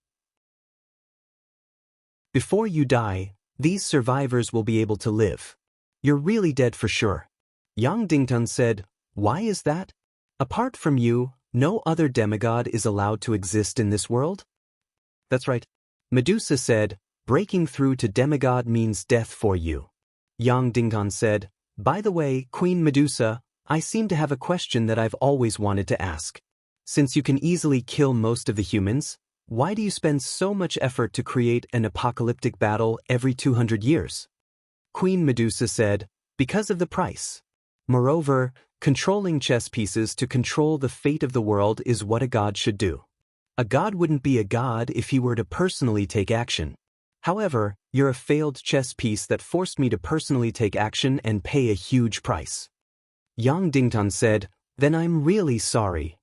Before you die, these survivors will be able to live. You're really dead for sure." Yang Dingtian said, "Why is that? Apart from you, no other demigod is allowed to exist in this world?" "That's right." Medusa said, "Breaking through to demigod means death for you." Yang Dingtian said, "By the way, Queen Medusa, I seem to have a question that I've always wanted to ask. Since you can easily kill most of the humans, Why do you spend so much effort to create an apocalyptic battle every 200 years? Queen Medusa said, because of the price. Moreover, controlling chess pieces to control the fate of the world is what a god should do. A god wouldn't be a god if he were to personally take action. However, you're a failed chess piece that forced me to personally take action and pay a huge price. Yang Dingtan said, then I'm really sorry.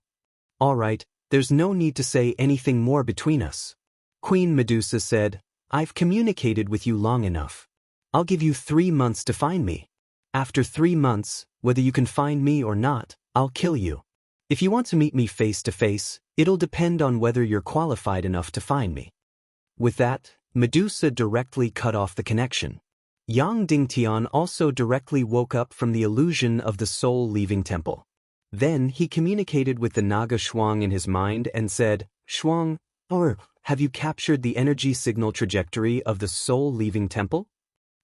All right, there's no need to say anything more between us. Queen Medusa said, I've communicated with you long enough. I'll give you 3 months to find me. After 3 months, whether you can find me or not, I'll kill you. If you want to meet me face to face, it'll depend on whether you're qualified enough to find me. With that, Medusa directly cut off the connection. Yang Dingtian also directly woke up from the illusion of the soul-leaving temple. Then he communicated with the Naga Shuang in his mind and said, Shuang, have you captured the energy signal trajectory of the soul-leaving temple?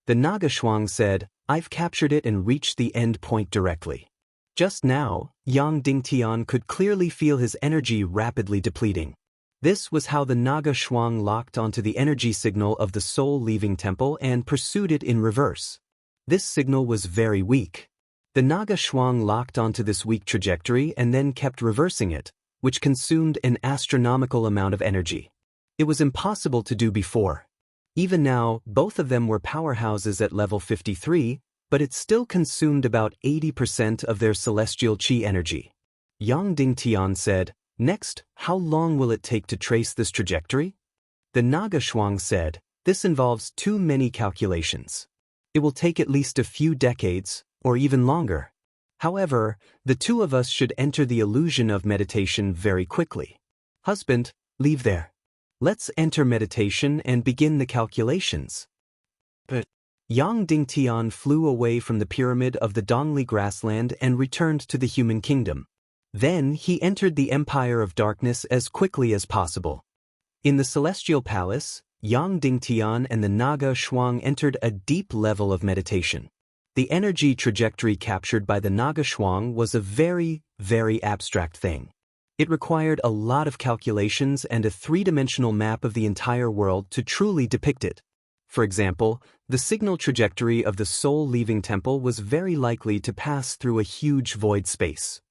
The Naga Shuang said, I've captured it and reached the end point directly. Just now, Yang Dingtian could clearly feel his energy rapidly depleting. This was how the Naga Shuang locked onto the energy signal of the soul-leaving temple and pursued it in reverse. This signal was very weak. The Naga Shuang locked onto this weak trajectory and then kept reversing it, which consumed an astronomical amount of energy. It was impossible to do before. Even now, both of them were powerhouses at level 53, but it still consumed about 80% of their celestial chi energy. Yang Dingtian said, next, how long will it take to trace this trajectory? The Naga Shuang said, this involves too many calculations. It will take at least a few decades, or even longer. However, the two of us should enter the illusion of meditation very quickly. Husband, leave there. Let's enter meditation and begin the calculations. But Yang Dingtian flew away from the pyramid of the Dongli grassland and returned to the human kingdom. Then he entered the Empire of Darkness as quickly as possible. In the Celestial Palace, Yang Dingtian and the Naga Shuang entered a deep level of meditation. The energy trajectory captured by the Naga Shuang was a very, very abstract thing. It required a lot of calculations and a three-dimensional map of the entire world to truly depict it. For example, the signal trajectory of the soul-leaving temple was very likely to pass through a huge void space.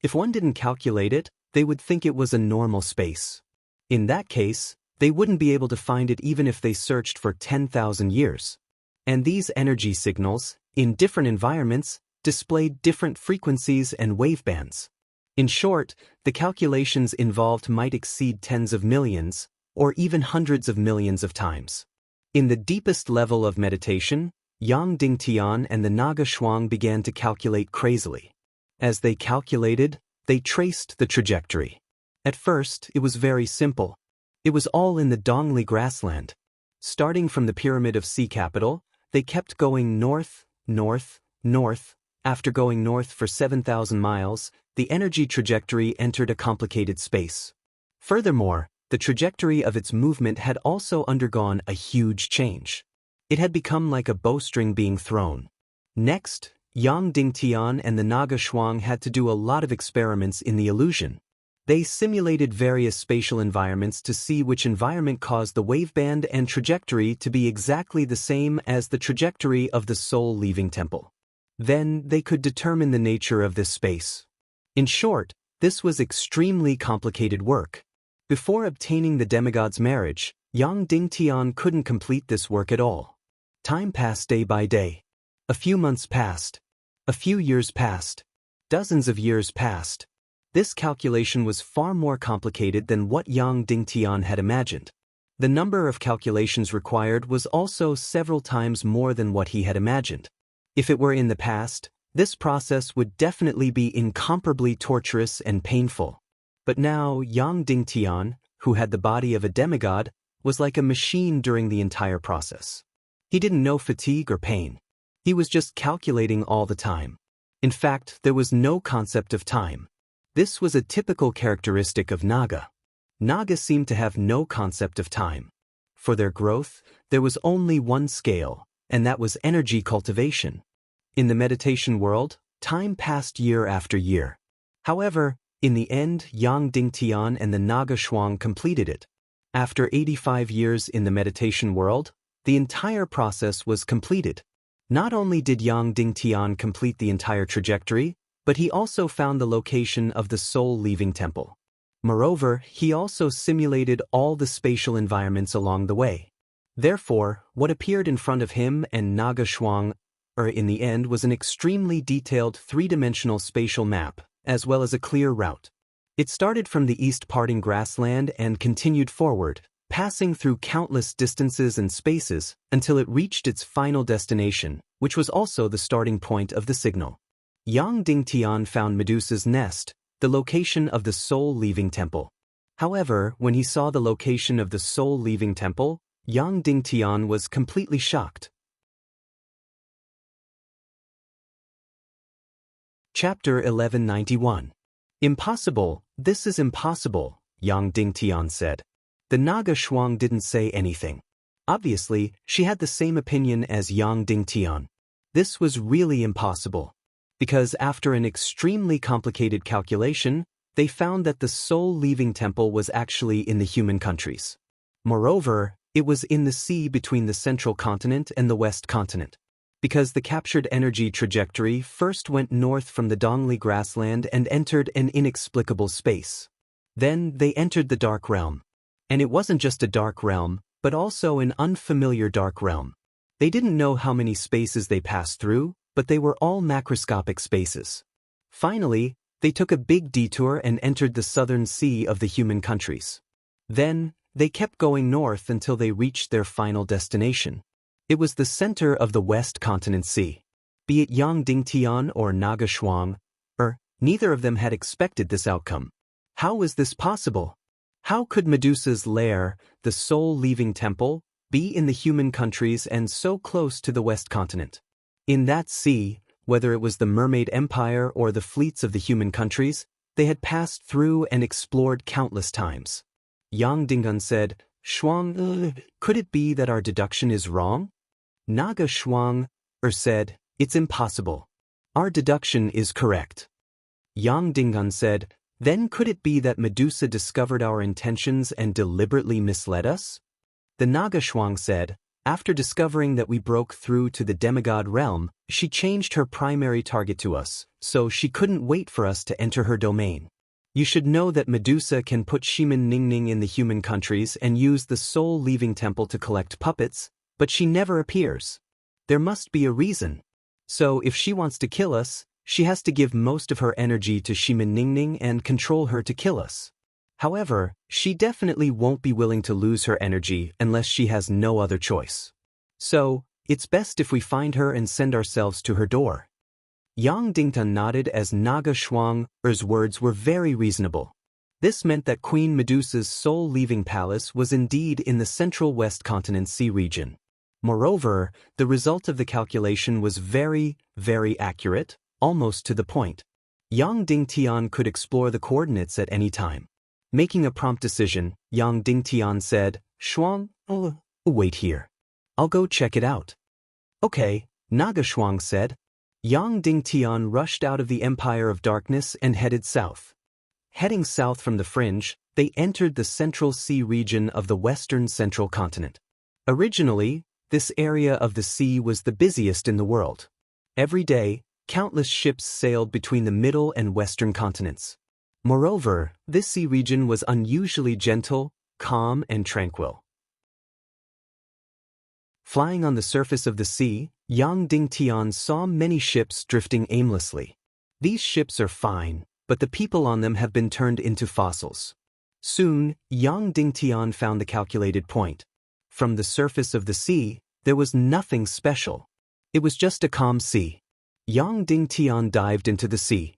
If one didn't calculate it, they would think it was a normal space. In that case, they wouldn't be able to find it even if they searched for 10,000 years. And these energy signals, in different environments, displayed different frequencies and wavebands. In short, the calculations involved might exceed tens of millions, or even hundreds of millions of times. In the deepest level of meditation, Yang Dingtian and the Naga Shuang began to calculate crazily. As they calculated, they traced the trajectory. At first, it was very simple. It was all in the Dongli grassland. Starting from the Pyramid of Sea Capital, they kept going north, north, north. After going north for 7,000 miles, the energy trajectory entered a complicated space. Furthermore, the trajectory of its movement had also undergone a huge change. It had become like a bowstring being thrown. Next, Yang Dingtian and the Naga Shuang had to do a lot of experiments in the illusion. They simulated various spatial environments to see which environment caused the waveband and trajectory to be exactly the same as the trajectory of the soul-leaving temple. Then they could determine the nature of this space. In short, this was extremely complicated work. Before obtaining the demigod's marriage, Yang Dingtian couldn't complete this work at all. Time passed day by day. A few months passed. A few years passed. Dozens of years passed. This calculation was far more complicated than what Yang Dingtian had imagined. The number of calculations required was also several times more than what he had imagined. If it were in the past, this process would definitely be incomparably torturous and painful. But now Yang Dingtian, who had the body of a demigod, was like a machine during the entire process. He didn't know fatigue or pain. He was just calculating all the time. In fact, there was no concept of time. This was a typical characteristic of Naga. Naga seemed to have no concept of time. For their growth, there was only one scale, and that was energy cultivation. In the meditation world, time passed year after year. However, In the end, Yang Dingtian and the Naga Shuang completed it. After 85 years in the meditation world, the entire process was completed. Not only did Yang Dingtian complete the entire trajectory, but he also found the location of the soul-leaving temple. Moreover, he also simulated all the spatial environments along the way. Therefore, what appeared in front of him and Naga Shuang in the end was an extremely detailed three-dimensional spatial map, as well as a clear route. It started from the east parting grassland and continued forward, passing through countless distances and spaces until it reached its final destination, which was also the starting point of the signal. Yang Dingtian found Medusa's nest, the location of the soul-leaving temple. However, when he saw the location of the soul-leaving temple, Yang Dingtian was completely shocked. Chapter 1191. Impossible, this is impossible, Yang Dingtian said. The Naga Shuang didn't say anything. Obviously, she had the same opinion as Yang Dingtian. This was really impossible. Because after an extremely complicated calculation, they found that the soul-leaving temple was actually in the human countries. Moreover, it was in the sea between the central continent and the west continent. Because the captured energy trajectory first went north from the Dongli grassland and entered an inexplicable space. Then they entered the dark realm. And it wasn't just a dark realm, but also an unfamiliar dark realm. They didn't know how many spaces they passed through, but they were all macroscopic spaces. Finally, they took a big detour and entered the southern sea of the human countries. Then, they kept going north until they reached their final destination. It was the center of the West Continent Sea. Be it Yang Dingtian or Naga Shuang, neither of them had expected this outcome. How was this possible? How could Medusa's lair, the soul-leaving temple, be in the human countries and so close to the West Continent? In that sea, whether it was the Mermaid Empire or the fleets of the human countries, they had passed through and explored countless times. Yang Dingtian said, Shuang, could it be that our deduction is wrong? Naga Shuang said, it's impossible. Our deduction is correct. Yang Dingtian said, then could it be that Medusa discovered our intentions and deliberately misled us? The Naga Shuang said, after discovering that we broke through to the demigod realm, she changed her primary target to us, so she couldn't wait for us to enter her domain. You should know that Medusa can put Shimin Ningning in the human countries and use the soul-leaving temple to collect puppets, but she never appears. There must be a reason. So if she wants to kill us, she has to give most of her energy to Shimin Ningning and control her to kill us. However, she definitely won't be willing to lose her energy unless she has no other choice. So, it's best if we find her and send ourselves to her door. Yang Dingtian nodded as Naga Shuang's words were very reasonable. This meant that Queen Medusa's soul-leaving palace was indeed in the central West Continent Sea region. Moreover, the result of the calculation was very, very accurate, almost to the point. Yang Dingtian could explore the coordinates at any time. Making a prompt decision, Yang Dingtian said, Shuang, wait here. I'll go check it out. Okay, Naga Shuang said. Yang Dingtian rushed out of the Empire of Darkness and headed south. Heading south from the fringe, they entered the Central Sea region of the Western Central Continent. Originally, this area of the sea was the busiest in the world. Every day, countless ships sailed between the middle and western continents. Moreover, this sea region was unusually gentle, calm, and tranquil. Flying on the surface of the sea, Yang Dingtian saw many ships drifting aimlessly. These ships are fine, but the people on them have been turned into fossils. Soon, Yang Dingtian found the calculated point. From the surface of the sea, there was nothing special. It was just a calm sea. Yang Dingtian dived into the sea.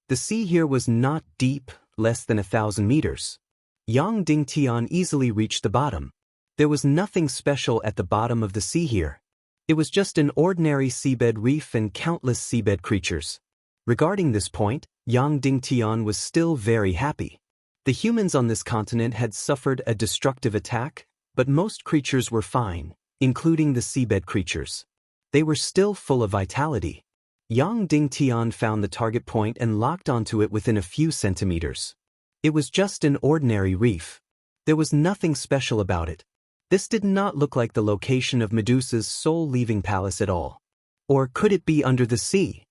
The sea here was not deep, less than 1,000 meters. Yang Dingtian easily reached the bottom. There was nothing special at the bottom of the sea here. It was just an ordinary seabed reef and countless seabed creatures. Regarding this point, Yang Dingtian was still very happy. The humans on this continent had suffered a destructive attack, but most creatures were fine, including the seabed creatures. They were still full of vitality. Yang Dingtian found the target point and locked onto it within a few centimeters. It was just an ordinary reef. There was nothing special about it. This did not look like the location of Medusa's soul-leaving palace at all. Or could it be under the sea?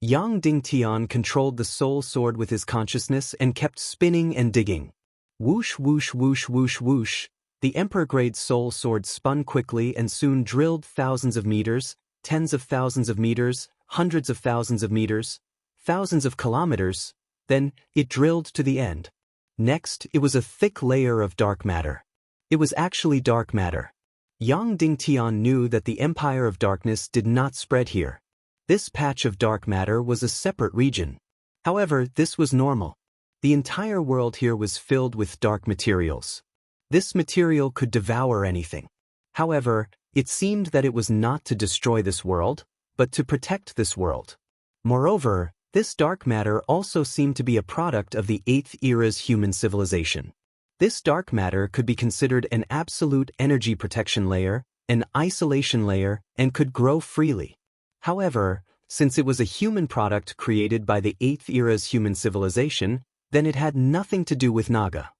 Yang Dingtian controlled the soul sword with his consciousness and kept spinning and digging. Whoosh whoosh whoosh whoosh whoosh. The Emperor-grade soul sword spun quickly and soon drilled thousands of meters, tens of thousands of meters, hundreds of thousands of meters, thousands of kilometers. Then, it drilled to the end. Next, it was a thick layer of dark matter. It was actually dark matter. Yang Dingtian knew that the Empire of Darkness did not spread here. This patch of dark matter was a separate region. However, this was normal. The entire world here was filled with dark materials. This material could devour anything. However, it seemed that it was not to destroy this world, but to protect this world. Moreover, this dark matter also seemed to be a product of the 8th era's human civilization. This dark matter could be considered an absolute energy protection layer, an isolation layer, and could grow freely. However, since it was a human product created by the 8th era's human civilization, then it had nothing to do with Naga.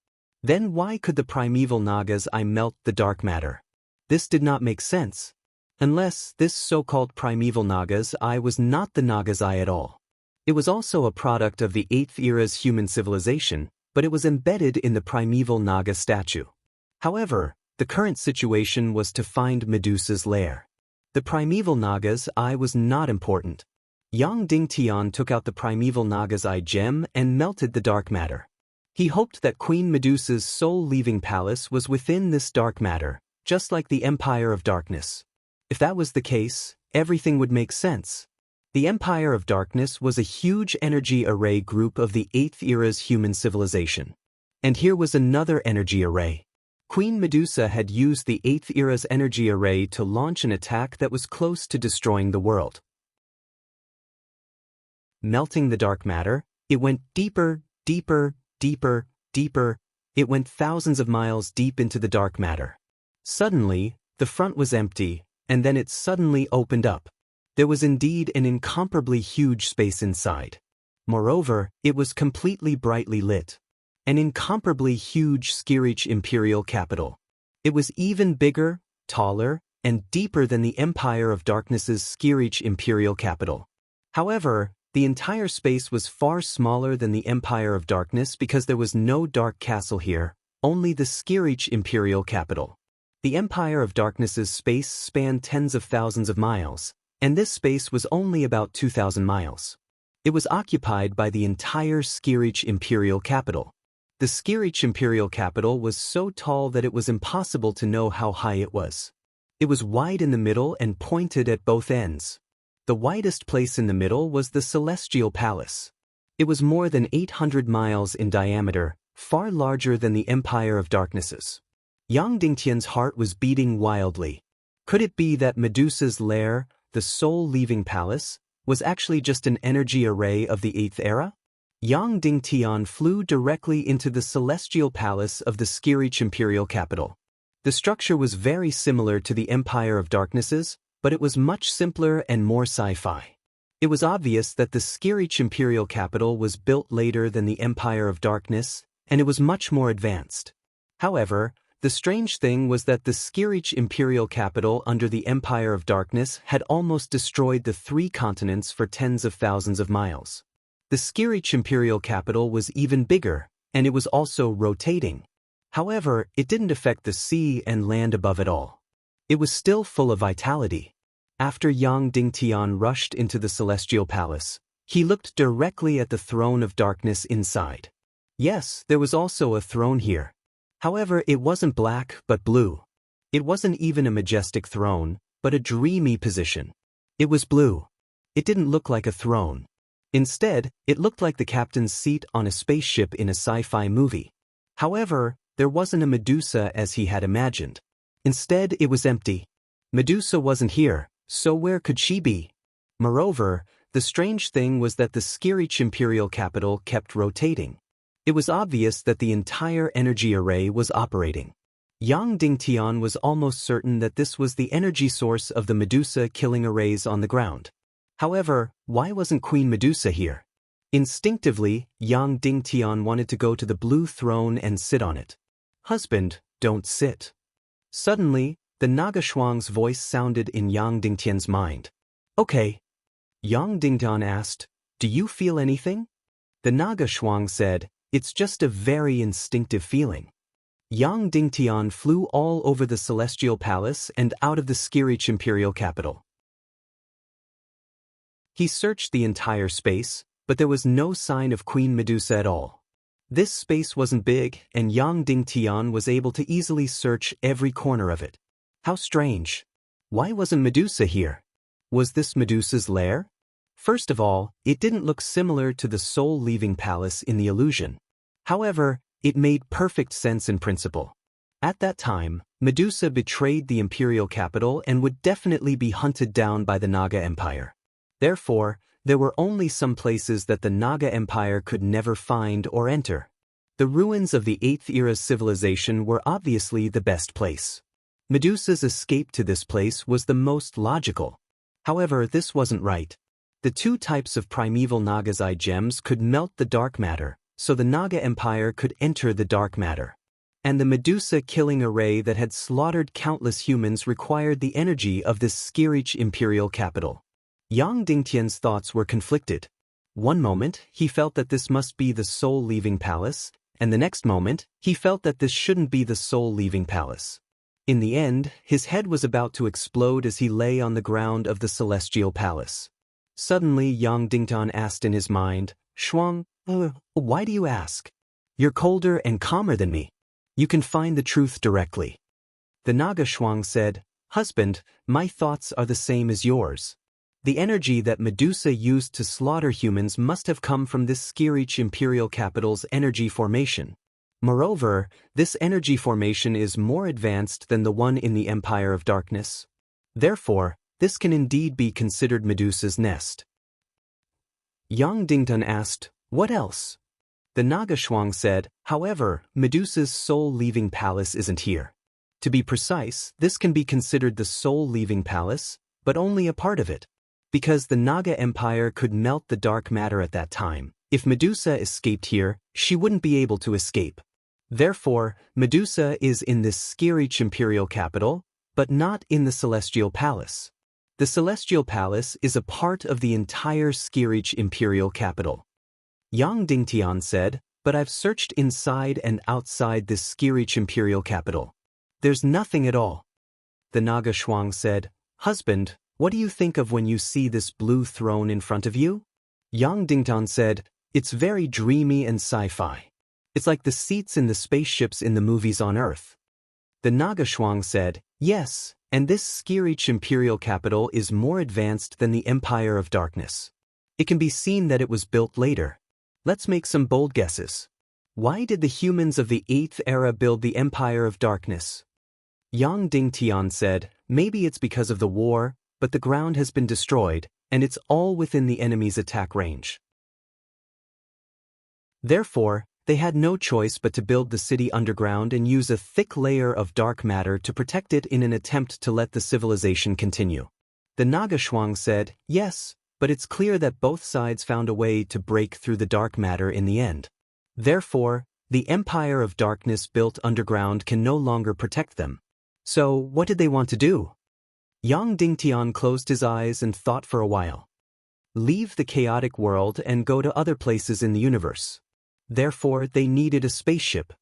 Then why could the primeval Nagas melt the dark matter? This did not make sense. Unless this so-called primeval Nagas was not the Nagas at all. It was also a product of the 8th era's human civilization, but it was embedded in the primeval Naga statue. However, the current situation was to find Medusa's lair. The primeval Naga's eye was not important. Yang Dingtian took out the primeval Naga's eye gem and melted the dark matter. He hoped that Queen Medusa's soul-leaving palace was within this dark matter, just like the Empire of Darkness. If that was the case, everything would make sense. The Empire of Darkness was a huge energy array group of the 8th era's human civilization. And here was another energy array. Queen Medusa had used the 8th era's energy array to launch an attack that was close to destroying the world. Melting the dark matter, it went deeper, deeper, deeper, deeper. It went thousands of miles deep into the dark matter. Suddenly, the front was empty, and then it suddenly opened up. There was indeed an incomparably huge space inside. Moreover, it was completely brightly lit. An incomparably huge Skirich imperial capital. It was even bigger, taller, and deeper than the Empire of Darkness's Skirich imperial capital. However, the entire space was far smaller than the Empire of Darkness because there was no dark castle here, only the Skirich imperial capital. The Empire of Darkness's space spanned tens of thousands of miles, and this space was only about 2,000 miles. It was occupied by the entire Skirich imperial capital. The Skirich imperial capital was so tall that it was impossible to know how high it was. It was wide in the middle and pointed at both ends. The widest place in the middle was the Celestial Palace. It was more than 800 miles in diameter, far larger than the Empire of Darkness's. Yang Dingtian's heart was beating wildly. Could it be that Medusa's lair, the soul-leaving palace, was actually just an energy array of the 8th era? Yang Dingtian flew directly into the Celestial Palace of the Skirich imperial capital. The structure was very similar to the Empire of Darkness's, but it was much simpler and more sci-fi. It was obvious that the Skirich imperial capital was built later than the Empire of Darkness, and it was much more advanced. However, the strange thing was that the Skirich imperial capital under the Empire of Darkness had almost destroyed the 3 continents for tens of thousands of miles. The Skirich imperial capital was even bigger, and it was also rotating. However, it didn't affect the sea and land above it all. It was still full of vitality. After Yang Dingtian rushed into the Celestial Palace, he looked directly at the throne of darkness inside. Yes, there was also a throne here. However, it wasn't black but blue. It wasn't even a majestic throne, but a dreamy position. It was blue. It didn't look like a throne. Instead, it looked like the captain's seat on a spaceship in a sci-fi movie. However, there wasn't a Medusa as he had imagined. Instead, it was empty. Medusa wasn't here, so where could she be? Moreover, the strange thing was that the Skirich imperial capital kept rotating. It was obvious that the entire energy array was operating. Yang Dingtian was almost certain that this was the energy source of the Medusa killing arrays on the ground. However, why wasn't Queen Medusa here? Instinctively, Yang Dingtian wanted to go to the blue throne and sit on it. Husband, don't sit. Suddenly, the Naga Shuang's voice sounded in Yang Dingtian's mind. Okay. Yang Dingtian asked, do you feel anything? The Naga Shuang said, it's just a very instinctive feeling. Yang Dingtian flew all over the celestial palace and out of the Skirich imperial capital. He searched the entire space, but there was no sign of Queen Medusa at all. This space wasn't big, and Yang Dingtian was able to easily search every corner of it. How strange. Why wasn't Medusa here? Was this Medusa's lair? First of all, it didn't look similar to the soul-leaving palace in the illusion. However, it made perfect sense in principle. At that time, Medusa betrayed the imperial capital and would definitely be hunted down by the Naga Empire. Therefore, there were only some places that the Naga Empire could never find or enter. The ruins of the 8th era's civilization were obviously the best place. Medusa's escape to this place was the most logical. However, this wasn't right. The two types of primeval Naga's eye gems could melt the dark matter, so the Naga Empire could enter the dark matter. And the Medusa killing array that had slaughtered countless humans required the energy of this Skirich imperial capital. Yang Dingtian's thoughts were conflicted. One moment, he felt that this must be the soul-leaving palace, and the next moment, he felt that this shouldn't be the soul-leaving palace. In the end, his head was about to explode as he lay on the ground of the celestial palace. Suddenly, Yang Dingtian asked in his mind, Shuang, why do you ask? You're colder and calmer than me. You can find the truth directly. The Naga Shuang said, Husband, my thoughts are the same as yours. The energy that Medusa used to slaughter humans must have come from this Skirich imperial capital's energy formation. Moreover, this energy formation is more advanced than the one in the Empire of Darkness. Therefore, this can indeed be considered Medusa's nest. Yang Dingtian asked, what else? The Naga Shuang said, however, Medusa's soul-leaving palace isn't here. To be precise, this can be considered the soul-leaving palace, but only a part of it. Because the Naga Empire could melt the dark matter at that time, if Medusa escaped here, she wouldn't be able to escape. Therefore, Medusa is in this Skirich imperial capital, but not in the Celestial Palace. The Celestial Palace is a part of the entire Skirich imperial capital. Yang Dingtian said, but I've searched inside and outside this Skirich imperial capital. There's nothing at all. The Naga Shuang said, Husband, what do you think of when you see this blue throne in front of you? Yang Dingtian said, it's very dreamy and sci-fi. It's like the seats in the spaceships in the movies on Earth. The Naga Shuang said, yes, and this Skirich imperial capital is more advanced than the Empire of Darkness. It can be seen that it was built later. Let's make some bold guesses. Why did the humans of the 8th era build the Empire of Darkness? Yang Dingtian said, maybe it's because of the war, but the ground has been destroyed, and it's all within the enemy's attack range. Therefore, they had no choice but to build the city underground and use a thick layer of dark matter to protect it in an attempt to let the civilization continue. The Naga Shuang said, yes, but it's clear that both sides found a way to break through the dark matter in the end. Therefore, the Empire of Darkness built underground can no longer protect them. So, what did they want to do? Yang Dingtian closed his eyes and thought for a while. Leave the chaotic world and go to other places in the universe. Therefore, they needed a spaceship.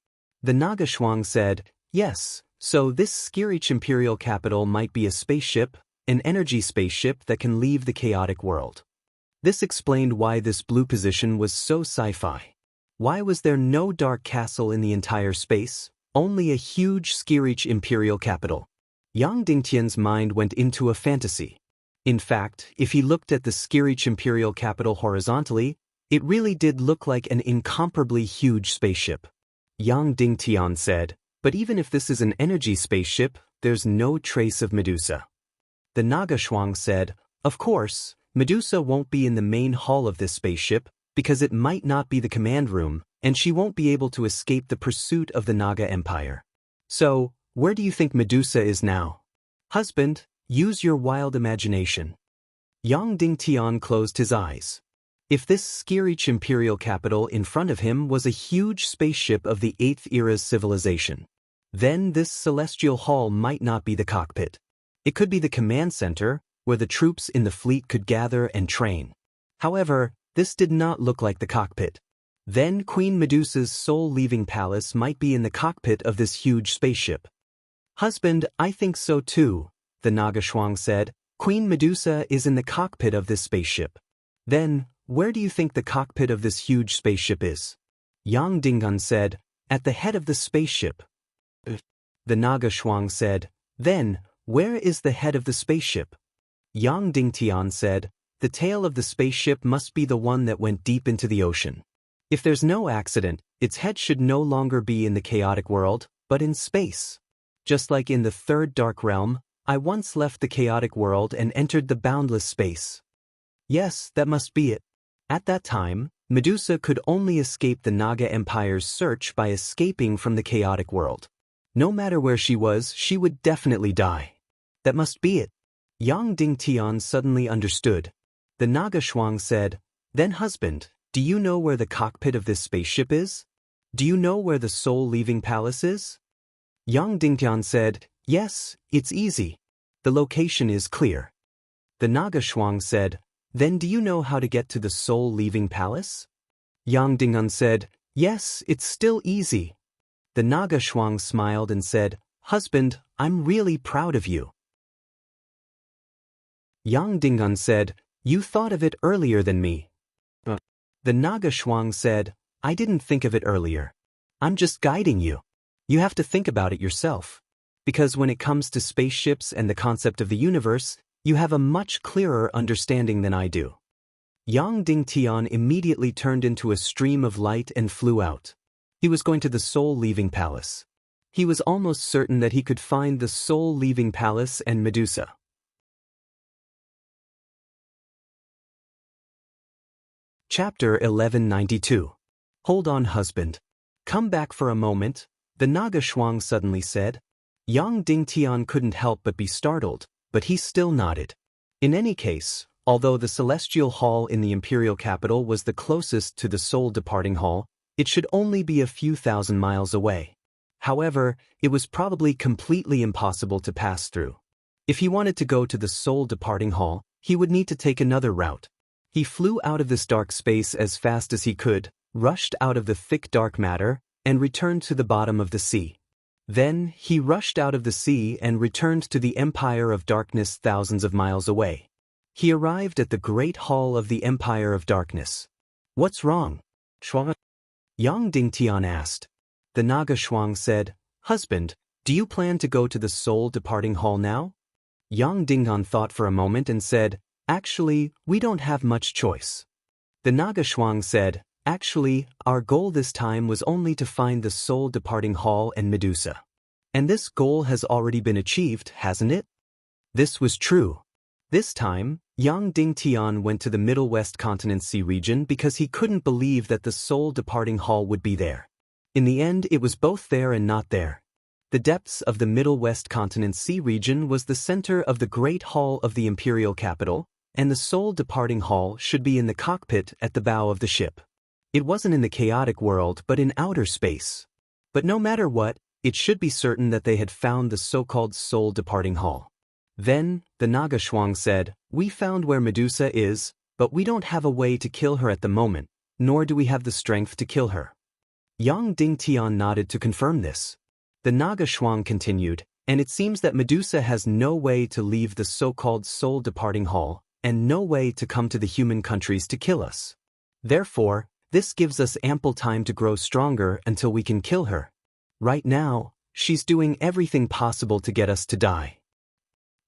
The Naga Shuang said, yes, so this Skirich imperial capital might be a spaceship, an energy spaceship that can leave the chaotic world. This explained why this blue position was so sci-fi. Why was there no dark castle in the entire space, only a huge Skirich imperial capital? Yang Dingtian's mind went into a fantasy. In fact, if he looked at the Skirich imperial capital horizontally, it really did look like an incomparably huge spaceship. Yang Dingtian said, but even if this is an energy spaceship, there's no trace of Medusa. The Naga Shuang said, of course, Medusa won't be in the main hall of this spaceship, because it might not be the command room, and she won't be able to escape the pursuit of the Naga Empire. So, where do you think Medusa is now? Husband, use your wild imagination. Yang Dingtian closed his eyes. If this scary imperial capital in front of him was a huge spaceship of the 8th era's civilization, then this celestial hall might not be the cockpit. It could be the command center, where the troops in the fleet could gather and train. However, this did not look like the cockpit. Then Queen Medusa's soul-leaving palace might be in the cockpit of this huge spaceship. Husband, I think so too, the Naga Shuang said. Queen Medusa is in the cockpit of this spaceship. Then, where do you think the cockpit of this huge spaceship is? Yang Dingun said, at the head of the spaceship. The Naga Shuang said, then, where is the head of the spaceship? Yang Dingtian said, the tail of the spaceship must be the one that went deep into the ocean. If there's no accident, its head should no longer be in the chaotic world, but in space. Just like in the third dark realm, I once left the chaotic world and entered the boundless space. Yes, that must be it. At that time, Medusa could only escape the Naga Empire's search by escaping from the chaotic world. No matter where she was, she would definitely die. That must be it. Yang Dingtian suddenly understood. The Naga Shuang said, then husband, do you know where the cockpit of this spaceship is? Do you know where the soul-leaving palace is? Yang Dingtian said, yes, it's easy. The location is clear. The Naga Shuang said, then do you know how to get to the soul-leaving palace? Yang Dingun said, yes, it's still easy. The Naga Shuang smiled and said, husband, I'm really proud of you. Yang Dingun said, you thought of it earlier than me. The Naga Shuang said, I didn't think of it earlier. I'm just guiding you. You have to think about it yourself. Because when it comes to spaceships and the concept of the universe, you have a much clearer understanding than I do. Yang Dingtian immediately turned into a stream of light and flew out. He was going to the soul-leaving palace. He was almost certain that he could find the soul-leaving palace and Medusa. Chapter 1192. Hold on, husband. Come back for a moment, the Naga Shuang suddenly said. Yang Dingtian couldn't help but be startled, but he still nodded. In any case, although the celestial hall in the imperial capital was the closest to the soul-departing hall, it should only be a few thousand miles away. However, it was probably completely impossible to pass through. If he wanted to go to the soul-departing hall, he would need to take another route. He flew out of this dark space as fast as he could, rushed out of the thick dark matter, and returned to the bottom of the sea. Then, he rushed out of the sea and returned to the Empire of Darkness thousands of miles away. He arrived at the Great Hall of the Empire of Darkness. What's wrong? Yang Dingtian asked. The Naga Shuang said, husband, do you plan to go to the soul-departing hall now? Yang Dingun thought for a moment and said, actually, we don't have much choice. The Naga Shuang said, actually, our goal this time was only to find the soul-departing hall and Medusa. And this goal has already been achieved, hasn't it? This was true. This time, Yang Dingtian went to the Middle West Continent Sea region because he couldn't believe that the soul-departing hall would be there. In the end, it was both there and not there. The depths of the Middle West Continent Sea region was the center of the Great Hall of the Imperial Capital, and the soul-departing hall should be in the cockpit at the bow of the ship. It wasn't in the chaotic world but in outer space. But no matter what, it should be certain that they had found the so-called soul-departing hall. Then, the Naga Shuang said, we found where Medusa is, but we don't have a way to kill her at the moment, nor do we have the strength to kill her. Yang Dingtian nodded to confirm this. The Naga Shuang continued, and it seems that Medusa has no way to leave the so-called soul-departing hall, and no way to come to the human countries to kill us. Therefore, this gives us ample time to grow stronger until we can kill her. Right now, she's doing everything possible to get us to die.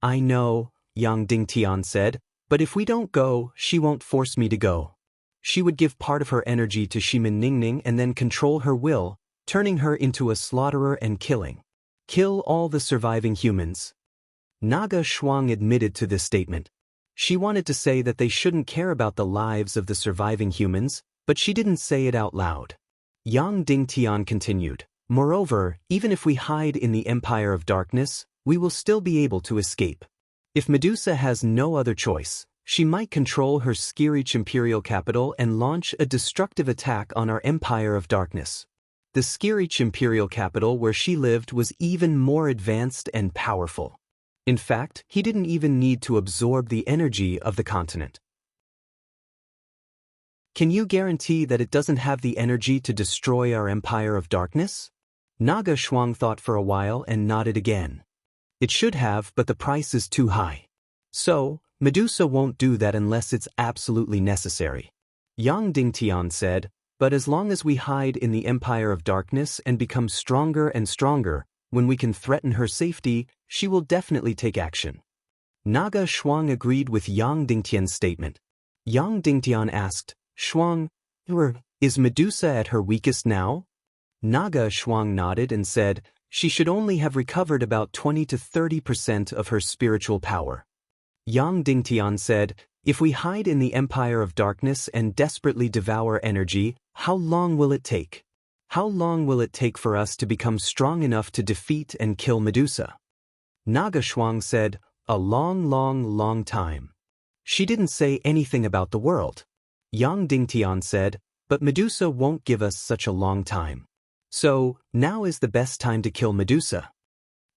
I know, Yang Dingtian said, but if we don't go, she won't force me to go. She would give part of her energy to Shimin Ningning and then control her will, turning her into a slaughterer and killing. Kill all the surviving humans. Naga Shuang admitted to this statement. She wanted to say that they shouldn't care about the lives of the surviving humans, but she didn't say it out loud. Yang Dingtian continued, moreover, even if we hide in the Empire of Darkness, we will still be able to escape. If Medusa has no other choice, She might control her Skirich imperial capital and launch a destructive attack on our Empire of Darkness. The Skirich imperial capital where she lived was even more advanced and powerful. In fact, he didn't even need to absorb the energy of the continent. Can you guarantee that it doesn't have the energy to destroy our Empire of Darkness? Naga Shuang thought for a while and nodded again. It should have, but the price is too high. So, Medusa won't do that unless it's absolutely necessary. Yang Dingtian said, but as long as we hide in the Empire of Darkness and become stronger and stronger, when we can threaten her safety, she will definitely take action. Naga Shuang agreed with Yang Dingtian's statement. Yang Dingtian asked, Shuang, is Medusa at her weakest now? Naga Shuang nodded and said, she should only have recovered about 20 to 30% of her spiritual power. Yang Dingtian said, if we hide in the Empire of Darkness and desperately devour energy, how long will it take? How long will it take for us to become strong enough to defeat and kill Medusa? Naga Shuang said, a long time. She didn't say anything about the world. Yang Dingtian said, but Medusa won't give us such a long time. So, now is the best time to kill Medusa.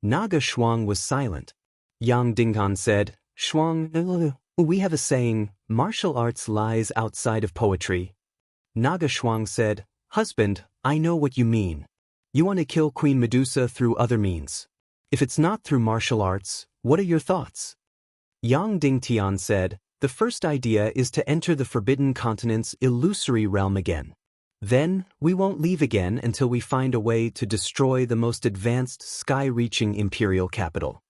Naga Shuang was silent. Yang Dingtian said, Shuang, we have a saying, martial arts lies outside of poetry. Naga Shuang said, husband, I know what you mean. You want to kill Queen Medusa through other means. If it's not through martial arts, what are your thoughts? Yang Dingtian said, the first idea is to enter the Forbidden Continent's illusory realm again. Then, we won't leave again until we find a way to destroy the most advanced sky-reaching imperial capital.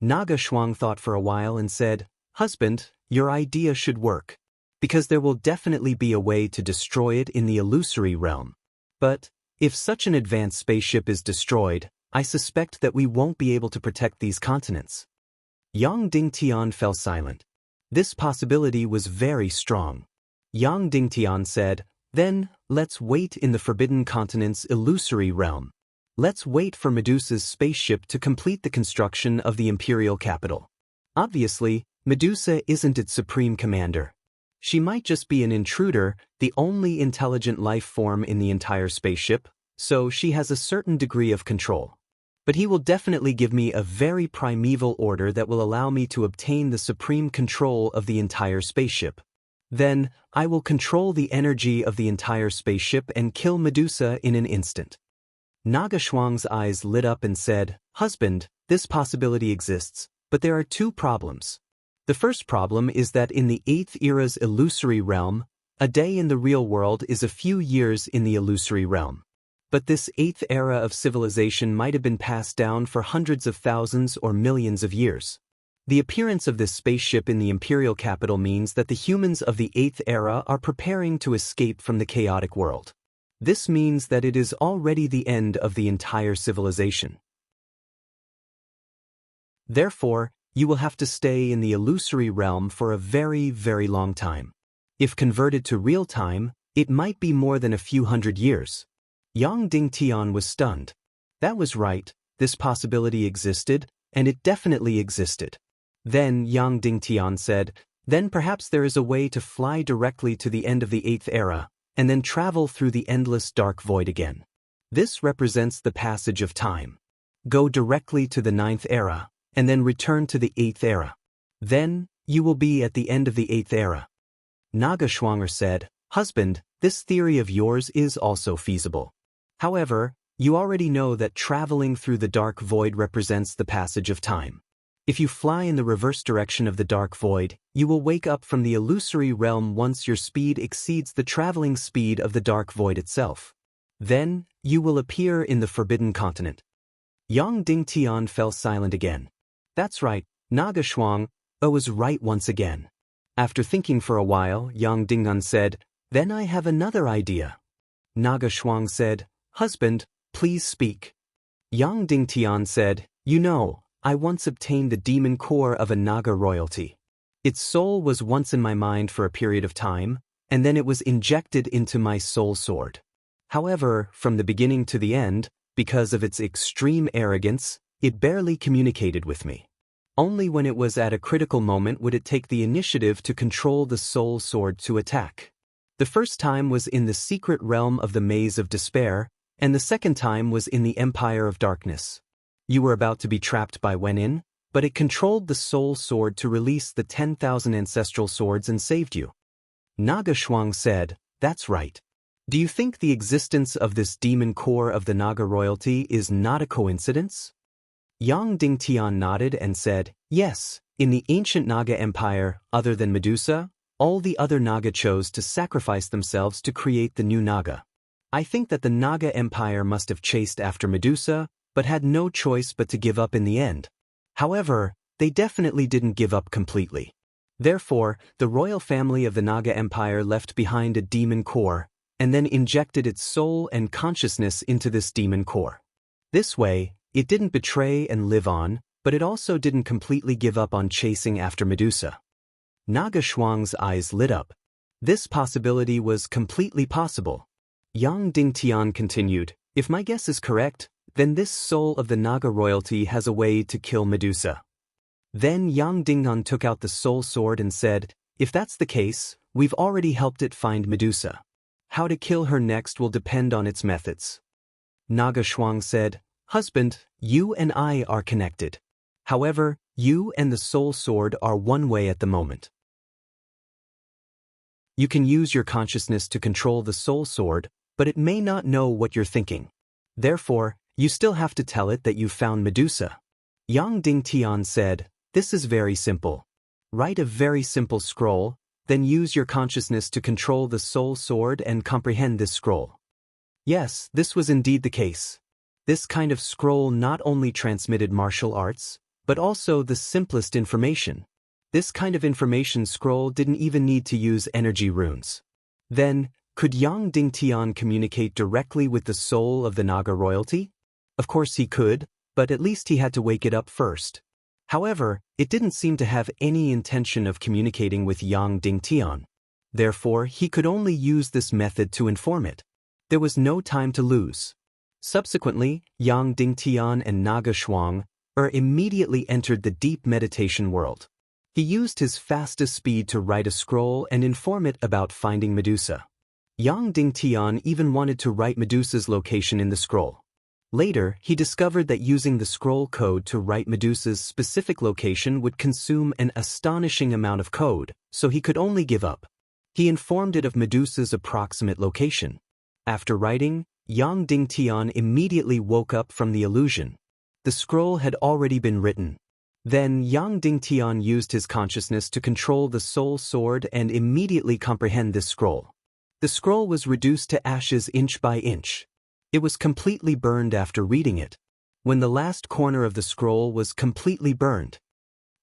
Naga Shuang thought for a while and said, husband, your idea should work, because there will definitely be a way to destroy it in the illusory realm. But, if such an advanced spaceship is destroyed, I suspect that we won't be able to protect these continents. Yang Dingtian fell silent. This possibility was very strong. Yang Dingtian said, then, let's wait in the Forbidden Continent's illusory realm. Let's wait for Medusa's spaceship to complete the construction of the imperial capital. Obviously, Medusa isn't its supreme commander. She might just be an intruder, the only intelligent life form in the entire spaceship, so she has a certain degree of control. But he will definitely give me a very primeval order that will allow me to obtain the supreme control of the entire spaceship. Then, I will control the energy of the entire spaceship and kill Medusa in an instant. Naga Shuang's eyes lit up and said, husband, this possibility exists, but there are two problems. The first problem is that in the 8th era's illusory realm, a day in the real world is a few years in the illusory realm. But this 8th era of civilization might have been passed down for hundreds of thousands or millions of years. The appearance of this spaceship in the imperial capital means that the humans of the 8th era are preparing to escape from the chaotic world. This means that it is already the end of the entire civilization. Therefore, you will have to stay in the illusory realm for a very long time. If converted to real time, it might be more than a few hundred years. Yang Dingtian was stunned. That was right, this possibility existed, and it definitely existed. Then Yang Dingtian said, then perhaps there is a way to fly directly to the end of the 8th era, and then travel through the endless dark void again. This represents the passage of time. Go directly to the 9th era, and then return to the 8th era. Then, you will be at the end of the 8th era. Naga Shuang said, husband, this theory of yours is also feasible. However, you already know that traveling through the dark void represents the passage of time. If you fly in the reverse direction of the dark void, you will wake up from the illusory realm once your speed exceeds the traveling speed of the dark void itself. Then, you will appear in the Forbidden Continent. Yang Dingtian fell silent again. That's right, Naga Shuang was right once again. After thinking for a while, Yang Dingtian said, then I have another idea. Naga Shuang said, husband, please speak. Yang Dingtian said, you know, I once obtained the demon core of a Naga royalty. Its soul was once in my mind for a period of time, and then it was injected into my soul sword. However, from the beginning to the end, because of its extreme arrogance, it barely communicated with me. Only when it was at a critical moment would it take the initiative to control the soul sword to attack. The first time was in the secret realm of the Maze of Despair, and the second time was in the Empire of Darkness. You were about to be trapped by Wenin, but it controlled the soul sword to release the 10,000 ancestral swords and saved you. Naga Shuang said, "That's right. Do you think the existence of this demon core of the Naga royalty is not a coincidence?" Yang Dingtian nodded and said, "Yes, in the ancient Naga Empire, other than Medusa, all the other Naga chose to sacrifice themselves to create the new Naga. I think that the Naga Empire must have chased after Medusa, but had no choice but to give up in the end. However, they definitely didn't give up completely. Therefore, the royal family of the Naga Empire left behind a demon core, and then injected its soul and consciousness into this demon core. This way, it didn't betray and live on, but it also didn't completely give up on chasing after Medusa." Naga Shuang's eyes lit up. This possibility was completely possible. Yang Dingtian continued, "If my guess is correct, then this soul of the Naga royalty has a way to kill Medusa." Then Yang Dingnan took out the soul sword and said, "If that's the case, we've already helped it find Medusa. How to kill her next will depend on its methods." Naga Shuang said, "Husband, you and I are connected. However, you and the soul sword are one way at the moment. You can use your consciousness to control the soul sword, but it may not know what you're thinking. Therefore, you still have to tell it that you found Medusa." Yang Dingtian said, "This is very simple. Write a very simple scroll, then use your consciousness to control the soul sword and comprehend this scroll." Yes, this was indeed the case. This kind of scroll not only transmitted martial arts, but also the simplest information. This kind of information scroll didn't even need to use energy runes. Then, could Yang Dingtian communicate directly with the soul of the Naga royalty? Of course he could, but at least he had to wake it up first. However, it didn't seem to have any intention of communicating with Yang Dingtian. Therefore, he could only use this method to inform it. There was no time to lose. Subsequently, Yang Dingtian and Naga Shuang immediately entered the deep meditation world. He used his fastest speed to write a scroll and inform it about finding Medusa. Yang Dingtian even wanted to write Medusa's location in the scroll. Later, he discovered that using the scroll code to write Medusa's specific location would consume an astonishing amount of code, so he could only give up. He informed it of Medusa's approximate location. After writing, Yang Dingtian immediately woke up from the illusion. The scroll had already been written. Then Yang Dingtian used his consciousness to control the soul sword and immediately comprehend this scroll. The scroll was reduced to ashes inch by inch. It was completely burned after reading it. When the last corner of the scroll was completely burned,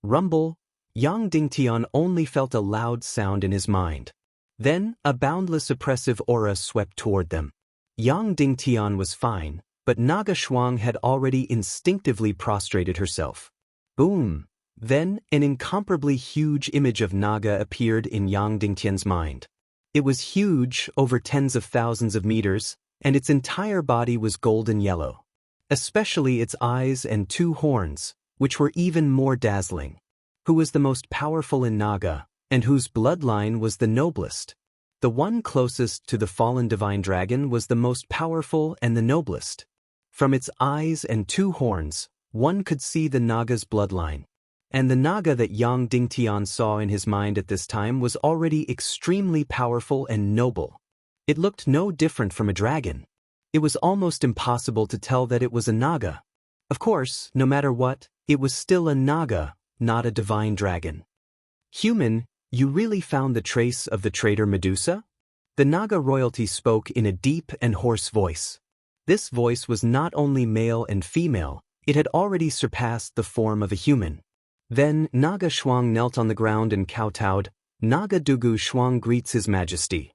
rumble, Yang Dingtian only felt a loud sound in his mind. Then, a boundless oppressive aura swept toward them. Yang Dingtian was fine, but Naga Shuang had already instinctively prostrated herself. Boom! Then, an incomparably huge image of Naga appeared in Yang Dingtian's mind. It was huge, over tens of thousands of meters, and its entire body was golden yellow. Especially its eyes and two horns, which were even more dazzling. Who was the most powerful in Naga, and whose bloodline was the noblest? The one closest to the fallen divine dragon was the most powerful and the noblest. From its eyes and two horns, one could see the Naga's bloodline. And the Naga that Yang Dingtian saw in his mind at this time was already extremely powerful and noble. It looked no different from a dragon. It was almost impossible to tell that it was a Naga. Of course, no matter what, it was still a Naga, not a divine dragon. "Human, you really found the trace of the traitor Medusa?" The Naga royalty spoke in a deep and hoarse voice. This voice was not only male and female, it had already surpassed the form of a human. Then Naga Shuang knelt on the ground and kowtowed, "Naga Dugu Shuang greets His Majesty."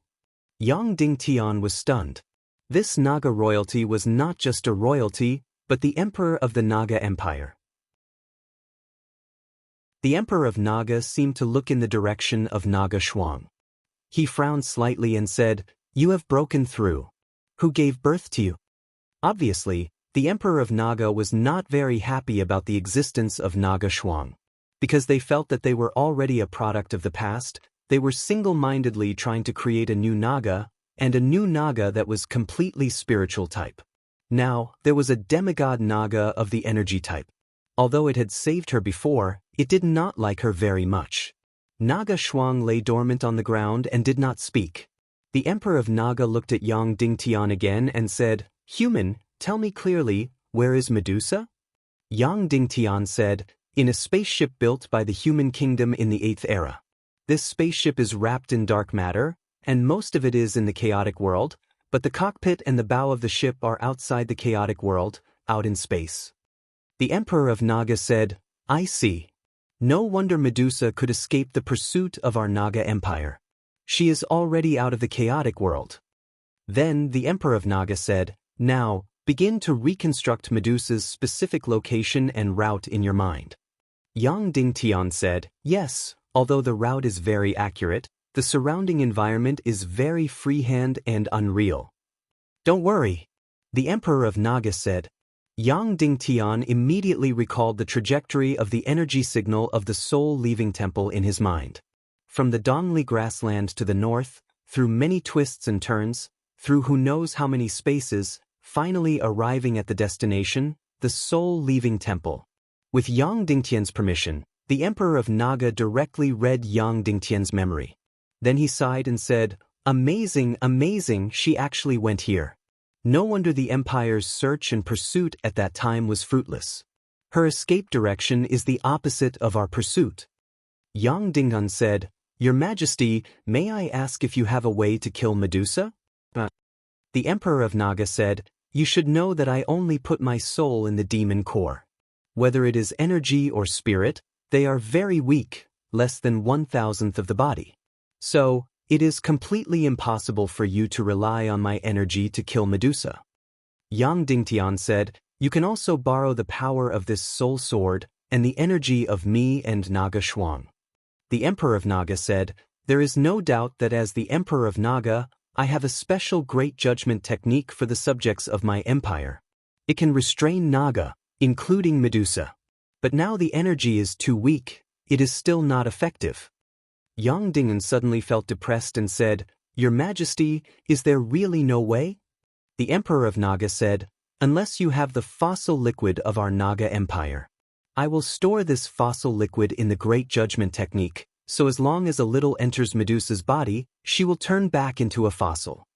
Yang Dingtian was stunned. This Naga royalty was not just a royalty, but the emperor of the Naga Empire. The emperor of Naga seemed to look in the direction of Naga Shuang. He frowned slightly and said, "You have broken through. Who gave birth to you?" Obviously, the emperor of Naga was not very happy about the existence of Naga Shuang. Because they felt that they were already a product of the past, they were single-mindedly trying to create a new Naga, and a new Naga that was completely spiritual type. Now, there was a demigod Naga of the energy type. Although it had saved her before, it did not like her very much. Naga Shuang lay dormant on the ground and did not speak. The Emperor of Naga looked at Yang Dingtian again and said, "Human, tell me clearly, where is Medusa?" Yang Dingtian said, "In a spaceship built by the human kingdom in the 8th era. This spaceship is wrapped in dark matter, and most of it is in the chaotic world, but the cockpit and the bow of the ship are outside the chaotic world, out in space." The Emperor of Naga said, "I see. No wonder Medusa could escape the pursuit of our Naga Empire. She is already out of the chaotic world." Then the Emperor of Naga said, "Now, begin to reconstruct Medusa's specific location and route in your mind." Yang Dingtian said, "Yes, although the route is very accurate, the surrounding environment is very freehand and unreal." "Don't worry," the Emperor of Naga said. Yang Dingtian immediately recalled the trajectory of the energy signal of the soul-leaving temple in his mind. From the Dongli grassland to the north, through many twists and turns, through who knows how many spaces, finally arriving at the destination, the soul-leaving temple. With Yang Dingtian's permission, the Emperor of Naga directly read Yang Dingtian's memory. Then he sighed and said, "Amazing, amazing, she actually went here. No wonder the Empire's search and pursuit at that time was fruitless. Her escape direction is the opposite of our pursuit." Yang Dingun said, "Your Majesty, may I ask if you have a way to kill Medusa?" The Emperor of Naga said, "You should know that I only put my soul in the demon core. Whether it is energy or spirit, they are very weak, less than 1,000th of the body. So, it is completely impossible for you to rely on my energy to kill Medusa." Yang Dingtian said, "You can also borrow the power of this soul sword and the energy of me and Naga Shuang." The Emperor of Naga said, "There is no doubt that as the Emperor of Naga, I have a special great judgment technique for the subjects of my empire. It can restrain Naga, including Medusa. But now the energy is too weak, it is still not effective." Yang Dingun suddenly felt depressed and said, "Your Majesty, is there really no way?" The Emperor of Naga said, "Unless you have the fossil liquid of our Naga Empire. I will store this fossil liquid in the Great Judgment Technique, so as long as a little enters Medusa's body, she will turn back into a fossil."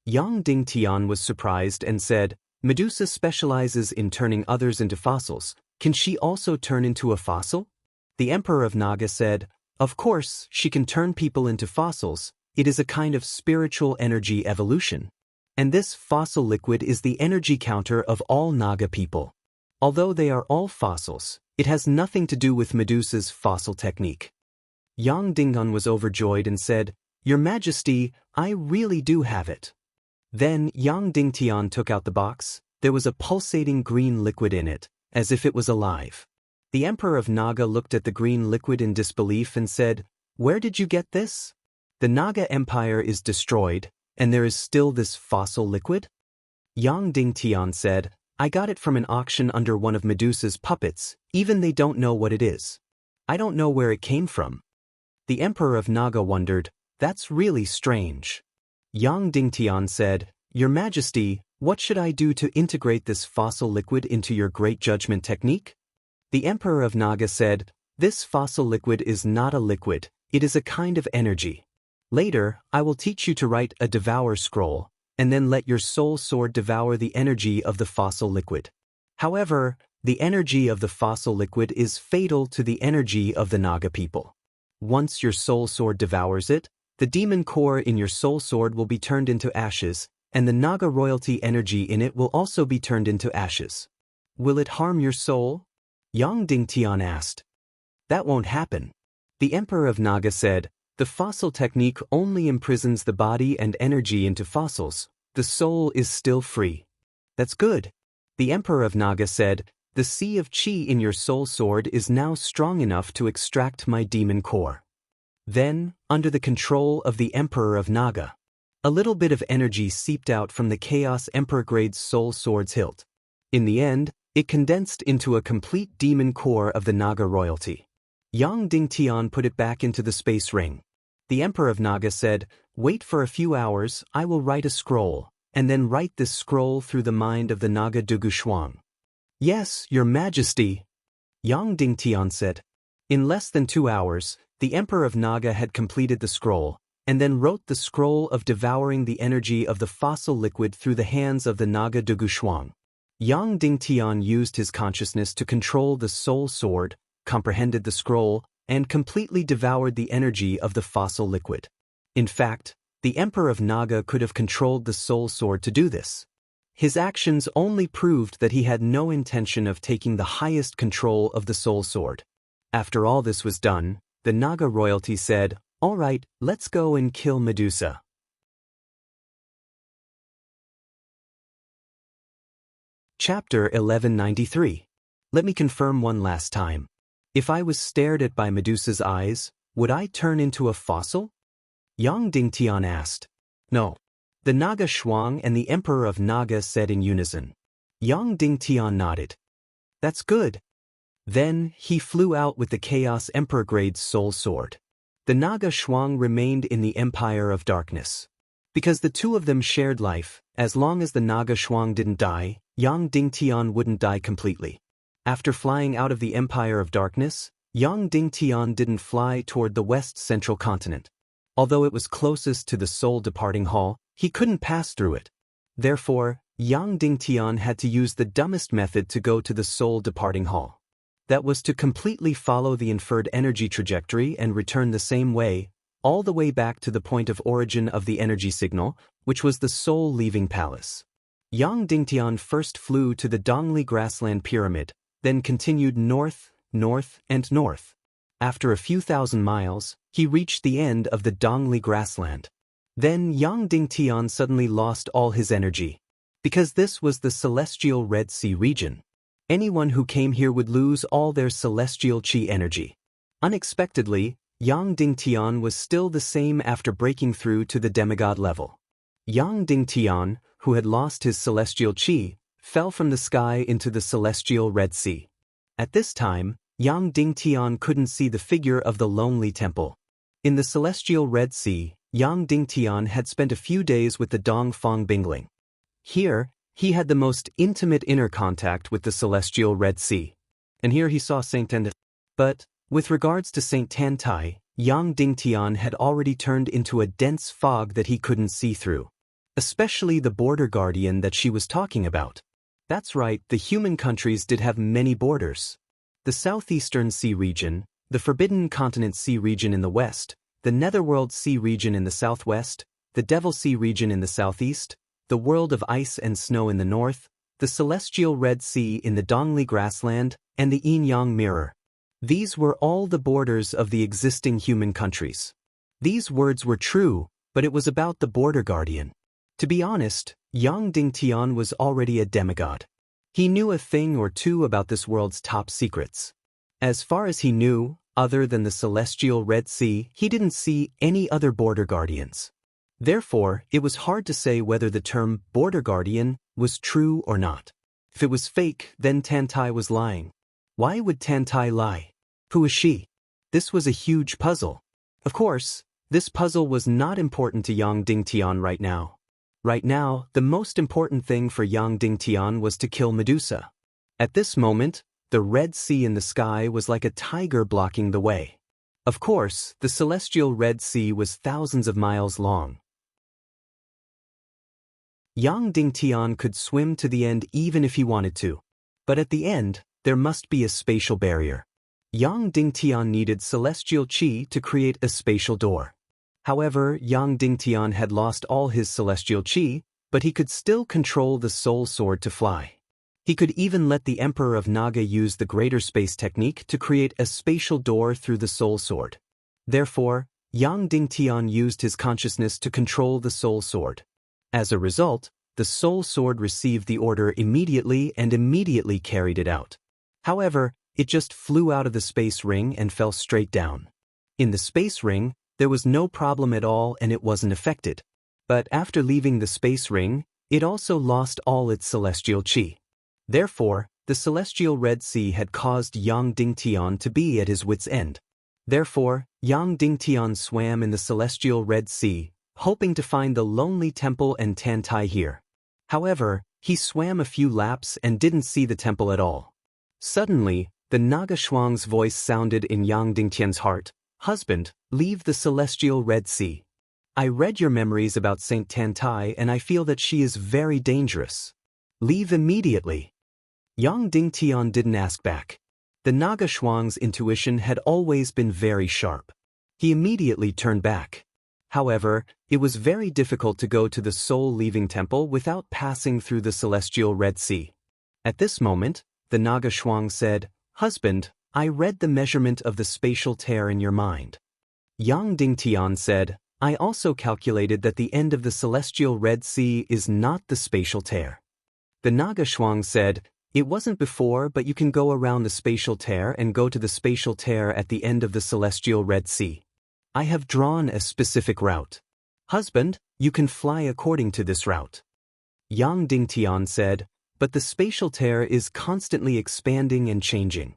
Yang Dingtian was surprised and said, "Medusa specializes in turning others into fossils. Can she also turn into a fossil?" The Emperor of Naga said, "Of course, she can turn people into fossils. It is a kind of spiritual energy evolution. And this fossil liquid is the energy counter of all Naga people. Although they are all fossils, it has nothing to do with Medusa's fossil technique." Yang Dingun was overjoyed and said, "Your Majesty, I really do have it." Then Yang Dingtian took out the box. There was a pulsating green liquid in it, as if it was alive. The Emperor of Naga looked at the green liquid in disbelief and said, "Where did you get this? The Naga Empire is destroyed, and there is still this fossil liquid?" Yang Dingtian said, "I got it from an auction under one of Medusa's puppets, even they don't know what it is. I don't know where it came from." The Emperor of Naga wondered, "That's really strange." Yang Dingtian said, "Your Majesty, what should I do to integrate this fossil liquid into your Great Judgment Technique?" The Emperor of Naga said, "This fossil liquid is not a liquid, it is a kind of energy. Later, I will teach you to write a devour scroll, and then let your soul sword devour the energy of the fossil liquid. However, the energy of the fossil liquid is fatal to the energy of the Naga people. Once your soul sword devours it, the demon core in your soul sword will be turned into ashes, and the Naga royalty energy in it will also be turned into ashes. Will it harm your soul?" Yang Dingtian asked. "That won't happen." The Emperor of Naga said, "The fossil technique only imprisons the body and energy into fossils. The soul is still free." "That's good." The Emperor of Naga said, "The sea of chi in your soul sword is now strong enough to extract my demon core." Then, under the control of the Emperor of Naga, a little bit of energy seeped out from the Chaos Emperor Grade's soul sword's hilt. In the end, It condensed into a complete demon core of the Naga royalty. Yang Dingtian put it back into the space ring. The Emperor of Naga said, "Wait for a few hours, I will write a scroll, and then write this scroll through the mind of the Naga Dugu Shuang." "Yes, Your Majesty," Yang Dingtian said. In less than 2 hours, the Emperor of Naga had completed the scroll, and then wrote the scroll of devouring the energy of the fossil liquid through the hands of the Naga Dugu Shuang. Yang Dingtian used his consciousness to control the soul sword, comprehended the scroll, and completely devoured the energy of the fossil liquid. In fact, the Emperor of Naga could have controlled the soul sword to do this. His actions only proved that he had no intention of taking the highest control of the soul sword. After all this was done, the Naga royalty said, "All right, let's go and kill Medusa." Chapter 1193. Let me confirm one last time. If I was stared at by Medusa's eyes, would I turn into a fossil? Yang Dingtian asked. No. The Naga Shuang and the Emperor of Naga said in unison. Yang Dingtian nodded. That's good. Then, he flew out with the Chaos Emperor-grade soul sword. The Naga Shuang remained in the Empire of Darkness. Because the two of them shared life, as long as the Naga Shuang didn't die, Yang Dingtian wouldn't die completely. After flying out of the Empire of Darkness, Yang Dingtian didn't fly toward the West Central Continent. Although it was closest to the Soul Departing Hall, he couldn't pass through it. Therefore, Yang Dingtian had to use the dumbest method to go to the Soul Departing Hall. That was to completely follow the inferred energy trajectory and return the same way, all the way back to the point of origin of the energy signal, which was the Soul Leaving Palace. Yang Dingtian first flew to the Dongli Grassland Pyramid, then continued north, north, and north. After a few thousand miles, he reached the end of the Dongli Grassland. Then Yang Dingtian suddenly lost all his energy. Because this was the Celestial Red Sea region. Anyone who came here would lose all their celestial chi energy. Unexpectedly, Yang Dingtian was still the same after breaking through to the demigod level. Yang Dingtian, who had lost his celestial chi, fell from the sky into the Celestial Red Sea. At this time, Yang Dingtian couldn't see the figure of the lonely temple. In the Celestial Red Sea, Yang Dingtian had spent a few days with the Dongfang Bingling. Here, he had the most intimate inner contact with the Celestial Red Sea. And here he saw Saint Tan. But, with regards to Saint Tantai, Yang Dingtian had already turned into a dense fog that he couldn't see through. Especially the border guardian that she was talking about. That's right, the human countries did have many borders. The Southeastern Sea region, the Forbidden Continent Sea region in the west, the Netherworld Sea region in the southwest, the Devil Sea region in the southeast, the world of ice and snow in the north, the Celestial Red Sea in the Dongli Grassland, and the Yin-Yang Mirror. These were all the borders of the existing human countries. These words were true, but it was about the border guardian. To be honest, Yang Dingtian was already a demigod. He knew a thing or two about this world's top secrets. As far as he knew, other than the Celestial Red Sea, he didn't see any other border guardians. Therefore, it was hard to say whether the term border guardian was true or not. If it was fake, then Tantai was lying. Why would Tantai lie? Who is she? This was a huge puzzle. Of course, this puzzle was not important to Yang Dingtian right now. Right now, the most important thing for Yang Dingtian was to kill Medusa. At this moment, the Red Sea in the sky was like a tiger blocking the way. Of course, the Celestial Red Sea was thousands of miles long. Yang Dingtian could swim to the end even if he wanted to. But at the end, there must be a spatial barrier. Yang Dingtian needed celestial chi to create a spatial door. However, Yang Dingtian had lost all his celestial chi, but he could still control the soul sword to fly. He could even let the Emperor of Naga use the greater space technique to create a spatial door through the soul sword. Therefore, Yang Dingtian used his consciousness to control the soul sword. As a result, the soul sword received the order immediately and immediately carried it out. However, it just flew out of the space ring and fell straight down. In the space ring, there was no problem at all and it wasn't affected. But after leaving the space ring, it also lost all its celestial chi. Therefore, the celestial Red Sea had caused Yang Dingtian to be at his wit's end. Therefore, Yang Dingtian swam in the celestial Red Sea, hoping to find the lonely temple and Tantai here. However, he swam a few laps and didn't see the temple at all. Suddenly, the Naga Shuang's voice sounded in Yang Dingtian's heart. "Husband, leave the celestial Red Sea. I read your memories about Saint Tantai and I feel that she is very dangerous. Leave immediately." Yang Dingtian didn't ask back. The Naga Shuang's intuition had always been very sharp. He immediately turned back. However, it was very difficult to go to the soul-leaving temple without passing through the celestial Red Sea. At this moment, the Naga Shuang said, "Husband, I read the measurement of the spatial tear in your mind." Yang Dingtian said, "I also calculated that the end of the celestial Red Sea is not the spatial tear." The Naga Shuang said, "It wasn't before, but you can go around the spatial tear and go to the spatial tear at the end of the celestial Red Sea. I have drawn a specific route. Husband, you can fly according to this route." Yang Dingtian said, "But the spatial tear is constantly expanding and changing."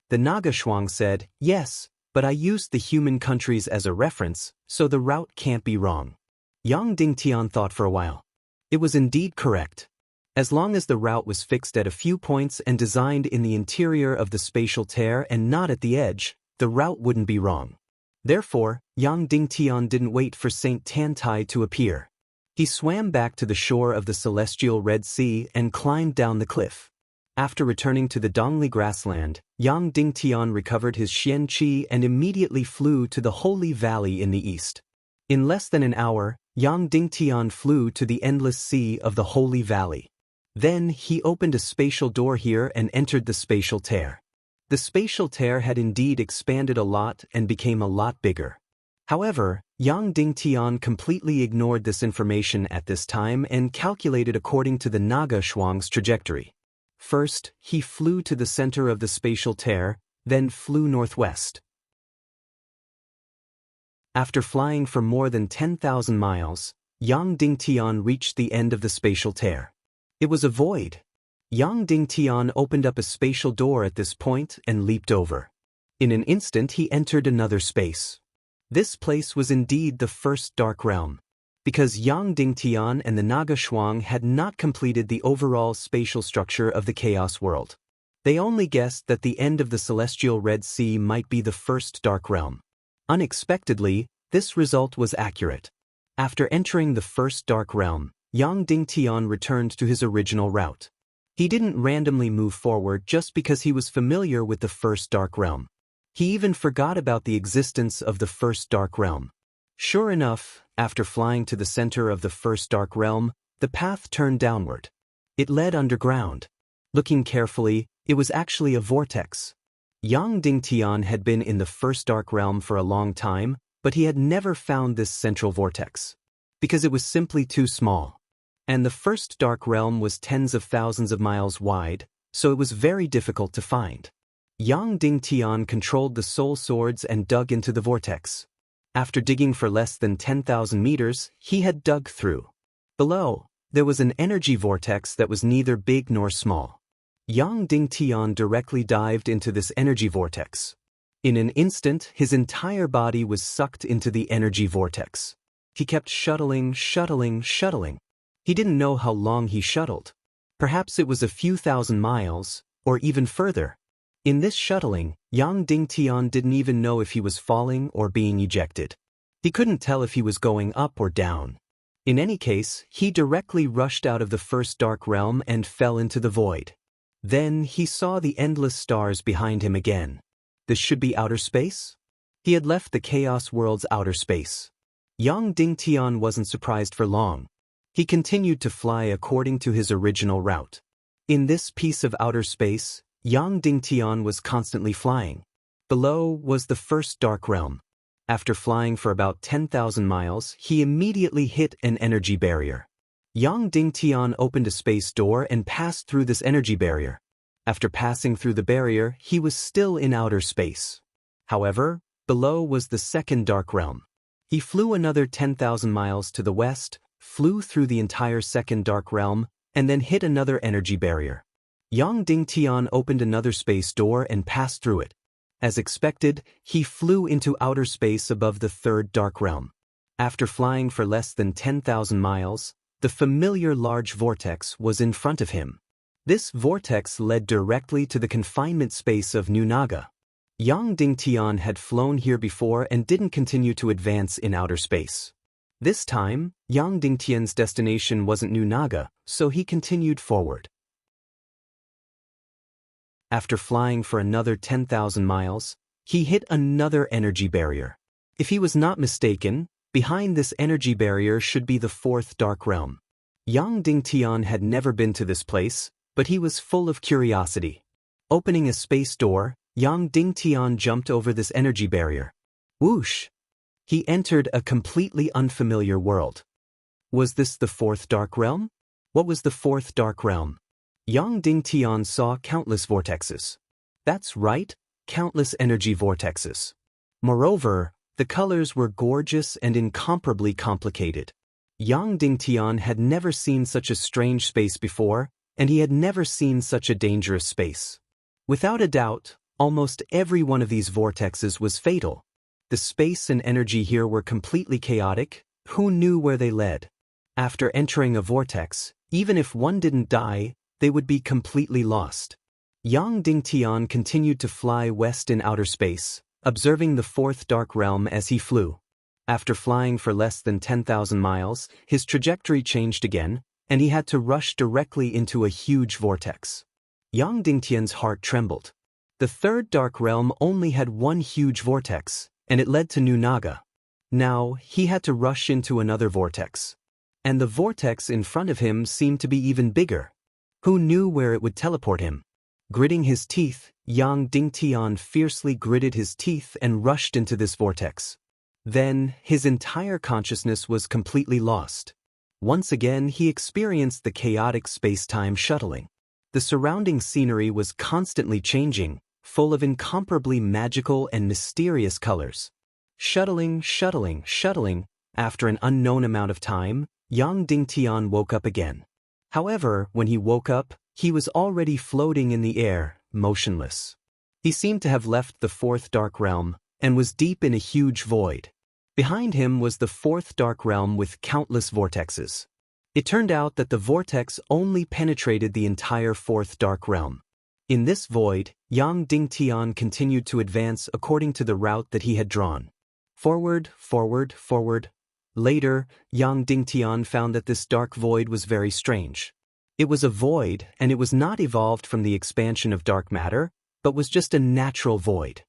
The Naga Shuang said, "Yes, but I used the human countries as a reference, so the route can't be wrong." Yang Dingtian thought for a while. It was indeed correct. As long as the route was fixed at a few points and designed in the interior of the spatial tear and not at the edge, the route wouldn't be wrong. Therefore, Yang Dingtian didn't wait for Saint Tantai to appear. He swam back to the shore of the celestial Red Sea and climbed down the cliff. After returning to the Dongli grassland, Yang Dingtian recovered his Xian Qi and immediately flew to the Holy Valley in the east. In less than an hour, Yang Dingtian flew to the endless sea of the Holy Valley. Then he opened a spatial door here and entered the spatial tear. The spatial tear had indeed expanded a lot and became a lot bigger. However, Yang Dingtian completely ignored this information at this time and calculated according to the Naga Shuang's trajectory. First, he flew to the center of the spatial tear, then flew northwest. After flying for more than 10,000 miles, Yang Dingtian reached the end of the spatial tear. It was a void. Yang Dingtian opened up a spatial door at this point and leaped over. In an instant he entered another space. This place was indeed the first dark realm. Because Yang Dingtian and the Naga Shuang had not completed the overall spatial structure of the chaos world. They only guessed that the end of the celestial Red Sea might be the first dark realm. Unexpectedly, this result was accurate. After entering the first dark realm, Yang Dingtian returned to his original route. He didn't randomly move forward just because he was familiar with the first dark realm. He even forgot about the existence of the first dark realm. Sure enough, after flying to the center of the first dark realm, the path turned downward. It led underground. Looking carefully, it was actually a vortex. Yang Dingtian had been in the first dark realm for a long time, but he had never found this central vortex. Because it was simply too small. And the first dark realm was tens of thousands of miles wide, so it was very difficult to find. Yang Dingtian controlled the soul swords and dug into the vortex. After digging for less than 10,000 meters, he had dug through. Below, there was an energy vortex that was neither big nor small. Yang Dingtian directly dived into this energy vortex. In an instant, his entire body was sucked into the energy vortex. He kept shuttling. He didn't know how long he shuttled. Perhaps it was a few thousand miles, or even further. In this shuttling, Yang Dingtian didn't even know if he was falling or being ejected. He couldn't tell if he was going up or down. In any case, he directly rushed out of the first dark realm and fell into the void. Then he saw the endless stars behind him again. This should be outer space? He had left the chaos world's outer space. Yang Dingtian wasn't surprised for long. He continued to fly according to his original route. In this piece of outer space, Yang Dingtian was constantly flying. Below was the first dark realm. After flying for about 10,000 miles, he immediately hit an energy barrier. Yang Dingtian opened a space door and passed through this energy barrier. After passing through the barrier, he was still in outer space. However, below was the second dark realm. He flew another 10,000 miles to the west, flew through the entire second dark realm, and then hit another energy barrier. Yang Dingtian opened another space door and passed through it. As expected, he flew into outer space above the third dark realm. After flying for less than 10,000 miles, the familiar large vortex was in front of him. This vortex led directly to the confinement space of New Naga. Yang Dingtian had flown here before and didn't continue to advance in outer space. This time, Yang Dingtian's destination wasn't New Naga, so he continued forward. After flying for another 10,000 miles, he hit another energy barrier. If he was not mistaken, behind this energy barrier should be the fourth dark realm. Yang Dingtian had never been to this place, but he was full of curiosity. Opening a space door, Yang Dingtian jumped over this energy barrier. Whoosh! He entered a completely unfamiliar world. Was this the fourth dark realm? What was the fourth dark realm? Yang Dingtian saw countless vortexes. That's right, countless energy vortexes. Moreover, the colors were gorgeous and incomparably complicated. Yang Dingtian had never seen such a strange space before, and he had never seen such a dangerous space. Without a doubt, almost every one of these vortexes was fatal. The space and energy here were completely chaotic. Who knew where they led? After entering a vortex, even if one didn't die, they would be completely lost. Yang Dingtian continued to fly west in outer space, observing the fourth dark realm as he flew. After flying for less than 10,000 miles, his trajectory changed again, and he had to rush directly into a huge vortex. Yang Dingtian's heart trembled. The third dark realm only had one huge vortex, and it led to New Naga. Now, he had to rush into another vortex. And the vortex in front of him seemed to be even bigger. Who knew where it would teleport him? Gritting his teeth, Yang Dingtian fiercely gritted his teeth and rushed into this vortex. Then, his entire consciousness was completely lost. Once again, he experienced the chaotic space-time shuttling. The surrounding scenery was constantly changing, full of incomparably magical and mysterious colors. Shuttling. After an unknown amount of time, Yang Dingtian woke up again. However, when he woke up, he was already floating in the air, motionless. He seemed to have left the fourth dark realm, and was deep in a huge void. Behind him was the fourth dark realm with countless vortexes. It turned out that the vortex only penetrated the entire fourth dark realm. In this void, Yang Dingtian continued to advance according to the route that he had drawn. Forward. Later, Yang Dingtian found that this dark void was very strange. It was a void, and it was not evolved from the expansion of dark matter, but was just a natural void.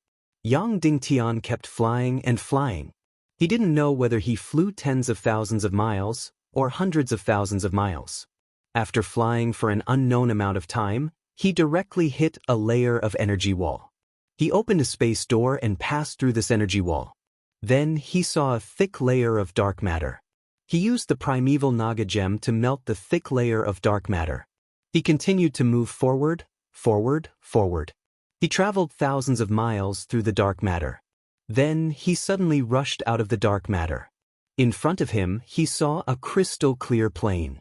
Yang Dingtian kept flying and flying. He didn't know whether he flew tens of thousands of miles or hundreds of thousands of miles. After flying for an unknown amount of time, he directly hit a layer of energy wall. He opened a space door and passed through this energy wall. Then he saw a thick layer of dark matter. He used the primeval Naga gem to melt the thick layer of dark matter. He continued to move forward. He traveled thousands of miles through the dark matter. Then he suddenly rushed out of the dark matter. In front of him, he saw a crystal clear plain.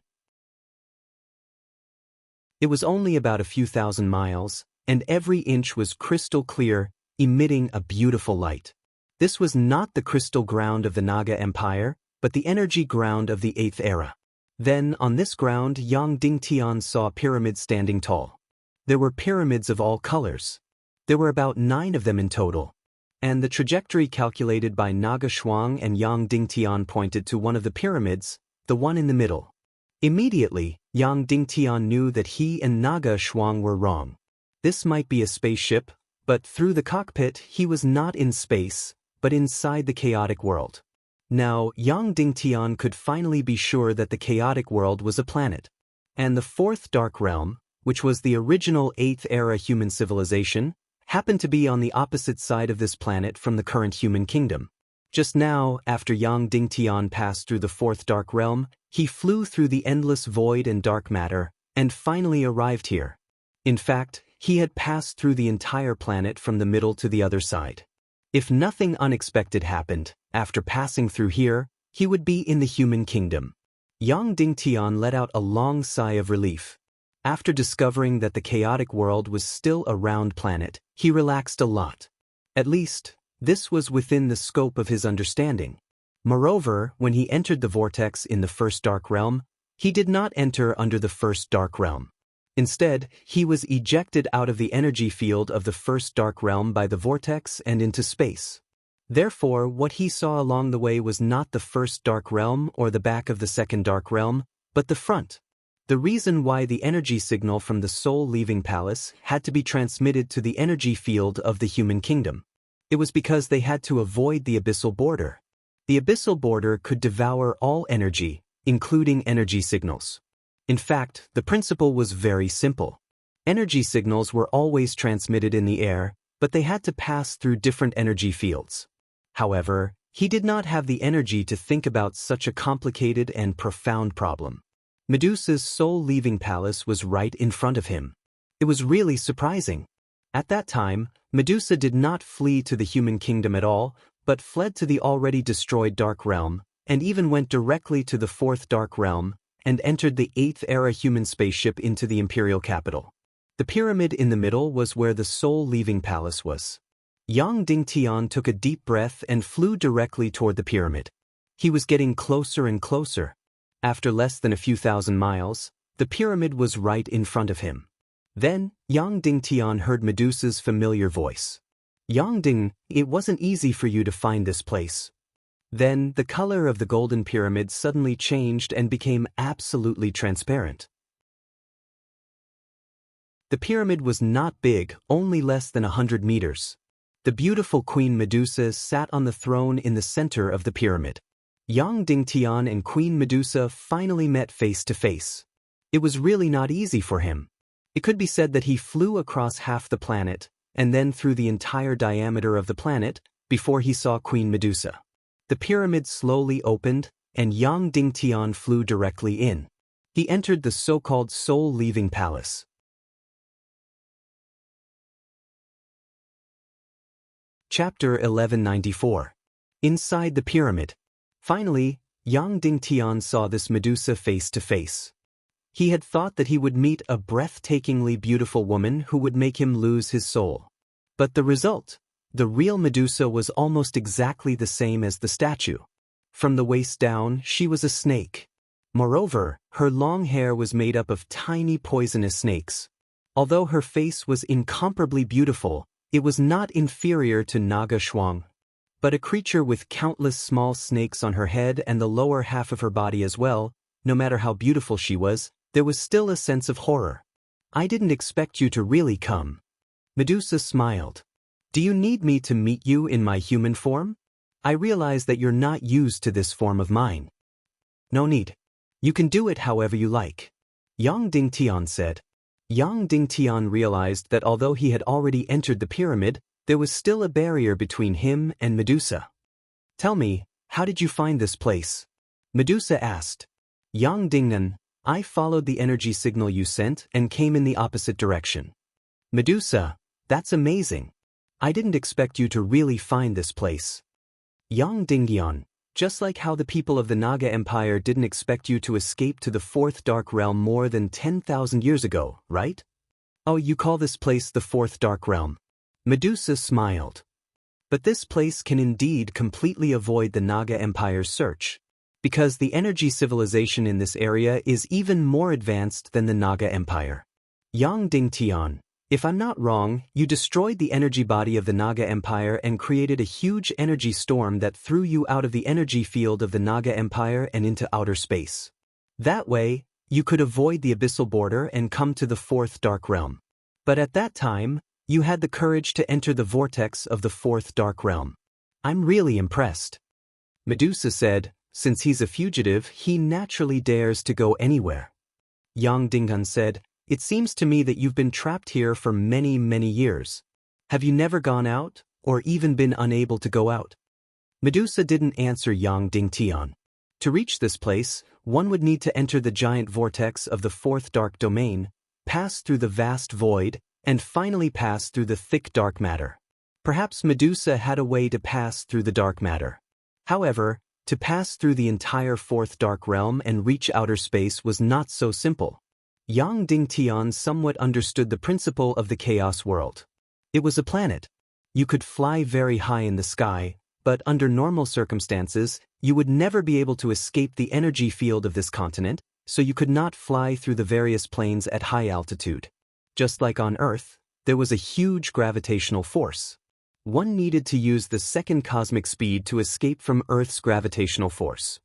It was only about a few thousand miles, and every inch was crystal clear, emitting a beautiful light. This was not the crystal ground of the Naga Empire, but the energy ground of the 8th era. Then, on this ground, Yang Dingtian saw pyramids standing tall. There were pyramids of all colors. There were about 9 of them in total. And the trajectory calculated by Naga Shuang and Yang Dingtian pointed to one of the pyramids, the one in the middle. Immediately, Yang Dingtian knew that he and Naga Shuang were wrong. This might be a spaceship, but through the cockpit he was not in space, but inside the chaotic world. Now, Yang Dingtian could finally be sure that the chaotic world was a planet. And the fourth dark realm, which was the original 8th era human civilization, happened to be on the opposite side of this planet from the current human kingdom. Just now, after Yang Dingtian passed through the fourth dark realm, he flew through the endless void and dark matter, and finally arrived here. In fact, he had passed through the entire planet from the middle to the other side. If nothing unexpected happened, after passing through here, he would be in the human kingdom. Yang Dingtian let out a long sigh of relief. After discovering that the chaotic world was still a round planet, he relaxed a lot. At least, this was within the scope of his understanding. Moreover, when he entered the vortex in the first dark realm, he did not enter under the first dark realm. Instead, he was ejected out of the energy field of the first dark realm by the vortex and into space. Therefore, what he saw along the way was not the first dark realm or the back of the second dark realm, but the front. The reason why the energy signal from the soul-leaving palace had to be transmitted to the energy field of the human kingdom. It was because they had to avoid the abyssal border. The abyssal border could devour all energy, including energy signals. In fact, the principle was very simple. Energy signals were always transmitted in the air, but they had to pass through different energy fields. However, he did not have the energy to think about such a complicated and profound problem. Medusa's soul-leaving palace was right in front of him. It was really surprising. At that time, Medusa did not flee to the human kingdom at all, but fled to the already destroyed Dark Realm, and even went directly to the fourth Dark Realm, and entered the 8th-era human spaceship into the imperial capital. The pyramid in the middle was where the soul-leaving palace was. Yang Dingtian took a deep breath and flew directly toward the pyramid. He was getting closer and closer. After less than a few thousand miles, the pyramid was right in front of him. Then, Yang Dingtian heard Medusa's familiar voice. Yang Ding, it wasn't easy for you to find this place. Then, the color of the golden pyramid suddenly changed and became absolutely transparent. The pyramid was not big, only less than 100 meters. The beautiful Queen Medusa sat on the throne in the center of the pyramid. Yang Dingtian and Queen Medusa finally met face to face. It was really not easy for him. It could be said that he flew across half the planet, and then through the entire diameter of the planet, before he saw Queen Medusa. The pyramid slowly opened, and Yang Dingtian flew directly in. He entered the so-called soul-leaving palace. Chapter 1194. Inside the pyramid. Finally, Yang Dingtian saw this Medusa face to face. He had thought that he would meet a breathtakingly beautiful woman who would make him lose his soul. But the result, the real Medusa was almost exactly the same as the statue. From the waist down, she was a snake. Moreover, her long hair was made up of tiny poisonous snakes. Although her face was incomparably beautiful, it was not inferior to Naga Shuang, but a creature with countless small snakes on her head and the lower half of her body as well. No matter how beautiful she was, there was still a sense of horror. I didn't expect you to really come. Medusa smiled. Do you need me to meet you in my human form? I realize that you're not used to this form of mine. No need. You can do it however you like. Yang Dingtian said. Yang Dingtian realized that although he had already entered the pyramid, there was still a barrier between him and Medusa. Tell me, how did you find this place? Medusa asked. Yang Dingnan, I followed the energy signal you sent and came in the opposite direction. Medusa, that's amazing. I didn't expect you to really find this place. Yang Dingyan, just like how the people of the Naga Empire didn't expect you to escape to the fourth dark realm more than 10,000 years ago, right? Oh, you call this place the fourth dark realm? Medusa smiled. But this place can indeed completely avoid the Naga Empire's search, because the energy civilization in this area is even more advanced than the Naga Empire. Yang Dingtian, if I'm not wrong, you destroyed the energy body of the Naga Empire and created a huge energy storm that threw you out of the energy field of the Naga Empire and into outer space. That way, you could avoid the abyssal border and come to the fourth dark realm. But at that time, you had the courage to enter the vortex of the fourth dark realm. I'm really impressed. Medusa said, since he's a fugitive, he naturally dares to go anywhere. Yang Dinghan said, it seems to me that you've been trapped here for many, many years. Have you never gone out, or even been unable to go out? Medusa didn't answer Yang Dingtian. To reach this place, one would need to enter the giant vortex of the fourth dark domain, pass through the vast void, and finally pass through the thick dark matter. Perhaps Medusa had a way to pass through the dark matter. However, to pass through the entire fourth dark realm and reach outer space was not so simple. Yang Dingtian somewhat understood the principle of the chaos world. It was a planet. You could fly very high in the sky, but under normal circumstances, you would never be able to escape the energy field of this continent, so you could not fly through the various planes at high altitude. Just like on Earth, there was a huge gravitational force. One needed to use the second cosmic speed to escape from Earth's gravitational force.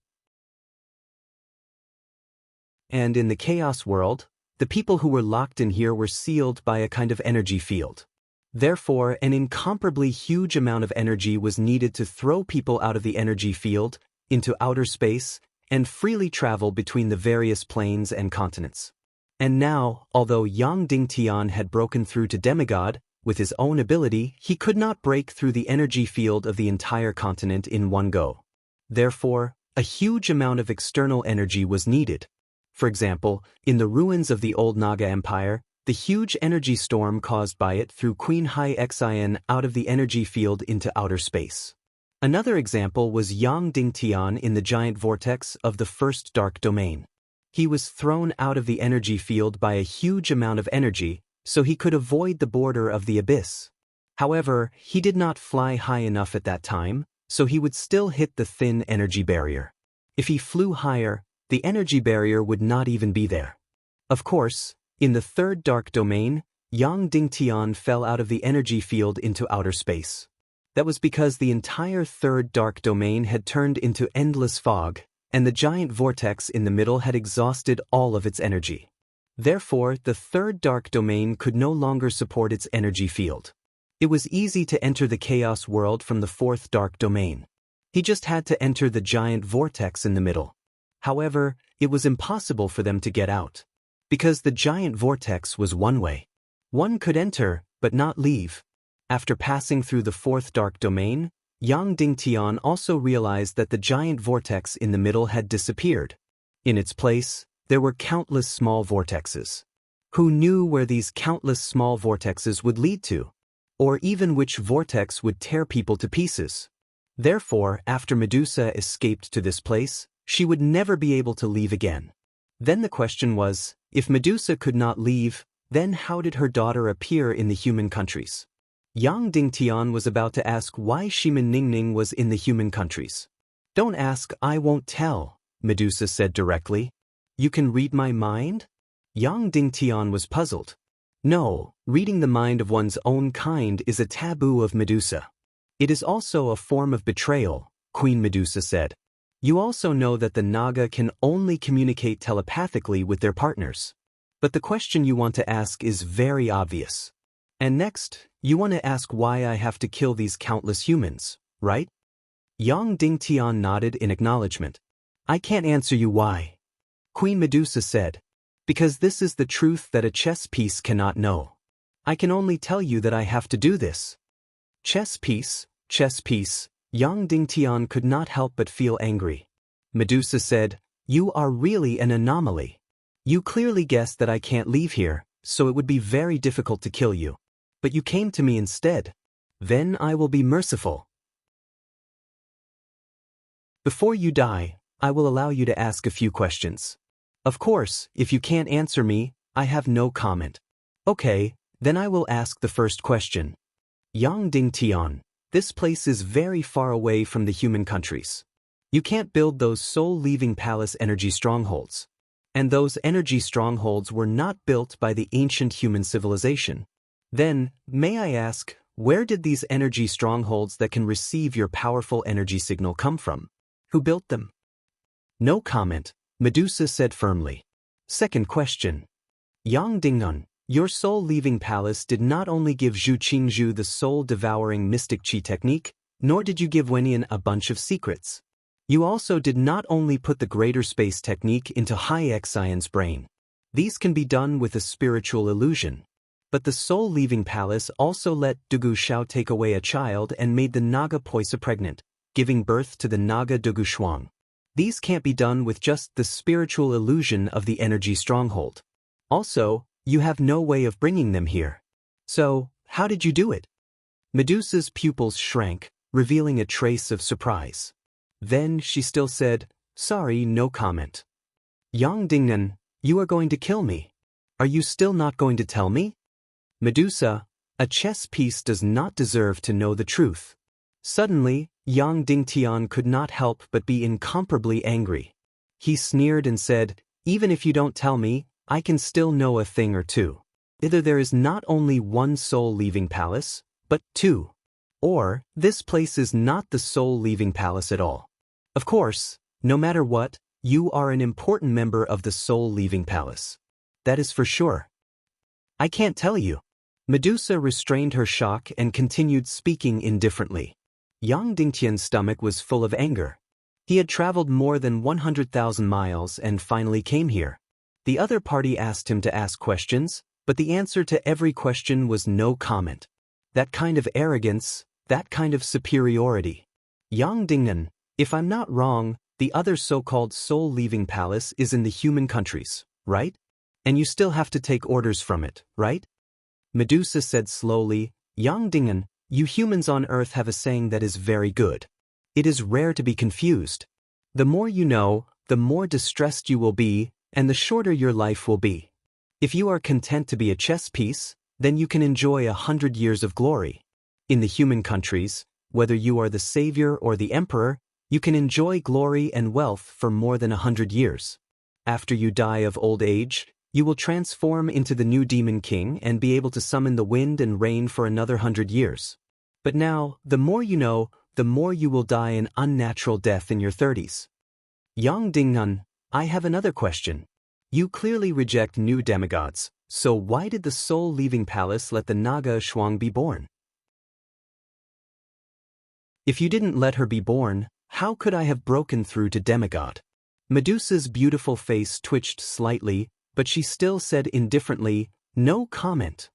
And in the chaos world, the people who were locked in here were sealed by a kind of energy field. Therefore, an incomparably huge amount of energy was needed to throw people out of the energy field into outer space and freely travel between the various planes and continents. And now, although Yang Dingtian had broken through to demigod, with his own ability, he could not break through the energy field of the entire continent in one go. Therefore, a huge amount of external energy was needed. For example, in the ruins of the old Naga Empire, the huge energy storm caused by it threw Queen Hai Xian out of the energy field into outer space. Another example was Yang Dingtian in the giant vortex of the first dark domain. He was thrown out of the energy field by a huge amount of energy, so he could avoid the border of the abyss. However, he did not fly high enough at that time, so he would still hit the thin energy barrier. If he flew higher, the energy barrier would not even be there. Of course, in the third dark domain, Yang Dingtian fell out of the energy field into outer space. That was because the entire third dark domain had turned into endless fog, and the giant vortex in the middle had exhausted all of its energy. Therefore, the third dark domain could no longer support its energy field. It was easy to enter the chaos world from the fourth dark domain. He just had to enter the giant vortex in the middle. However, it was impossible for them to get out, because the giant vortex was one way. One could enter, but not leave. After passing through the fourth dark domain, Yang Dingtian also realized that the giant vortex in the middle had disappeared. In its place, there were countless small vortexes. Who knew where these countless small vortexes would lead to? Or even which vortex would tear people to pieces? Therefore, after Medusa escaped to this place, she would never be able to leave again. Then the question was, if Medusa could not leave, then how did her daughter appear in the human countries? Yang Dingtian was about to ask why Shimin Ningning was in the human countries. Don't ask, I won't tell, Medusa said directly. You can read my mind? Yang Dingtian was puzzled. No, reading the mind of one's own kind is a taboo of Medusa. It is also a form of betrayal, Queen Medusa said. You also know that the Naga can only communicate telepathically with their partners. But the question you want to ask is very obvious. And next, you want to ask why I have to kill these countless humans, right? Yang Dingtian nodded in acknowledgement. I can't answer you why. Queen Medusa said, because this is the truth that a chess piece cannot know. I can only tell you that I have to do this. Chess piece, Yang Dingtian could not help but feel angry. Medusa said, you are really an anomaly. You clearly guessed that I can't leave here, so it would be very difficult to kill you. But you came to me instead. Then I will be merciful. Before you die, I will allow you to ask a few questions. Of course, if you can't answer me, I have no comment. Okay, then I will ask the first question. Yang Dingtian, this place is very far away from the human countries. You can't build those soul-leaving palace energy strongholds. And those energy strongholds were not built by the ancient human civilization. Then, may I ask, where did these energy strongholds that can receive your powerful energy signal come from? Who built them? No comment, Medusa said firmly. Second question. Yang Dingnan, your soul-leaving palace did not only give Zhu Qingzhu the soul-devouring mystic chi technique, nor did you give Wenyan a bunch of secrets. You also did not only put the greater space technique into Hai Xian's brain. These can be done with a spiritual illusion. But the soul-leaving palace also let Dugu Shao take away a child and made the Naga Poisa pregnant, giving birth to the Naga Dugu Shuang. These can't be done with just the spiritual illusion of the energy stronghold. Also, you have no way of bringing them here. So, how did you do it? Medusa's pupils shrank, revealing a trace of surprise. Then she still said, sorry, no comment. Yang Dingnan, you are going to kill me. Are you still not going to tell me? Medusa, a chess piece does not deserve to know the truth. Suddenly, Yang Dingtian could not help but be incomparably angry. He sneered and said, "Even if you don't tell me, I can still know a thing or two. Either there is not only one soul-leaving palace, but two. Or, this place is not the soul-leaving palace at all. Of course, no matter what, you are an important member of the soul-leaving palace. That is for sure." "I can't tell you." Medusa restrained her shock and continued speaking indifferently. Yang Dingtian's stomach was full of anger. He had traveled more than 100,000 miles and finally came here. The other party asked him to ask questions, but the answer to every question was no comment. That kind of arrogance, that kind of superiority. "Yang Dingnan, if I'm not wrong, the other so-called soul-leaving palace is in the human countries, right? And you still have to take orders from it, right?" Medusa said slowly, "Yang Dingnan, you humans on Earth have a saying that is very good. It is rare to be confused. The more you know, the more distressed you will be, and the shorter your life will be. If you are content to be a chess piece, then you can enjoy 100 years of glory. In the human countries, whether you are the savior or the emperor, you can enjoy glory and wealth for more than 100 years. After you die of old age, you will transform into the new demon king and be able to summon the wind and rain for another 100 years. But now, the more you know, the more you will die an unnatural death in your 30s. Yang Dingnan, I have another question. You clearly reject new demigods, so why did the soul-leaving palace let the Naga Shuang be born? If you didn't let her be born, how could I have broken through to demigod?" Medusa's beautiful face twitched slightly, but she still said indifferently, "No comment."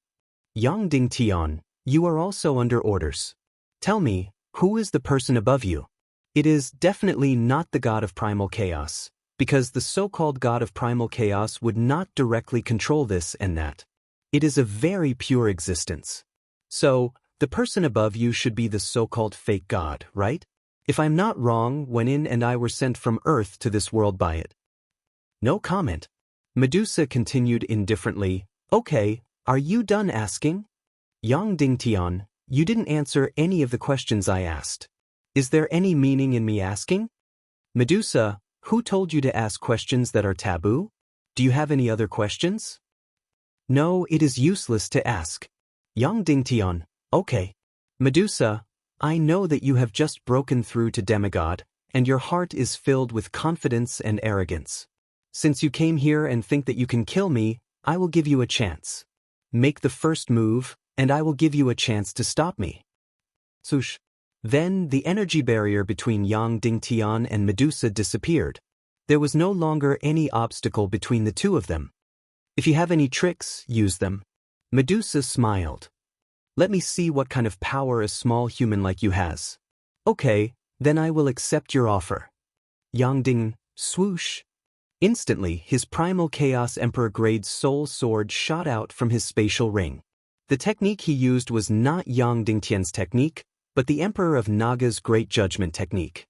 "Yang Dingtian, you are also under orders. Tell me, who is the person above you?" "It is definitely not the god of primal chaos, because the so-called god of primal chaos would not directly control this and that. It is a very pure existence. So, the person above you should be the so-called fake god, right? If I'm not wrong, Wenin and I were sent from Earth to this world by it." No comment. Medusa continued indifferently, "Okay, are you done asking?" "Yang Dingtian, you didn't answer any of the questions I asked. Is there any meaning in me asking?" "Medusa, who told you to ask questions that are taboo? Do you have any other questions?" "No, it is useless to ask." "Yang Dingtian, okay." "Medusa, I know that you have just broken through to demigod, and your heart is filled with confidence and arrogance. Since you came here and think that you can kill me, I will give you a chance. Make the first move, and I will give you a chance to stop me." Swoosh. Then, the energy barrier between Yang Dingtian and Medusa disappeared. There was no longer any obstacle between the two of them. "If you have any tricks, use them." Medusa smiled. "Let me see what kind of power a small human like you has." "Okay, then I will accept your offer." Yang Ding, swoosh. Instantly, his primal Chaos Emperor-grade soul sword shot out from his spatial ring. The technique he used was not Yang Dingtian's technique, but the Emperor of Naga's Great Judgment technique.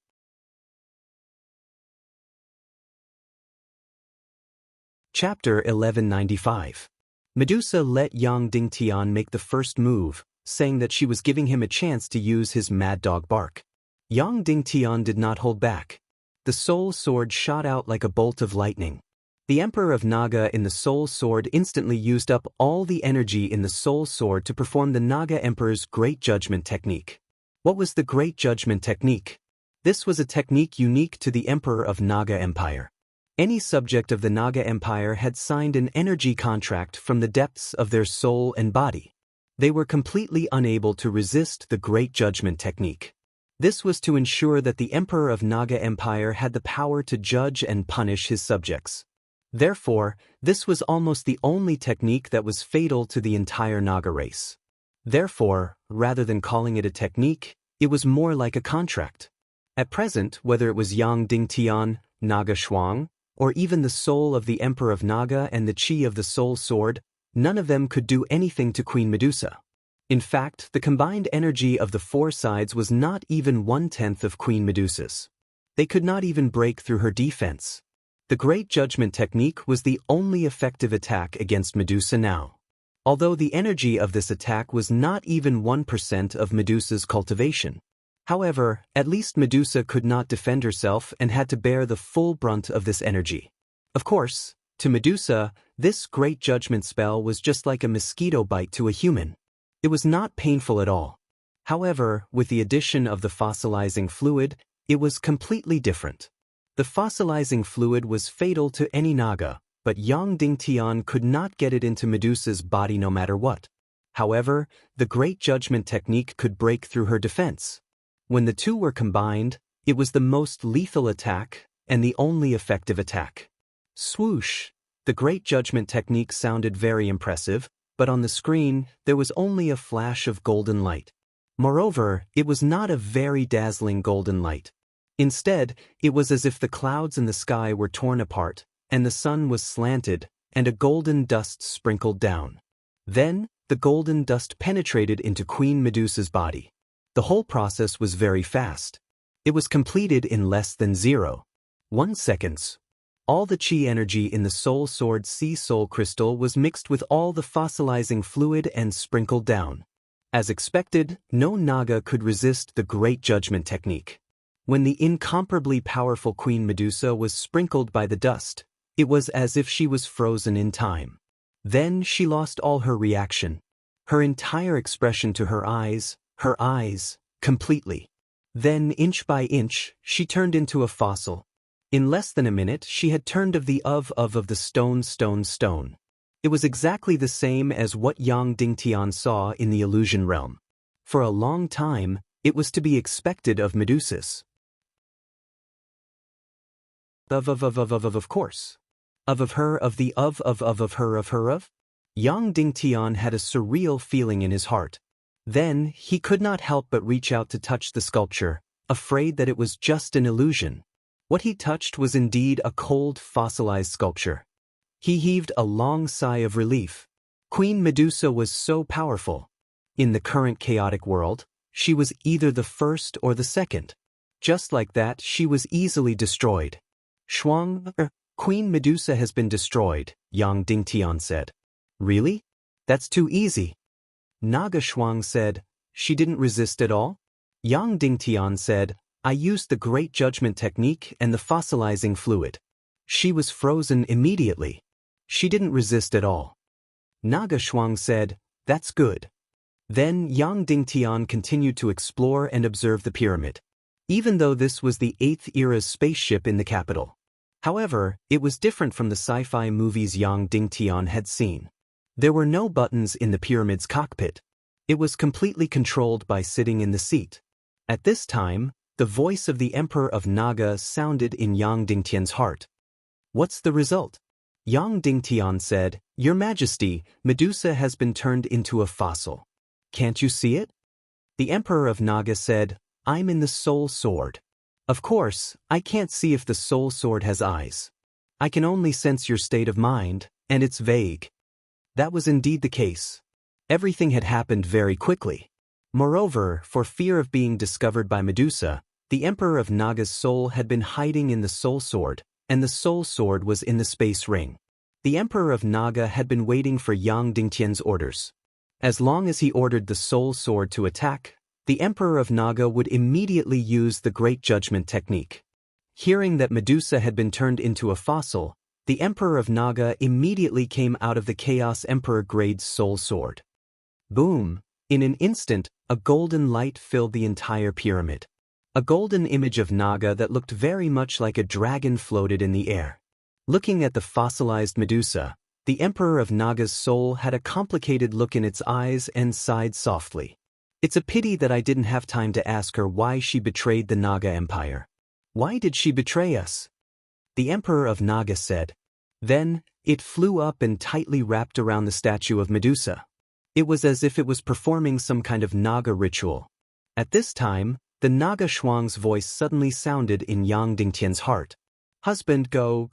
Chapter 1195. Medusa let Yang Dingtian make the first move, saying that she was giving him a chance to use his mad dog bark. Yang Dingtian did not hold back. The soul sword shot out like a bolt of lightning. The Emperor of Naga in the soul sword instantly used up all the energy in the soul sword to perform the Naga Emperor's Great Judgment technique. What was the Great Judgment technique? This was a technique unique to the Emperor of Naga Empire. Any subject of the Naga Empire had signed an energy contract from the depths of their soul and body. They were completely unable to resist the Great Judgment technique. This was to ensure that the Emperor of Naga Empire had the power to judge and punish his subjects. Therefore, this was almost the only technique that was fatal to the entire Naga race. Therefore, rather than calling it a technique, it was more like a contract. At present, whether it was Yang Dingtian, Naga Shuang, or even the soul of the Emperor of Naga and the chi of the soul sword, none of them could do anything to Queen Medusa. In fact, the combined energy of the four sides was not even 1/10 of Queen Medusa's. They could not even break through her defense. The Great Judgment technique was the only effective attack against Medusa now. Although the energy of this attack was not even 1% of Medusa's cultivation. However, at least Medusa could not defend herself and had to bear the full brunt of this energy. Of course, to Medusa, this Great Judgment spell was just like a mosquito bite to a human. It was not painful at all. However, with the addition of the fossilizing fluid, it was completely different. The fossilizing fluid was fatal to any Naga, but Yang Dingtian could not get it into Medusa's body no matter what. However, the Great Judgment technique could break through her defense. When the two were combined, it was the most lethal attack and the only effective attack. Swoosh! The Great Judgment technique sounded very impressive, but on the screen, there was only a flash of golden light. Moreover, it was not a very dazzling golden light. Instead, it was as if the clouds in the sky were torn apart, and the sun was slanted, and a golden dust sprinkled down. Then, the golden dust penetrated into Queen Medusa's body. The whole process was very fast. It was completed in less than 0.1 seconds. All the chi energy in the Soul Sword Sea Soul Crystal was mixed with all the fossilizing fluid and sprinkled down. As expected, no Naga could resist the Great Judgment technique. When the incomparably powerful Queen Medusa was sprinkled by the dust, it was as if she was frozen in time. Then she lost all her reaction. Her entire expression to her eyes, completely. Then, inch by inch, she turned into a fossil. In less than a minute, she had turned of the stone. It was exactly the same as what Yang Dingtian saw in the illusion realm. For a long time, it was to be expected of Medusa's. Of course. Of her. Yang Dingtian had a surreal feeling in his heart. Then, he could not help but reach out to touch the sculpture, afraid that it was just an illusion. What he touched was indeed a cold, fossilized sculpture. He heaved a long sigh of relief. Queen Medusa was so powerful. In the current chaotic world, she was either the first or the second. Just like that, she was easily destroyed. Queen Medusa has been destroyed, Yang Dingtian said. Really? That's too easy. Naga Shuang said, she didn't resist at all? Yang Dingtian said, I used the Great Judgment technique and the fossilizing fluid. She was frozen immediately. She didn't resist at all. Naga Shuang said, that's good. Then Yang Dingtian continued to explore and observe the pyramid. Even though this was the 8th era's spaceship in the capital. However, it was different from the sci-fi movies Yang Dingtian had seen. There were no buttons in the pyramid's cockpit. It was completely controlled by sitting in the seat. At this time, the voice of the Emperor of Naga sounded in Yang Dingtian's heart. What's the result? Yang Dingtian said, Your Majesty, Medusa has been turned into a fossil. Can't you see it? The Emperor of Naga said, I'm in the Soul Sword. Of course, I can't see if the Soul Sword has eyes. I can only sense your state of mind, and it's vague. That was indeed the case. Everything had happened very quickly. Moreover, for fear of being discovered by Medusa, the Emperor of Naga's soul had been hiding in the Soul Sword, and the Soul Sword was in the space ring. The Emperor of Naga had been waiting for Yang Dingtian's orders. As long as he ordered the Soul Sword to attack, the Emperor of Naga would immediately use the Great Judgment technique. Hearing that Medusa had been turned into a fossil, the Emperor of Naga immediately came out of the Chaos Emperor Grade's Soul Sword. Boom! In an instant, a golden light filled the entire pyramid. A golden image of Naga that looked very much like a dragon floated in the air. Looking at the fossilized Medusa, the Emperor of Naga's soul had a complicated look in its eyes and sighed softly. It's a pity that I didn't have time to ask her why she betrayed the Naga Empire. Why did she betray us? The Emperor of Naga said. Then, it flew up and tightly wrapped around the statue of Medusa. It was as if it was performing some kind of Naga ritual. At this time, the Naga Shuang's voice suddenly sounded in Yang Dingtian's heart. Husband, go.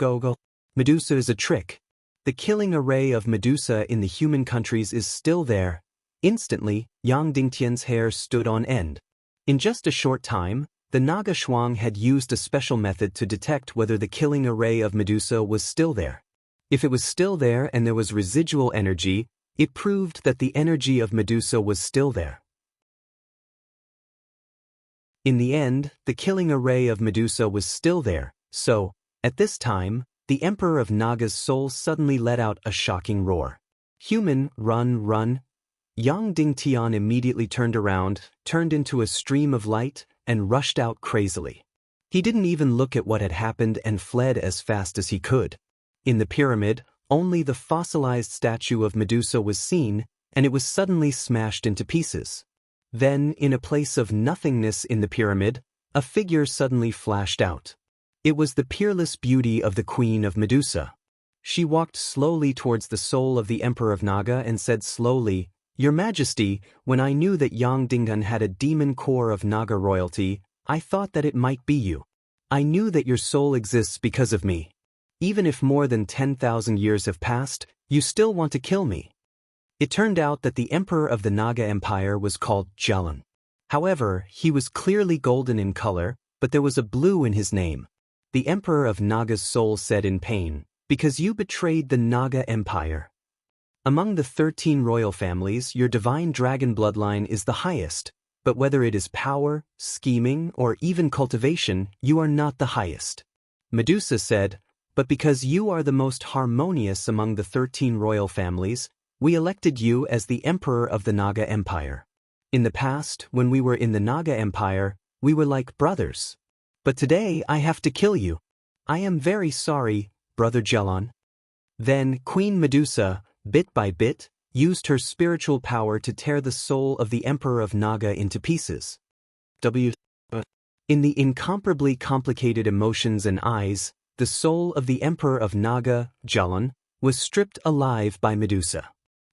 Medusa is a trick. The killing array of Medusa in the human countries is still there. Instantly, Yang Dingtian's hair stood on end. In just a short time, The Naga Shuang had used a special method to detect whether the killing array of Medusa was still there. If it was still there and there was residual energy, it proved that the energy of Medusa was still there. In the end, the killing array of Medusa was still there, so, at this time, the Emperor of Naga's soul suddenly let out a shocking roar. "Human, run, run!" Yang Dingtian immediately turned around, turned into a stream of light, and rushed out crazily. He didn't even look at what had happened and fled as fast as he could. In the pyramid, only the fossilized statue of Medusa was seen, and it was suddenly smashed into pieces. Then, in a place of nothingness in the pyramid, a figure suddenly flashed out. It was the peerless beauty of the Queen of Medusa. She walked slowly towards the soul of the Emperor of Naga and said slowly, "Your Majesty, when I knew that Yang Dingtan had a demon core of Naga royalty, I thought that it might be you. I knew that your soul exists because of me. Even if more than 10,000 years have passed, you still want to kill me." It turned out that the Emperor of the Naga Empire was called Jalan. However, he was clearly golden in color, but there was a blue in his name. The Emperor of Naga's soul said in pain, "Because you betrayed the Naga Empire. Among the 13 royal families, your divine dragon bloodline is the highest, but whether it is power, scheming, or even cultivation, you are not the highest." Medusa said, "But because you are the most harmonious among the 13 royal families, we elected you as the Emperor of the Naga Empire. In the past, when we were in the Naga Empire, we were like brothers. But today I have to kill you. I am very sorry, Brother Jalan." Then Queen Medusa, bit by bit, used her spiritual power to tear the soul of the Emperor of Naga into pieces. In the incomparably complicated emotions and eyes, the soul of the Emperor of Naga, Jalan, was stripped alive by Medusa.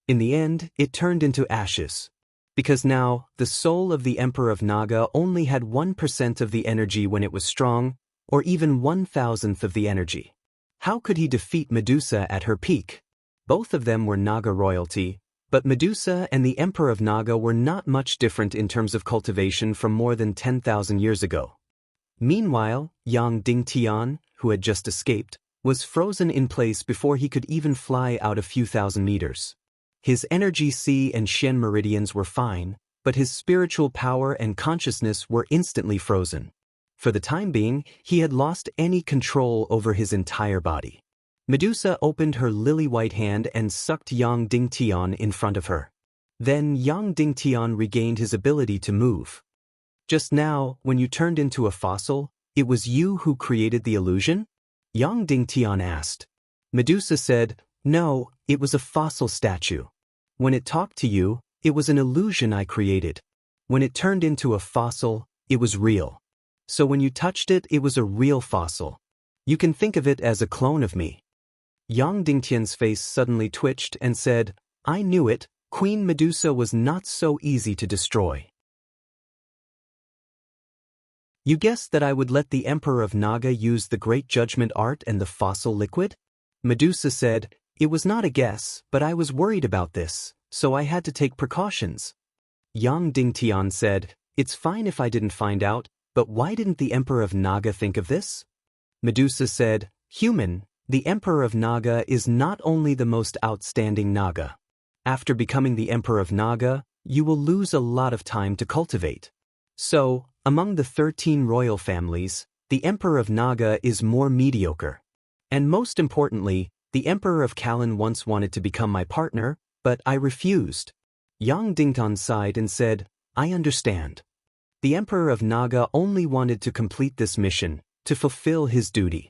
In the end, it turned into ashes. Because now, the soul of the Emperor of Naga only had 1% of the energy when it was strong, or even 1,000th of the energy. How could he defeat Medusa at her peak? Both of them were Naga royalty, but Medusa and the Emperor of Naga were not much different in terms of cultivation from more than 10,000 years ago. Meanwhile, Yang Dingtian, who had just escaped, was frozen in place before he could even fly out a few thousand meters. His energy C and Shen meridians were fine, but his spiritual power and consciousness were instantly frozen. For the time being, he had lost any control over his entire body. Medusa opened her lily-white hand and sucked Yang Dingtian in front of her. Then Yang Dingtian regained his ability to move. "Just now, when you turned into a fossil, it was you who created the illusion?" Yang Dingtian asked. Medusa said, "No, it was a fossil statue. When it talked to you, it was an illusion I created. When it turned into a fossil, it was real. So when you touched it, it was a real fossil. You can think of it as a clone of me." Yang Dingtian's face suddenly twitched and said, "I knew it, Queen Medusa was not so easy to destroy. You guessed that I would let the Emperor of Naga use the Great Judgment Art and the fossil liquid?" Medusa said, "It was not a guess, but I was worried about this, so I had to take precautions." Yang Dingtian said, "It's fine if I didn't find out, but why didn't the Emperor of Naga think of this?" Medusa said, "Human, the Emperor of Naga is not only the most outstanding Naga. After becoming the Emperor of Naga, you will lose a lot of time to cultivate. So, among the 13 royal families, the Emperor of Naga is more mediocre. And most importantly, the Emperor of Kalan once wanted to become my partner, but I refused." Yang Dingtan sighed and said, "I understand. The Emperor of Naga only wanted to complete this mission, to fulfill his duty.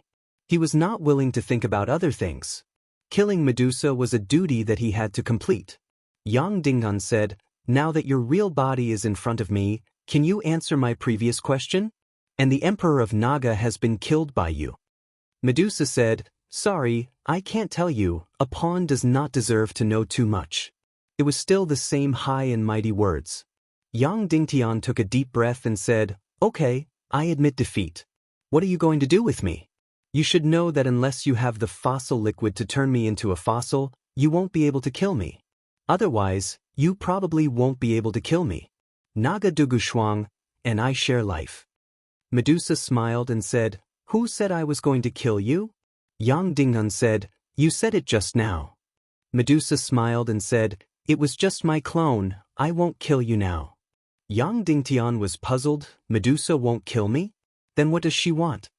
He was not willing to think about other things. Killing Medusa was a duty that he had to complete." Yang Dingtan said, "Now that your real body is in front of me, can you answer my previous question? And the Emperor of Naga has been killed by you." Medusa said, "Sorry, I can't tell you, a pawn does not deserve to know too much." It was still the same high and mighty words. Yang Dingtian took a deep breath and said, "Okay, I admit defeat. What are you going to do with me? You should know that unless you have the fossil liquid to turn me into a fossil, you won't be able to kill me. Otherwise, you probably won't be able to kill me. Naga Dugu Shuang, and I share life." Medusa smiled and said, "Who said I was going to kill you?" Yang Dinghun said, "You said it just now." Medusa smiled and said, "It was just my clone, I won't kill you now." Yang Dingtian was puzzled. Medusa won't kill me? Then what does she want?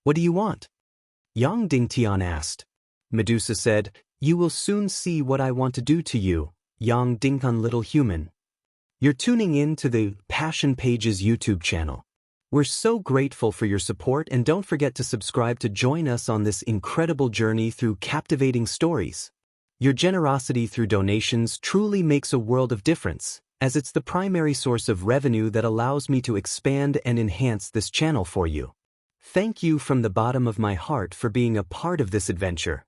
What do you want? Yang Dingtian asked. Medusa said, "You will soon see what I want to do to you, Yang Dinghun little human." You're tuning in to the Passion Pages YouTube channel. We're so grateful for your support, and don't forget to subscribe to join us on this incredible journey through captivating stories. Your generosity through donations truly makes a world of difference, as it's the primary source of revenue that allows me to expand and enhance this channel for you. Thank you from the bottom of my heart for being a part of this adventure.